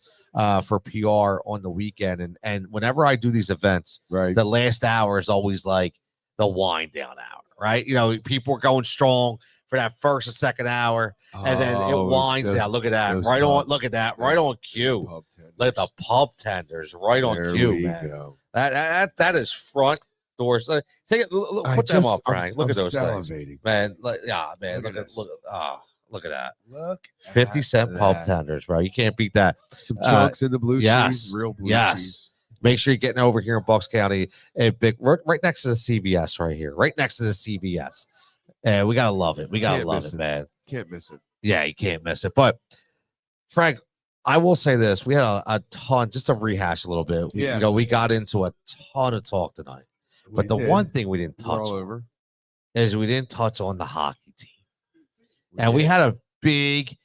for PR on the weekend, and whenever I do these events, right, the last hour is always like the wind down hour, right? People are going strong for that first and second hour, and then it winds down. Look at that, right on. Look at that, right on cue. Look at the pub tenders, right on cue, man. Go. That is front doors. Take it. Put them up, Frank. Look at those things, man. Look at that. Look, 50-cent pub tenders, bro. You can't beat that. Some chunks in the blue cheese, real blue cheese. Make sure you're getting over here in Bucks County, right next to the CVS, right here, right next to the CVS. And we gotta love it. We gotta love it, man. Can't miss it. Yeah, you can't miss it. But Frank, I will say this: we had a ton. Just to rehash a little bit. Yeah. We got into a ton of talk tonight. But the one thing we didn't touch on is we didn't touch on the hockey team. And we had a big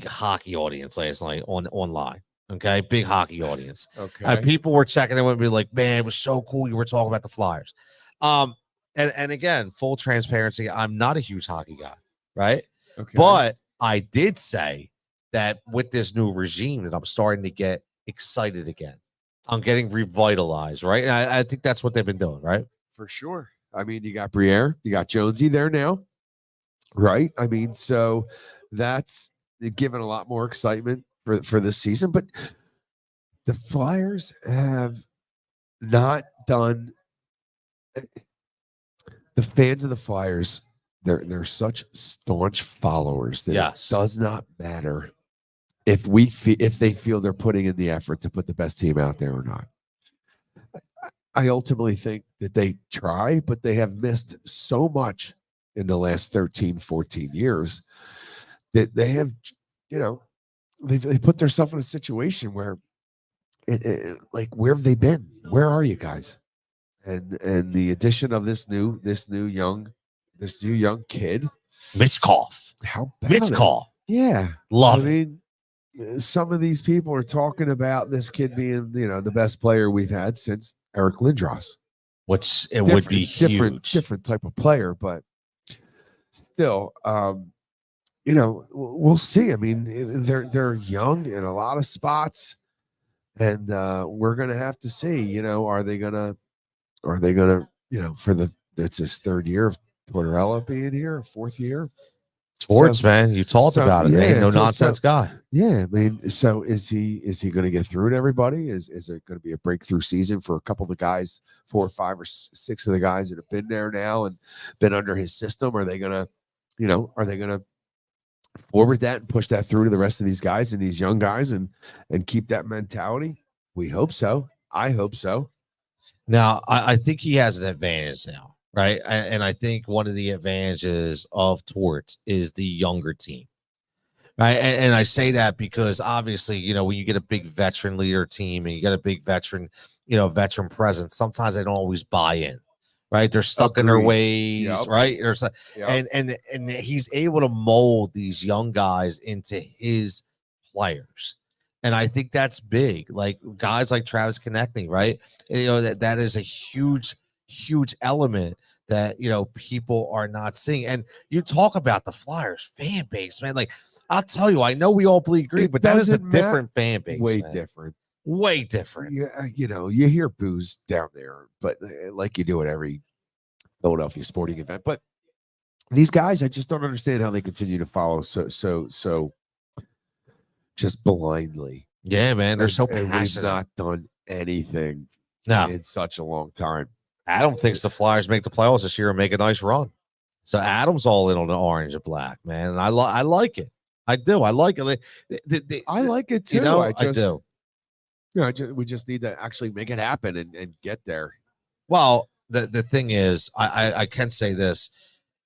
hockey audience last night online. Okay, big hockey audience. Okay. And people were checking in with me like, man, it was so cool. You were talking about the Flyers. And again, full transparency, I'm not a huge hockey guy, right? Okay. But I did say that with this new regime that I'm starting to get excited again. I'm getting revitalized, right? And I think that's what they've been doing, right? For sure. I mean, you got Briere, you got Jonesy there now, right? I mean, so that's given a lot more excitement for this season. But the Flyers have not done. The fans of the Flyers, they're such staunch followers that Yes. it does not matter if they feel they're putting in the effort to put the best team out there or not. I ultimately think that they try, but they have missed so much in the last 13, 14 years that they have, they put themselves in a situation where like, where have they been? Where are you guys? And the addition of this new young kid, Mitchkoff. how about Mitchkoff. Yeah, Love it. mean, some of these people are talking about this kid being, the best player we've had since Eric Lindros, Which it would be huge. different type of player, but still, we'll see. I mean, they're young in a lot of spots, and we're gonna have to see. Are they gonna, it's his third year of Tortorella being here, fourth year. Torts, man, you talked about it. Ain't no nonsense guy. Yeah, I mean, so is he going to get through to everybody? Is it going to be a breakthrough season for a couple of the guys, 4 or 5 or 6 of the guys that have been there now and been under his system? Are they going to forward that and push that through to the rest of these guys and these young guys and keep that mentality? We hope so. I hope so. Now, I think he has an advantage now, right? And I think one of the advantages of Torts is the younger team, right? And I say that because obviously, when you get a big veteran leader team and you get a big veteran, veteran presence, sometimes they don't always buy in, right? They're stuck in their ways, right? And he's able to mold these young guys into his players. And I think that's big. Like guys like Travis Konechny, right? That is a huge element that people are not seeing. And you talk about the Flyers fan base, man. Like I'll tell you, I know we all agree, but that is a different fan base. Way different. Yeah, you hear boos down there, but like you do at every Philadelphia sporting event. But these guys, I just don't understand how they continue to follow so just blindly. Yeah, man, they're so passionate. We've not done anything in such a long time. Adam thinks the Flyers make the playoffs this year and make a nice run. So Adam's all in on the orange and black, man, and I like it. I do. I like it. I like it too. I do. We just need to actually make it happen and get there. Well, the thing is, I can say this.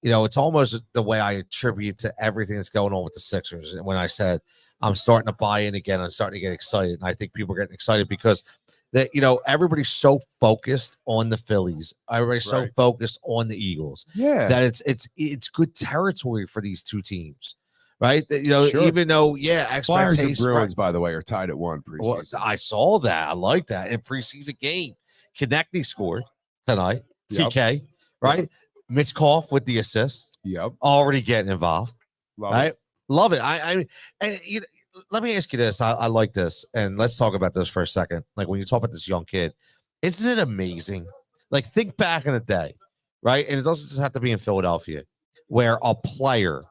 It's almost the way I attribute to everything that's going on with the Sixers. And when I said I'm starting to buy in again, I'm starting to get excited. And I think people are getting excited because that, everybody's so focused on the Phillies. Everybody's so focused on the Eagles. Yeah. That it's good territory for these two teams. Right. Even though, Flyers and Bruins, by the way, are tied at 1 preseason. Well, I saw that. I like that. In preseason game, Konechny scored tonight. TK, right? Yep. Mitchkoff with the assist. Yep. Already getting involved. Love it. Let me ask you this. I like this. And let's talk about this for a second. Like when you talk about this young kid, isn't it amazing? Like think back in the day, right? And it doesn't just have to be in Philadelphia, where a player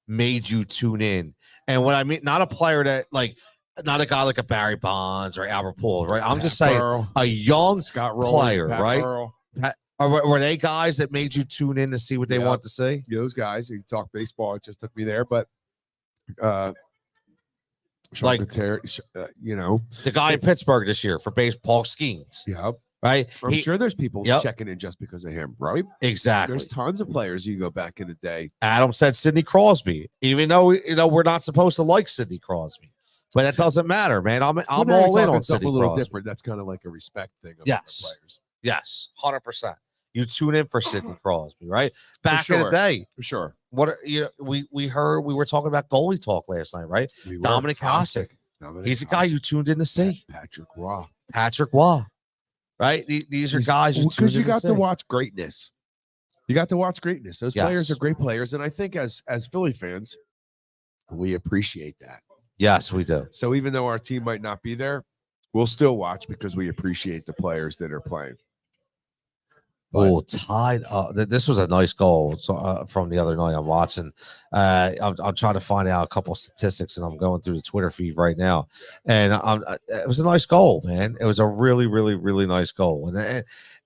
made you tune in. And what I mean, not a player that not a guy like a Barry Bonds or Albert Pujols, right? I'm just saying a young Scott player, right? Were they guys that made you tune in to see what they want to see? Those guys. You talk baseball, it just took me there, but the guy in Pittsburgh this year for baseball, Skeens. Yep. Right. I'm sure there's people checking in just because of him, right? Exactly. There's tons of players you go back in the day. Adam said Sidney Crosby, even though we're not supposed to like Sidney Crosby. But that doesn't matter, man. I'm all in on Sidney a little Crosby. Different. That's kind of like a respect thing of players. Yes, 100%. You tune in for Sidney Crosby, right? Back in the day, for sure. We were talking about goalie talk last night, right? Dominic Hasek. He's a guy you tuned in to see. Patrick Waugh, right? These are guys because you got to watch greatness. You got to watch greatness. Those players are great players, and I think as Philly fans, we appreciate that. Yes, we do. So even though our team might not be there, we'll still watch because we appreciate the players that are playing. Oh, tied up. This was a nice goal from the other night. I'm watching. I'm trying to find out a couple statistics, and I'm going through the Twitter feed right now. And it was a nice goal, man. It was a really, really, really nice goal.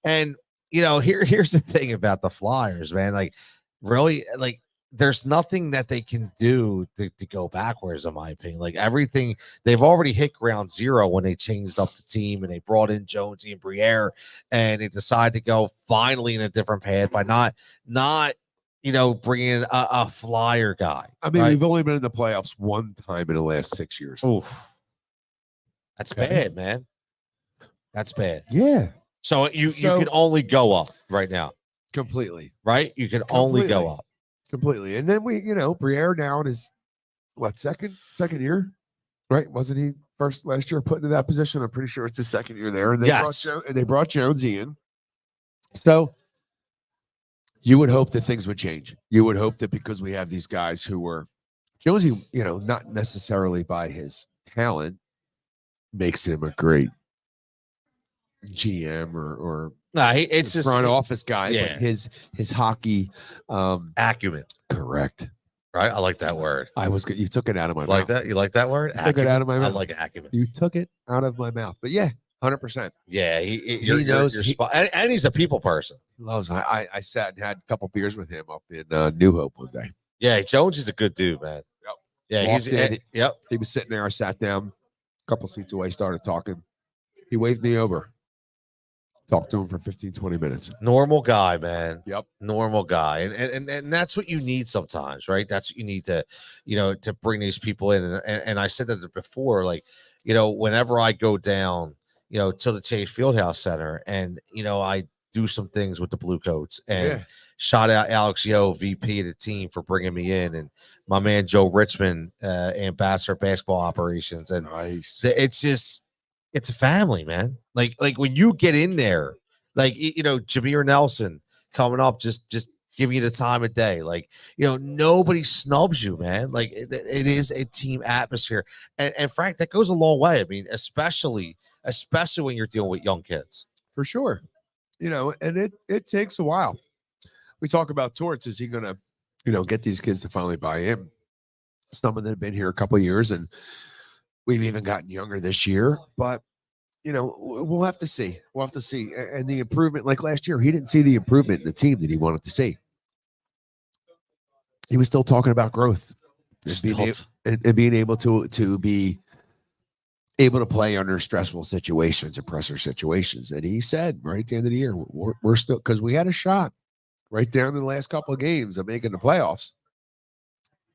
And you know, here's the thing about the Flyers, man. Like, really, like, there's nothing that they can do to go backwards, in my opinion. Like, everything, they've already hit ground zero when they changed up the team and they brought in Jonesy and Briere, and they decided to go finally in a different path by not you know, bringing a Flyer guy. I mean, right? we've only been in the playoffs one time in the last 6 years. Oof. That's bad, man. That's bad. Yeah, So you can only go up right now, completely. right? You can only go up. Completely. And then we, you know, Briere now in his second year, right? Wasn't he first last year put into that position? I'm pretty sure it's his second year there. And they brought Jonesy in. So you would hope that things would change. You would hope that because we have these guys who were Jonesy, you know, not necessarily by his talent makes him a great GM or It's just front office guy. Yeah. But his hockey acumen. correct. Right? I like that word. You took it out of my Like mouth. that? You like that word? You took it out of my I mouth. like acumen. You took it out of my mouth. But yeah, 100%. Yeah, He knows you're spot, and he's a people person. He loves. I sat and had a couple beers with him up in New Hope one day. Yeah, Jones is a good dude, man. Yep. Yeah, Walked in. yep. He was sitting there. I sat down a couple seats away, started talking. He waved me over. Talked to him for 15, 20 minutes. Normal guy, man. Yep. Normal guy. And that's what you need sometimes, right? That's what you need to, you know, to bring these people in. And I said that before, like, you know, whenever I go down, you know, to the Chase Fieldhouse Center and, you know, I do some things with the Blue Coats and shout out Alex Yo, VP of the team, for bringing me in, and my man Joe Richmond, ambassador of basketball operations. And nice. It's a family, man. Like when you get in there, like, you know, Jameer Nelson coming up, just giving you the time of day. Like, you know, nobody snubs you, man. Like it is a team atmosphere. And Frank, that goes a long way. I mean, especially when you're dealing with young kids. For sure. You know, and it takes a while. We talk about Torts. Is he going to, you know, get these kids to finally buy in? Some of them have been here a couple of years, and we've even gotten younger this year. But, you know, we'll have to see. We'll have to see. And the improvement, like last year, he didn't see the improvement in the team that he wanted to see. He was still talking about growth and being able to be able to play under stressful situations and pressure situations. And he said right at the end of the year, we're still, because we had a shot right down in the last couple of games of making the playoffs.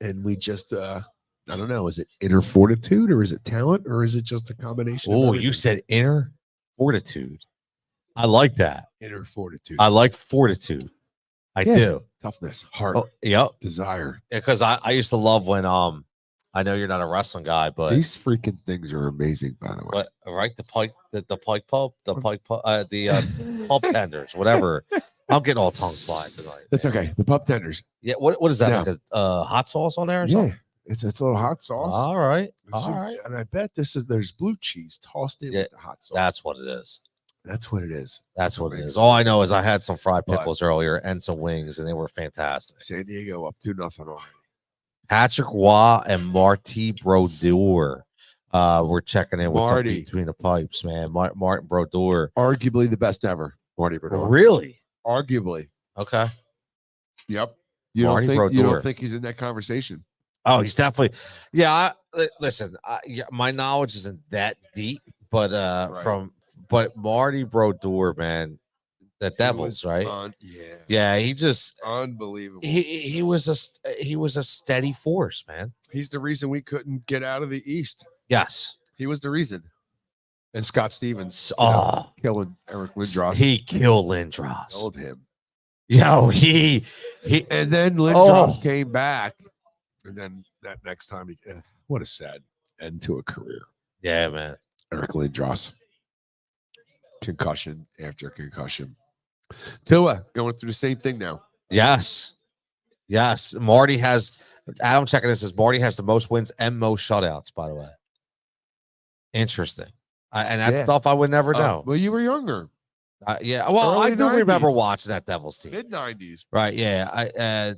And we just, I don't know, is it inner fortitude or is it talent or is it just a combination? Oh, you said inner fortitude. I like that. Inner fortitude. I like fortitude. I do. Toughness, heart, yep. desire. Because I used to love when I know you're not a wrestling guy, but these freaking things are amazing, by the way. But right, the pike pub, the pub tenders, whatever. I'm getting all tongue tied tonight. That's okay. The pub tenders. Yeah. What is that? Yeah. Like a hot sauce on there or something? It's a little hot sauce. All right. All right. And I bet there's blue cheese tossed in with the hot sauce. That's what it is. That's what it is. That's what it is. All I know is I had some fried pickles earlier and some wings, and they were fantastic. San Diego up 2-0 already. Patrick Waugh and Marty Brodeur. We're checking in with between the pipes, man. Martin Brodeur. Arguably the best ever. Marty Brodeur. Really? Arguably. Okay. Yep. You don't think he's in that conversation? Oh, he's definitely. Yeah. Listen, my knowledge isn't that deep, but but Marty Brodeur, man, the Devils, right? Yeah. He just unbelievable. He was a steady force, man. He's the reason we couldn't get out of the East. Yes, he was the reason. And Scott Stevens, killing Eric Lindros. He killed Lindros. Killed him. Yo, he and then Lindros came back, and then that next time, what a sad end to a career. Yeah, man. Eric Lindros. Concussion after concussion. Tua going through the same thing now. Yes. Marty has. Adam checking this. Marty has the most wins and most shutouts. By the way, interesting. And that stuff I would never know. Well, you were younger. Yeah. Well, I Early do 90s. remember watching that Devils team. Mid 90s. Right. Yeah.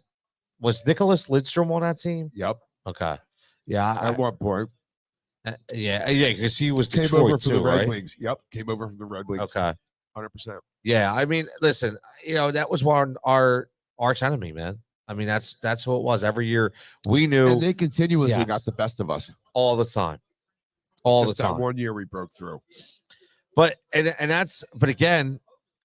Was Nicholas Lidstrom on that team? Yep. Okay. Yeah. At one point. Yeah. Because he was Came Detroit over from too, the Red right? Wings. Yep. Came over from the Red Wings. Okay. 100%. Yeah. I mean, listen, that was our arch enemy, man. I mean, that's who it was. Every year we knew And they continuously Yes. got the best of us. all the time. All Just the time. that 1 year we broke through. But again,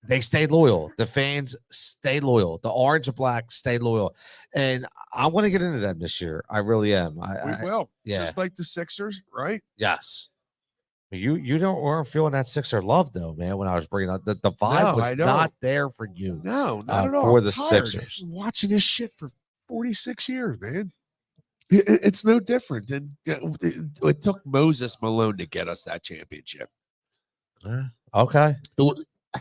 they stayed loyal. The fans stayed loyal. The orange and black stayed loyal. And I want to get into them this year. I really am. We will. yeah. Just like the Sixers, right? Yes. You weren't feeling that Sixer love though, man. When I was bringing up the vibe I was know. not there for you. No, not at all. for I'm the tired. Sixers. I've been watching this shit for 46 years, man. It's no different. And it took Moses Malone to get us that championship. Okay.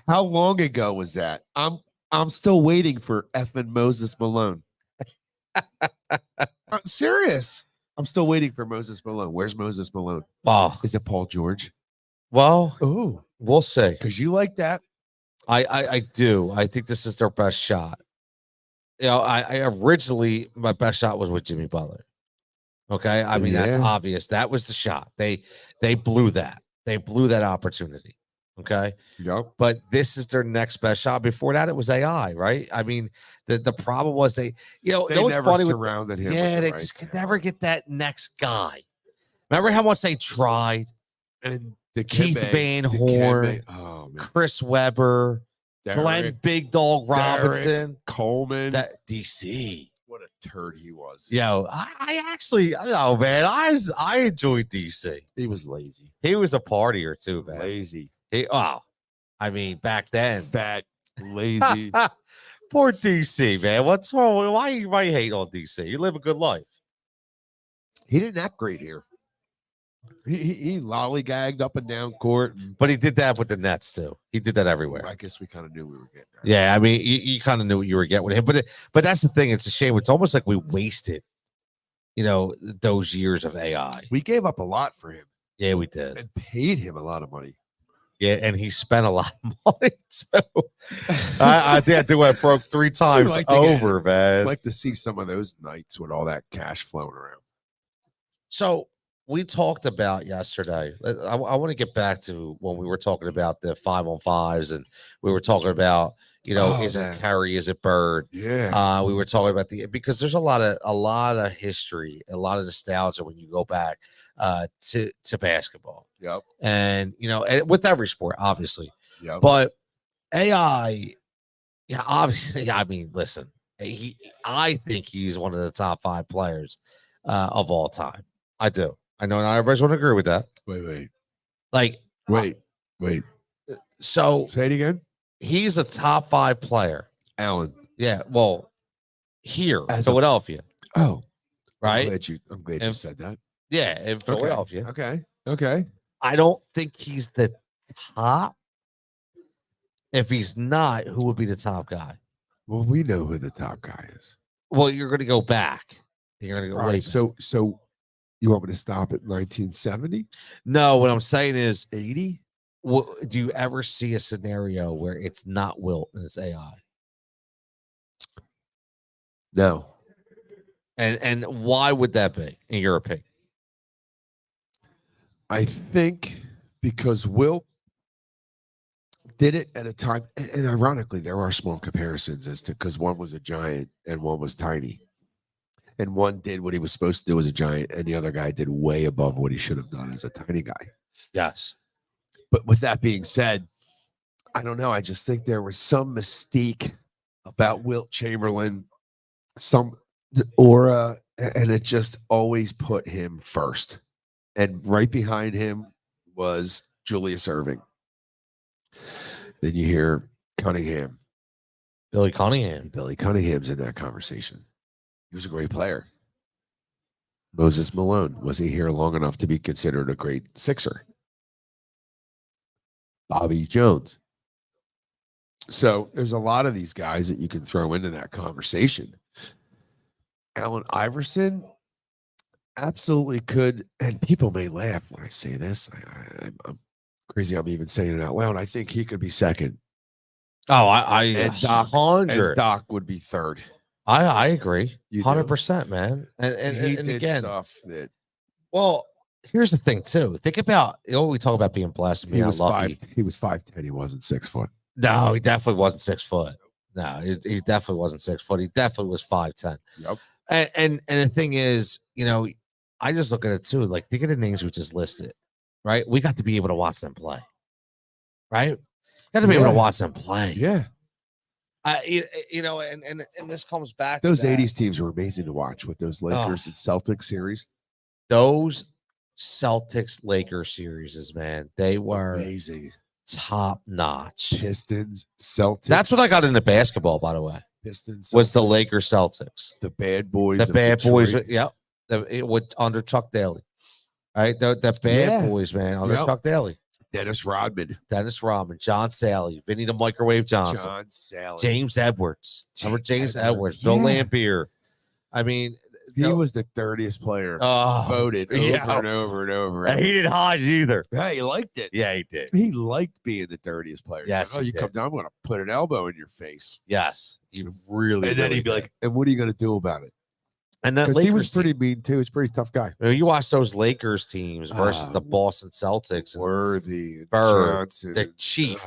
How long ago was that? I'm still waiting for effing Moses Malone. I'm serious. I'm still waiting for Moses Malone. Where's Moses Malone? Oh, Is it Paul George? well, Oh, we'll see. because you like that. I do. I think this is their best shot. I originally my best shot was with Jimmy Butler. Okay. I mean, that's Yeah. obvious. That was the shot. They blew that. They blew that opportunity. Okay. Yep. But this is their next best shot. Before that, it was AI, right? I mean, the problem was they They what's never funny with surrounded him. yeah, with the they right just could talent. never get that next guy. Remember how much they tried? And the Keith Van Horn, oh man, Chris Webber, Glenn Derek Big Dog Robinson, Coleman. that DC. What a turd he was. I actually, oh man, I enjoyed DC. He was lazy. He was a partier too, man. Lazy. I mean, back then, Fat. Lazy. poor DC, man. What's wrong? Why you hate on DC? You live a good life. He didn't act great here. He lollygagged up and down court. But he did that with the Nets too. He did that everywhere. I guess we kind of knew we were getting there. Yeah, I mean, you kind of knew what you were getting with him, but that's the thing. It's a shame. It's almost like we wasted, those years of AI. We gave up a lot for him Yeah, we did. and paid him a lot of money. Yeah, and he spent a lot of money too. I think I broke 3 times like to over, I'd man. like to see some of those nights with all that cash flowing around. So we talked about yesterday. I want to get back to when we were talking about the 5-on-5s, and we were talking about, is man. it Curry, is it Bird? Yeah. We were talking about because there's a lot of history, a lot of nostalgia when you go back to basketball, Yep. and and with every sport, obviously. Yep. But AI, yeah, obviously. I mean, listen, I think he's one of the top 5 players of all time. I do. I know not everybody's going to agree with that. Wait. Like, Wait. so Say it again. he's a top 5 player. Alan. Yeah. Well, here, As a- Philadelphia, Oh, right? I'm glad you said that. Yeah, in Philadelphia. Okay. I don't think he's the top. If he's not, who would be the top guy? Well, we know who the top guy is. Well, you're going to go back. You're going to go All way right. back. So you want me to stop at 1970, No, what I'm saying is, 80? do you ever see a scenario where it's not Wilt and it's AI? No. And why would that be, in your opinion? I think because Wilt did it at a time, and ironically, there are small comparisons as to because one was a giant and one was tiny. And one did what he was supposed to do as a giant, and the other guy did way above what he should have done as a tiny guy. Yes. But with that being said, I don't know. I just think there was some mystique about Wilt Chamberlain, some aura, and it just always put him first. And right behind him was Julius Erving. Then you hear Cunningham. Billy Cunningham. Billy Cunningham's in that conversation. He was a great player. Moses Malone, was he here long enough to be considered a great Sixer? Bobby Jones. So there's a lot of these guys that you can throw into that conversation. Allen Iverson absolutely could, and people may laugh when I say this. I'm crazy I'm even saying it out loud. I think he could be second Oh, I And Doc, 100. and Doc would be third. I agree. You do. 100%, man. And he and did again, stuff that well, here's the thing too. Think about, we talk about being blessed and he being was lucky. He was 5'10". He wasn't 6 foot. No, he definitely wasn't 6 foot. No, he definitely wasn't 6 foot. He definitely was 5'10". Yep. And the thing is, I just look at it too. Like, think of the names we just listed, right? We got to be able to watch them play, right? Got to be able to watch them play. Yeah. And this comes back Those to that. 80s teams were amazing to watch with those Lakers and Celtics series. Those Celtics Lakers series, man, they were amazing, top notch. Pistons, Celtics. That's what I got into basketball, by the way. Pistons Celtics. Was the Lakers Celtics, the bad boys? The of bad Detroit. boys. Yep. It was under Chuck Daly, right? The bad boys, man, under Chuck Daly. Dennis Rodman, John Sally, Vinny the Microwave Johnson, John Sally, James Edwards. Remember James Edwards, Bill Lampier. I mean, he was the dirtiest player voted over and over and over. And he didn't hide either. Yeah, he liked it. Yeah, he did. He liked being the dirtiest player. Yes, like, you come down, I'm going to put an elbow in your face. Yes, he really. And then he'd be like, "And what are you going to do about it?" And that he was pretty mean too. He's a pretty tough guy. You watch those Lakers teams versus the Boston Celtics. Worthy, Bird, Johnson, the Chief,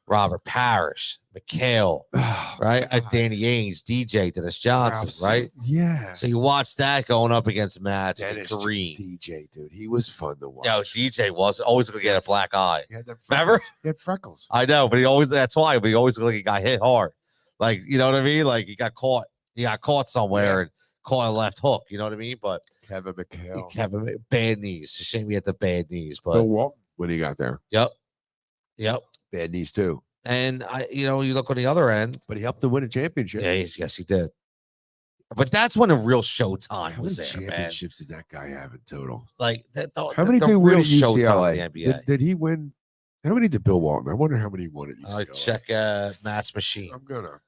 Robert Parrish, McHale, right? Danny Ainge, DJ, Dennis Johnson, right? Yeah. So you watch that going up against Magic and Dennis Kareem. DJ, dude, he was fun to watch. Yo, DJ was always going to get a black eye. He had that Remember? He had freckles. I know, but that's why. But he always looked like he got hit hard. Like, you know what I mean? Like he got caught somewhere and caught a left hook. You know what I mean? But Kevin McHale, bad knees. It's a shame he had the bad knees. But Bill Walton when he got there. Yep. Bad knees too. And you look on the other end, but he helped them win a championship. Yeah, yes, he did. But that's when a real showtime How was many there, man. championships did that guy have in total? Like how many the did he win real at showtime UCLA? in the NBA? Did he win? How many did Bill Walton? I wonder how many he won at UCLA. Check Matt's machine. I'm gonna.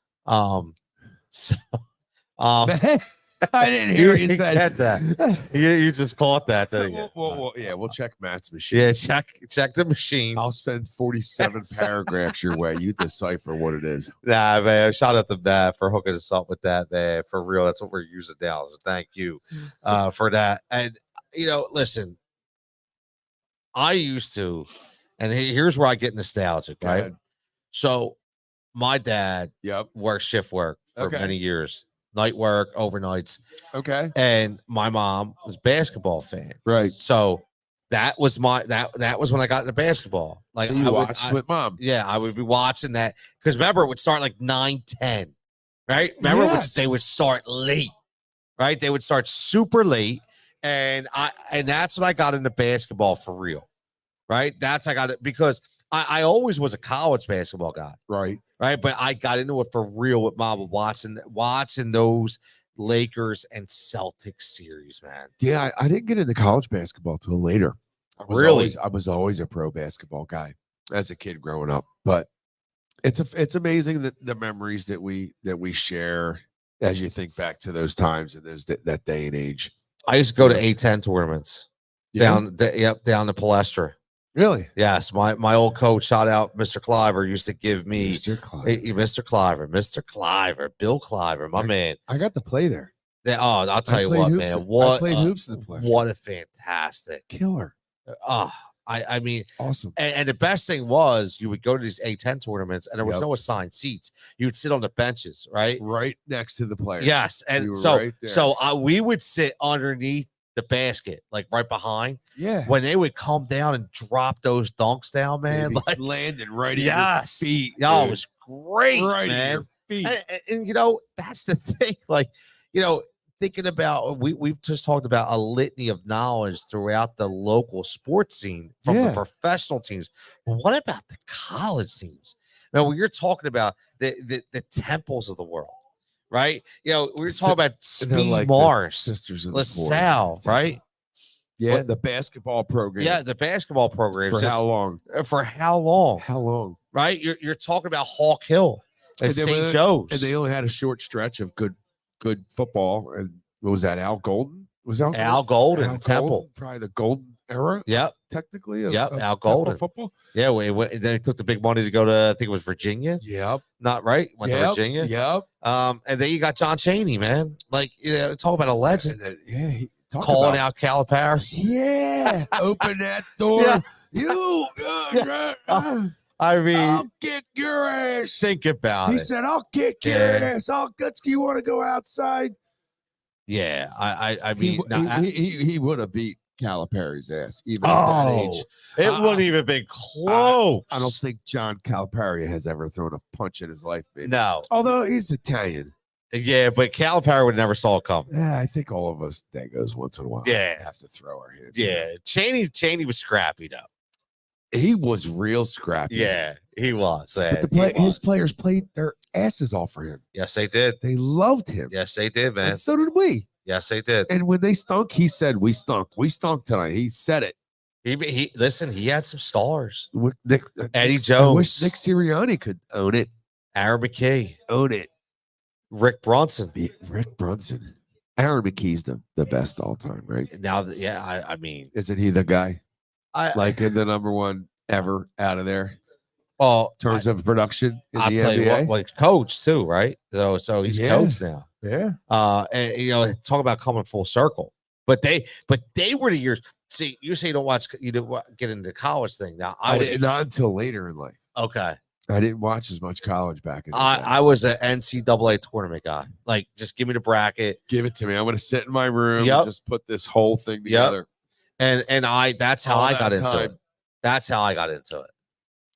I didn't hear you said that. You just caught that, didn't you? We'll check Matt's machine. Yeah, check the machine. I'll send 47 paragraphs your way. You decipher what it is. Nah, man. Shout out to Matt for hooking us up with that, man. For real, that's what we're using now. So thank you for that. And listen, I used to, and here's where I get nostalgic, right? So my dad worked shift work for many years. Night work, overnights. Okay. And my mom was a basketball fan. Right. So that was that was when I got into basketball. Like so you watched with mom. Yeah, I would be watching that. Because remember, it would start like 9-10. Right? Remember they would start late. Right? They would start super late. And that's when I got into basketball for real. Right? That's I got it because I always was a college basketball guy. Right. Right. But I got into it for real with mom watching those Lakers and Celtics series, man. Yeah, I didn't get into college basketball till later. I was always a pro basketball guy as a kid growing up. But it's amazing that the memories that we share as you think back to those times and that day and age. I used to go to A10 tournaments down to Palestra. Really? Yes. My old coach, shout out Mr. Cliver, used to give me Mr. Cliver, Bill Cliver, my man. I got to play there. I'll tell you what, man. I played hoops in the place. What a fantastic killer. I mean, awesome. And the best thing was you would go to these A10 tournaments and there was no assigned seats. You would sit on the benches, right? Right next to the players. Yes. And so we would sit underneath the basket, like right behind. Yeah. When they would come down and drop those dunks down, man, like landing right in your feet. It was great, right man. In your feet. And that's the thing. Like, thinking about we've just talked about a litany of knowledge throughout the local sports scene from the professional teams. But what about the college teams? Now, when you're talking about the temples of the world. Right, we were talking about Speed like Morris, Sisters of LaSalle, right? Yeah, the basketball program. Yeah, the basketball program. For how long? For how long? How long? Right, you're talking about Hawk Hill and St. Joe's, and they only had a short stretch of good football. And what was that? Al Golden? Was Al Golden Temple? Probably the golden era. Yep. Technically. Yep, of Al Temple Golden. football. Yeah, then they took the big money to go to, I think it was Virginia. Yep. Not right. Went to Virginia. Yep. And then you got John Chaney, man. Like, talk about a legend. He Calling out Calipari. Yeah. Open that door. Yeah. You. I mean, I'll kick your ass. think about He it. said, "I'll kick your Yeah. ass. I'll Gutsky, you want to go outside?" Yeah, I mean, he would have beat Calipari's ass even at that age. it wouldn't even be close. I don't think John Calipari has ever thrown a punch in his life, maybe. No. Although he's Italian. Yeah, but Calipari would never saw it coming. Yeah, I think all of us dagos once in a while have to throw our hands. Yeah, Chaney was scrappy though. He was real scrappy. Yeah, he was. Man. But his players played their asses off for him. Yes, they did. They loved him. Yes, they did, man. And so did we. Yes, they did. And when they stunk, he said, "We stunk. We stunk tonight." He said it. He listen. He had some stars. Eddie Jones. I wish Nick Sirianni could own it. Aaron McKee. Own it. Rick Brunson. Rick Brunson. Aaron McKee's the best all time, right? Now, I mean, Isn't he the guy? I In the number one ever out of there well, in terms of production in I'll the tell you NBA? what, like coach too, right? So he's coach now. Yeah. And talk about coming full circle. But they were the years. See, you say you didn't get into college thing. Now I didn't, not until later in life. Okay. I didn't watch as much college back in the day. I was an NCAA tournament guy. Like, just give me the bracket. Give it to me. I'm going to sit in my room Yep. and just put this whole thing together. And that's how All I that got into time. it. That's how I got into it.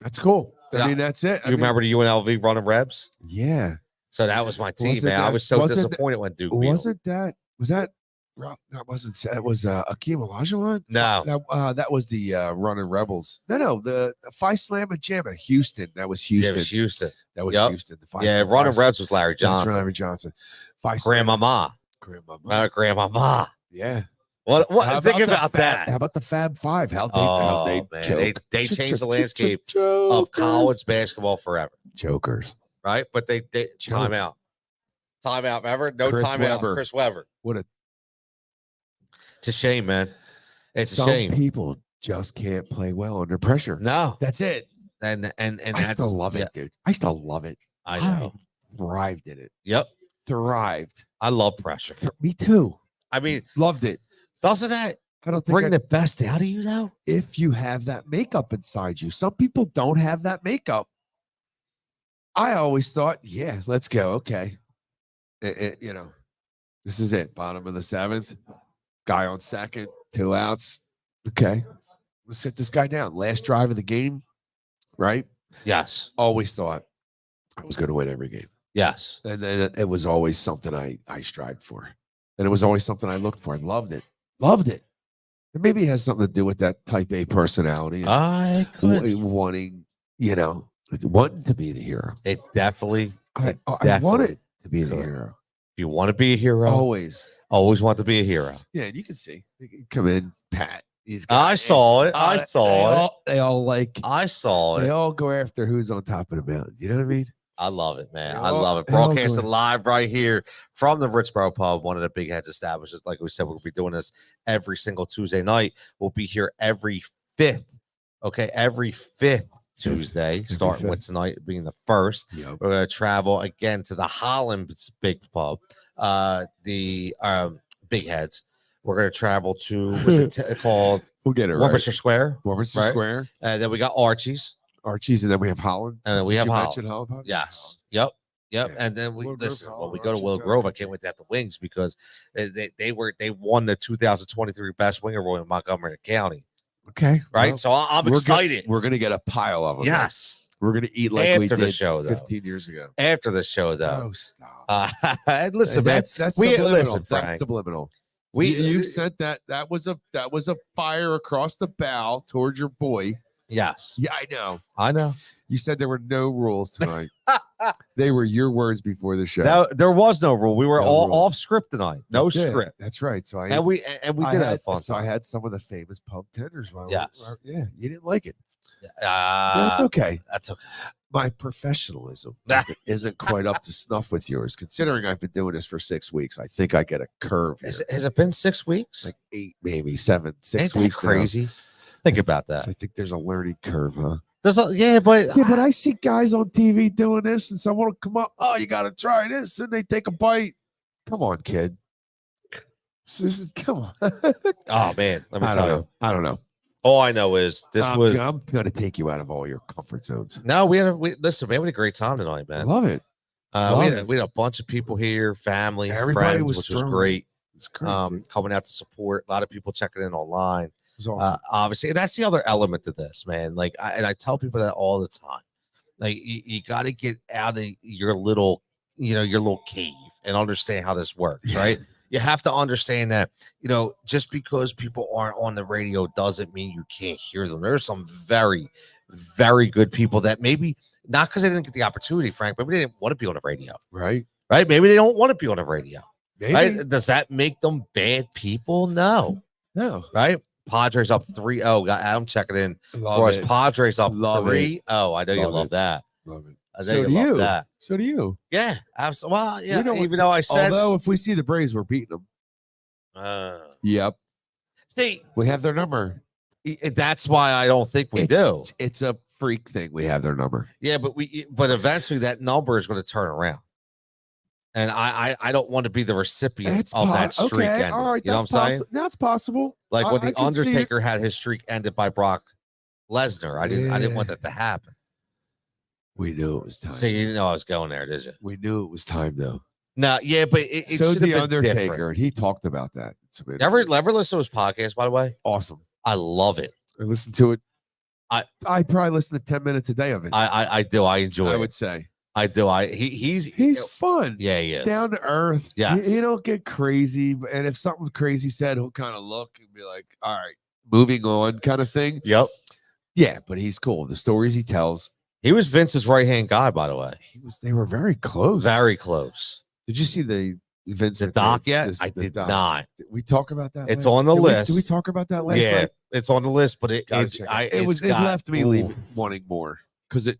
That's cool. Yeah. I mean, that's it. You remember the UNLV running Rebs? Yeah. So that was my team, Wasn't man. I that- was so wasn't disappointed when Duke beat 'em. Was that that wasn't that was Akeem Olajuwon? No. That was the running Rebels. No, the Phi Slamma Jamma, Houston. That was Yeah, Houston. it was Houston. That was Yep. Houston. The Phi Yeah, Slamma- running Phi- Rebs was Larry That's Johnson. Larry Johnson. Phi Slamma- Grandmama. Grandmama. Yeah. What? How Think the about Fab- that. How about the Fab Five? How they Man, choke. they changed the landscape of college basketball forever, Jokers. right? But they Joke. timeout. Remember? No Chris timeout. Webber. Chris Webber. What a It's a shame, man. It's a some shame. people just can't play well under pressure. No, That's it. and I that's still love it, dude. I still love it. I know. Thrived in it. Yep, Thrived. I love pressure. Me too. I mean, Loved it. doesn't that I don't think bring the best out of you, though? if you have that makeup inside you. Some people don't have that makeup. I always thought, yeah, let's go. Okay. This is it. Bottom of the seventh. Guy on second, 2 outs. Okay. Let's sit this guy down. Last drive of the game, right? Yes, Always thought I was going to win every game. yes. And then it was always something I strived for. And it was always something I looked for. I loved it. Loved it. And maybe it has something to do with that type A personality. and I could. wanting, wanting to be the hero. It definitely. I Definitely. wanted to be the Sure. hero. If you want to be a hero, Always. always want to be a hero. Yeah, and you can see. They can come in, Pat. I saw it. I saw it. They all like. I saw They it. all go after who's on top of the mountain. You know what I mean? I love it, man. They I all- love it. they all Broadcasting go- live right here from the Richboro Pub, one of the Big Heads establishments. Like we said, we'll be doing this every single Tuesday night. We'll be here every fifth. Okay, every fifth Tuesday, starting fifth. with tonight being the first. Yep. We're going to travel again to the Holland's Big Pub, the Big Heads. We're going to travel to what's it called We'll get it right. Warminster Square. Warminster right? Square. And then we got Archie's. Archie's, and then we have Holland. And then we Did have you Holland. mention Holland? Yes. Yep. Yeah. And then we Willow Grove, listen. When we Holland, go to Archie's, Willow yeah. Grove, I can't wait to have the wings because they won the 2023 Best Winger Award in Montgomery County. Okay. Right. well, So I'm we're go- excited. We're gonna get a pile of them. Yes. We're gonna eat like we After the did show, though. 15 years ago. After the show, though. Oh, stop. And listen, man. That's we- subliminal. listen, That's Frank. subliminal. We You sent that. That was a fire across the bow towards your boy. yes. Yeah, I know. I know. You said there were no rules tonight. They were your words before the show. There was no rule. We were No all rule. off script tonight. No That's it. script. That's right. So I And we did have fun. So I had some of the famous pub tenders. Yes. Yeah, you didn't like it. That's okay. That's okay. My professionalism isn't quite up to snuff with yours. Considering I've been doing this for 6 weeks, I think I get a curve here. Has it been 6 weeks? Like 8, maybe 7, 6 Ain't that weeks. now. crazy. Think about that. I think there's a learning curve, huh? Yeah, but I see guys on TV doing this, and someone will come up. Oh, you got to try this, and they take a bite. Come on, kid. Come on. oh man, let me tell you. I don't know. All I know is I'm gonna take you out of all your comfort zones. No, listen, man, we had a great time tonight, man. I love it. We had a bunch of people here, family, Everybody friends, which was great. It was great, dude. Coming out to support. A lot of people checking in online. It was awesome. Obviously, and that's the other element to this, man. Like, I tell people that all the time. Like, you got to get out of your little cave and understand how this works, right? You have to understand that, just because people aren't on the radio doesn't mean you can't hear them. There's some very, very good people that maybe not because they didn't get the opportunity, Frank, but they didn't want to be on the radio. Right. Maybe they don't want to be on the radio. Maybe. Right? Does that make them bad people? No. Right. Padres up 3-0. Got Adam checking in. For us, Padres up 3-0. I know you love that. Love it. I know you love that. So do you. Yeah. Absolutely. Well, yeah. Even though I said, although if we see the Braves, we're beating them. Yep. See, we have their number. That's why I don't think we do. It's a freak thing. We have their number. Yeah, but eventually that number is going to turn around. And I don't want to be the recipient of that streak ending. All right, you know what I'm saying? That's possible. Like when the Undertaker had his streak ended by Brock Lesnar. I didn't want that to happen. We knew it was time. So you didn't know I was going there, did you? We knew it was time, though. No, yeah, but it so should the have Undertaker, been different. he talked about that. Ever listen to his podcast, by the way? Awesome. I love it. I listen to it. I probably listen to 10 minutes a day of it. I do. I enjoy it. I would say. I do. He's fun. Yeah, he is. Down to earth. Yeah. He don't get crazy. And if something crazy said, he'll kind of look and be like, all right, moving on kind of thing. Yep. Yeah, but he's cool. The stories he tells. He was Vince's right-hand guy, by the way. They were very close. Very close. Did you see the Vince doc yet? I did not. Did we talk about that? It's on the list. Did we talk about that last night? It's on the list, but it left me wanting more because it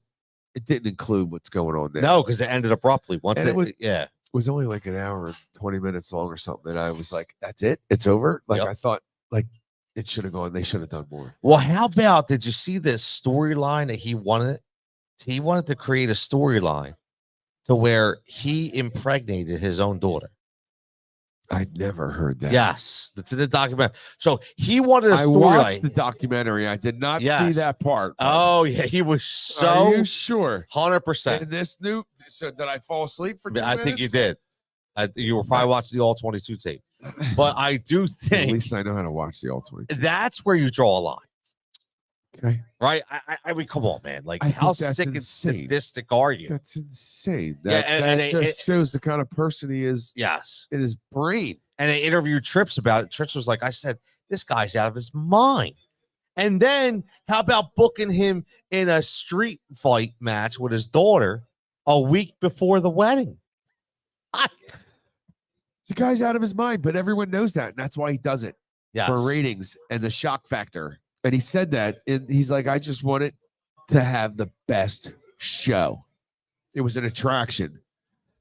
didn't include what's going on there. No, because it ended abruptly. It was only like an hour and 20 minutes long or something. And I was like, that's it? It's over? Like I thought like it should have gone. They should have done more. Well, how about did you see this storyline that he wanted? He wanted to create a storyline to where he impregnated his own daughter. I never heard that. Yes, that's in the documentary. So he wanted a storyline. I watched the documentary. I did not see that part. Oh yeah, he was so. Are you sure? 100%. In this new. So did I fall asleep for? 2 I minutes? think you did. You were probably watching the All 22 tape, but I do think at least I know how to watch the All 22. That's where you draw a line. Okay. Right. I mean, come on, man. Like, how sick and sadistic are you? That's insane. And it shows the kind of person he is. Yes. In his brain. And they interviewed Trips about it. Trips was like, I said, this guy's out of his mind. And then how about booking him in a street fight match with his daughter a week before the wedding? The guy's out of his mind, but everyone knows that. And that's why he does it. Yes. For ratings and the shock factor. And he said that, and he's like, I just wanted to have the best show. It was an attraction,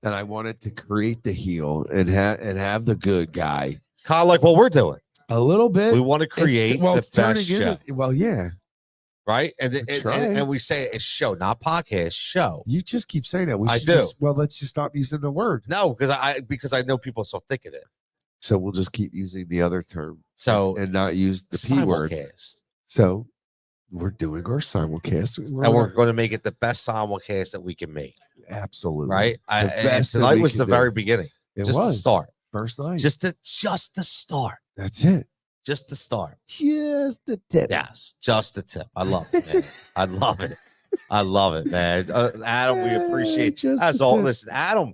and I wanted to create the heel and have the good guy. Kind of like what we're doing. A little bit. We want to create the best show. Well, yeah. Right? And we say it's show, not podcast, show. You just keep saying that. I do. Let's just stop using the word. No, because I know people still think of it. So we'll just keep using the other term. And not use the P word. So we're doing our simulcast. And we're going to make it the best simulcast that we can make. Absolutely. Right? And tonight was the very beginning. It just was the start. First night. Just the start. That's it. Just the start. Just the tip. Yes. Just the tip. I love it, man. I love it. I love it, man. Adam, we appreciate you. As all, listen, Adam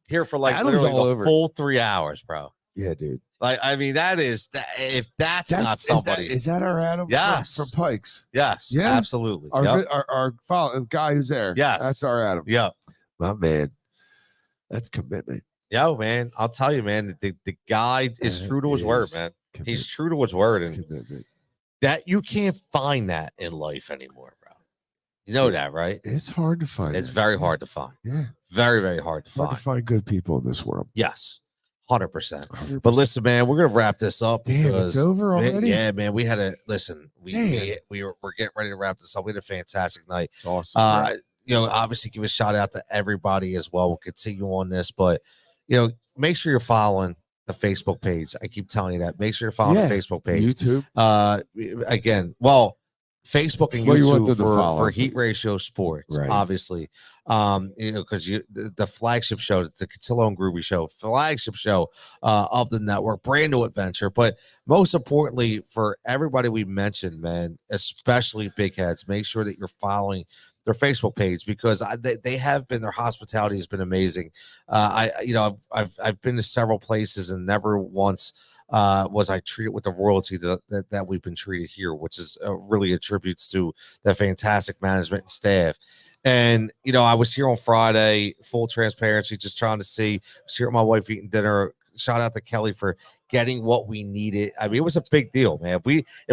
here for like Adam's literally the full 3 hours, bro. Yeah, dude. Like, I mean, if that's not somebody. Is that our Adam? Yes. From Pikes? Yes. Yeah. Absolutely. Our guy who's there. Yeah. That's our Adam. Yeah. My man. That's commitment. Yo, man. I'll tell you, man. The guy is true to his word, man. He's true to his word. And that you can't find that in life anymore, bro. You know that, right? It's hard to find. It's that. very hard to find. Yeah. Very, very hard to Hard to find. find good people in this world. Yes. 100%. But listen, man, we're gonna wrap this up. Damn, it's over already. Yeah, man. We had to listen. We're getting ready to wrap this up. We had a fantastic night. It's awesome. Obviously give a shout out to everybody as well. We'll continue on this, but make sure you're following the Facebook page. I keep telling you that. Make sure you're following the Facebook page. YouTube. Facebook and What do you want YouTube them to follow? for Heat Ratio Sports, Right. obviously. Because the flagship show, the Cutillo and Grube Show, flagship show of the network, brand new adventure. But most importantly, for everybody we mentioned, man, especially Big Heads, make sure that you're following their Facebook page because they have been, their hospitality has been amazing. I've been to several places and never once was I treated with the royalty that we've been treated here, which is really attributes to the fantastic management and staff. And I was here on Friday, full transparency, just trying to see. I was here with my wife eating dinner. Shout out to Kelly for getting what we needed. I mean, it was a big deal, man. If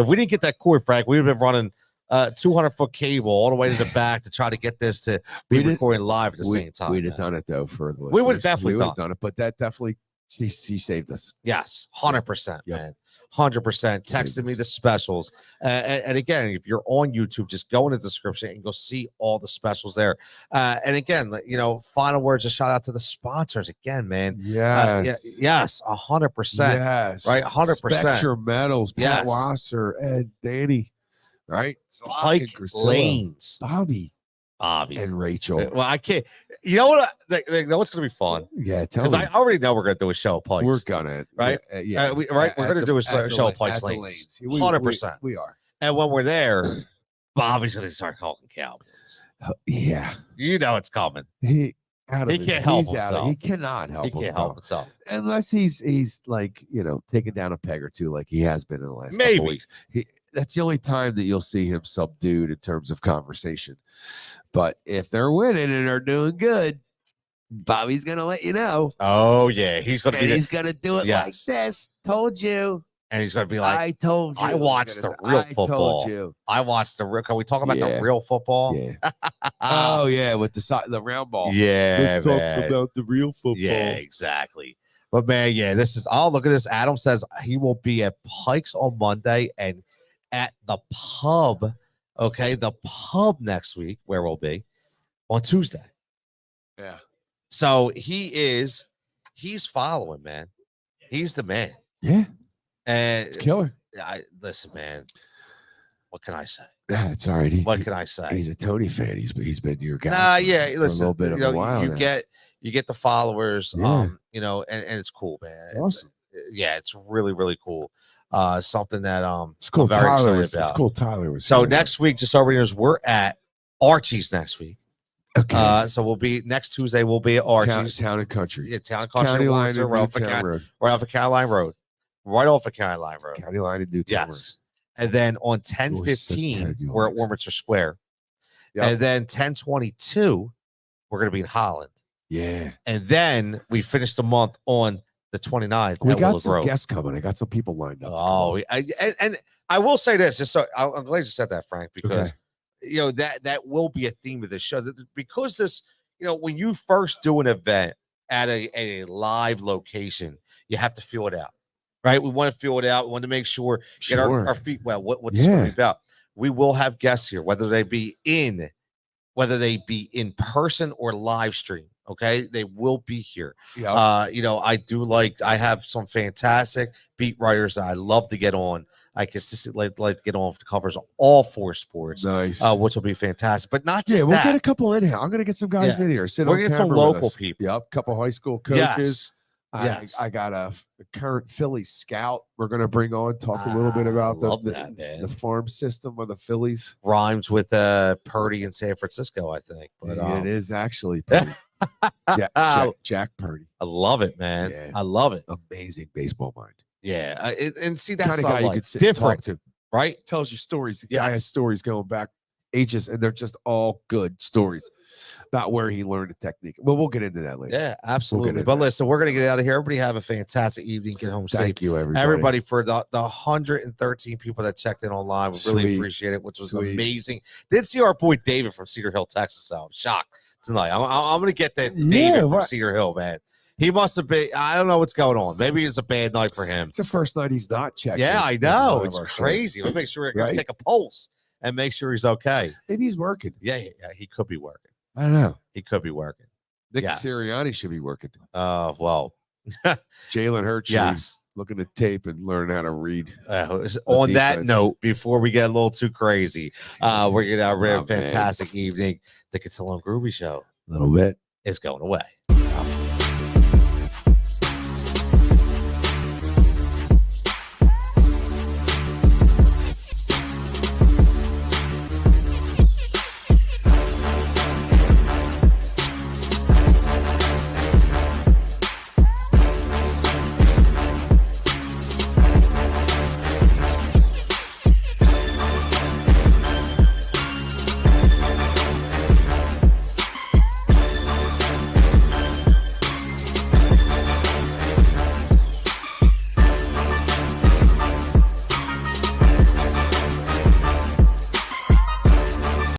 we didn't get that cord, Frank, we would have been running 200-foot cable all the way to the back to try to get this to be recording live at the same time. We'd have done it though for the we would have definitely done it, but that definitely he saved us. Yes, 100%, man. 100%. Texted me the specials. And again, if you're on YouTube, just go in the description and go see all the specials there. And again, final words, a shout out to the sponsors again, man. Yes, 100%. Yes. Right, 100%. Spectrum Metals, Pat Yes. Wasser, Ed, Danny, right? Pike Lanes. Bobby, and Rachel. Well, I can't. You know what? They know it's going to be fun. Yeah, tell Because me. I already know we're going to do a show of Pikes. We're gonna, right? Yeah, we're going to do a show of Pikes Lanes. 100%. We are. And when we're there, Bobby's going to start calling Cowboys. Yeah, It's coming. he can't help himself. He cannot help. He can't help himself. Unless he's like taking down a peg or two, like he has been in the last Maybe. couple weeks. That's the only time that you'll see him subdued in terms of conversation. But if they're winning and they're doing good, Bobby's gonna let you know. Oh yeah, he's gonna do it like this. Told you. And he's gonna be like, I told you. I watched the real football. Told you. I watched the real. Can we talk about the Yeah. real football? Yeah. Oh yeah, with the round ball. Yeah, Let's man. talk about the real football. Yeah, exactly. But man, this is. Oh, look at this. Adam says he will be at Pikes on Monday and at the pub. Okay, the pub next week, where we'll be on Tuesday. Yeah. So he's following, man. He's the man. Yeah. And It's killer. listen, man. What can I say? Yeah, it's all right. What can I say? He's a Tony fan. He's been your guy. Listen, for a little bit of a while you now. get the followers, Yeah. and it's cool, man. It's awesome. It's really, really cool. Something that It's cool. I'm very Tyler excited it's about. cool. Tyler was So saying that. next week, just so everybody knows, we're at Archie's next week. Okay. So we'll be next Tuesday. We'll be at Archie's. Town and Country. Yeah, Town and Country. County line Windsor, and right off of Newtown Road. right off of Caroline Road. Right off of Caroline Road. County line and Newtown Yes. And then on such Ted 10:15, you we're at always. Warminster Square. Yep. And then 10:22, we're going to be in Holland. Road. Yeah. And then we finish the month on the 29th. We at got Willow some Grove. guests coming. I got some people lined up. Oh, and I will say this, just so I'm glad you said that, Frank, because that will be a theme of this show. Because this, when you first do an event at a live location, you have to feel it out, right? We want to feel it out. We want to make sure get our feet well. What's this going to be about? We will have guests here, whether they be in person or live stream. Okay, they will be here. Yeah. I have some fantastic beat writers that I love to get on. I consistently like to get on for the covers of all four sports, Nice. which will be fantastic. But not just Yeah, we'll that. get a couple in here. I'm gonna get some guys Yeah. in here. Sit We're on gonna get some camera with local us. people. Yep, couple high school coaches. Yes. I got a current Phillies scout. We're gonna bring on talk a little bit about love that, man. the farm system of the Phillies. Rhymes with Purdy in San Francisco, I think. But It is actually Purdy. Jack Purdy. I love it, man. Yeah. I love it. Amazing baseball mind. Yeah, and see that's Kind of what I guy you like. could sit and Different, talk to. right? Tells you stories. The guy has stories going back and they're just all good stories about where he learned the technique. Well, we'll get into that later. Yeah, absolutely. into But that. listen, we're gonna get out of here. Everybody have a fantastic evening. Get home safe. Thank you, everybody. Everybody for the 113 people that checked in online. We really Sweet. appreciate it, which was Sweet. amazing. Did see our boy David from Cedar Hill, Texas. So I'm shocked tonight. I'm gonna get that Yeah, David from right. Cedar Hill, man. He must have been. I don't know what's going on. Maybe it's a bad night for him. It's the first night he's not checked. Yeah, in I on know. one of It's our shows. crazy. Let's make sure we're gonna Right? take a pulse and make sure he's okay. Maybe he's working. Yeah, he could be working. I don't know. He could be working. Nick Yes. Sirianni should be working. Well, Jalen Hurts should yes. be looking at tape and learn how to read. On that defense. note, before we get a little too crazy, we're gonna have a Oh, man. fantastic evening. The Cutillo and Grube Show A little bit. is going away.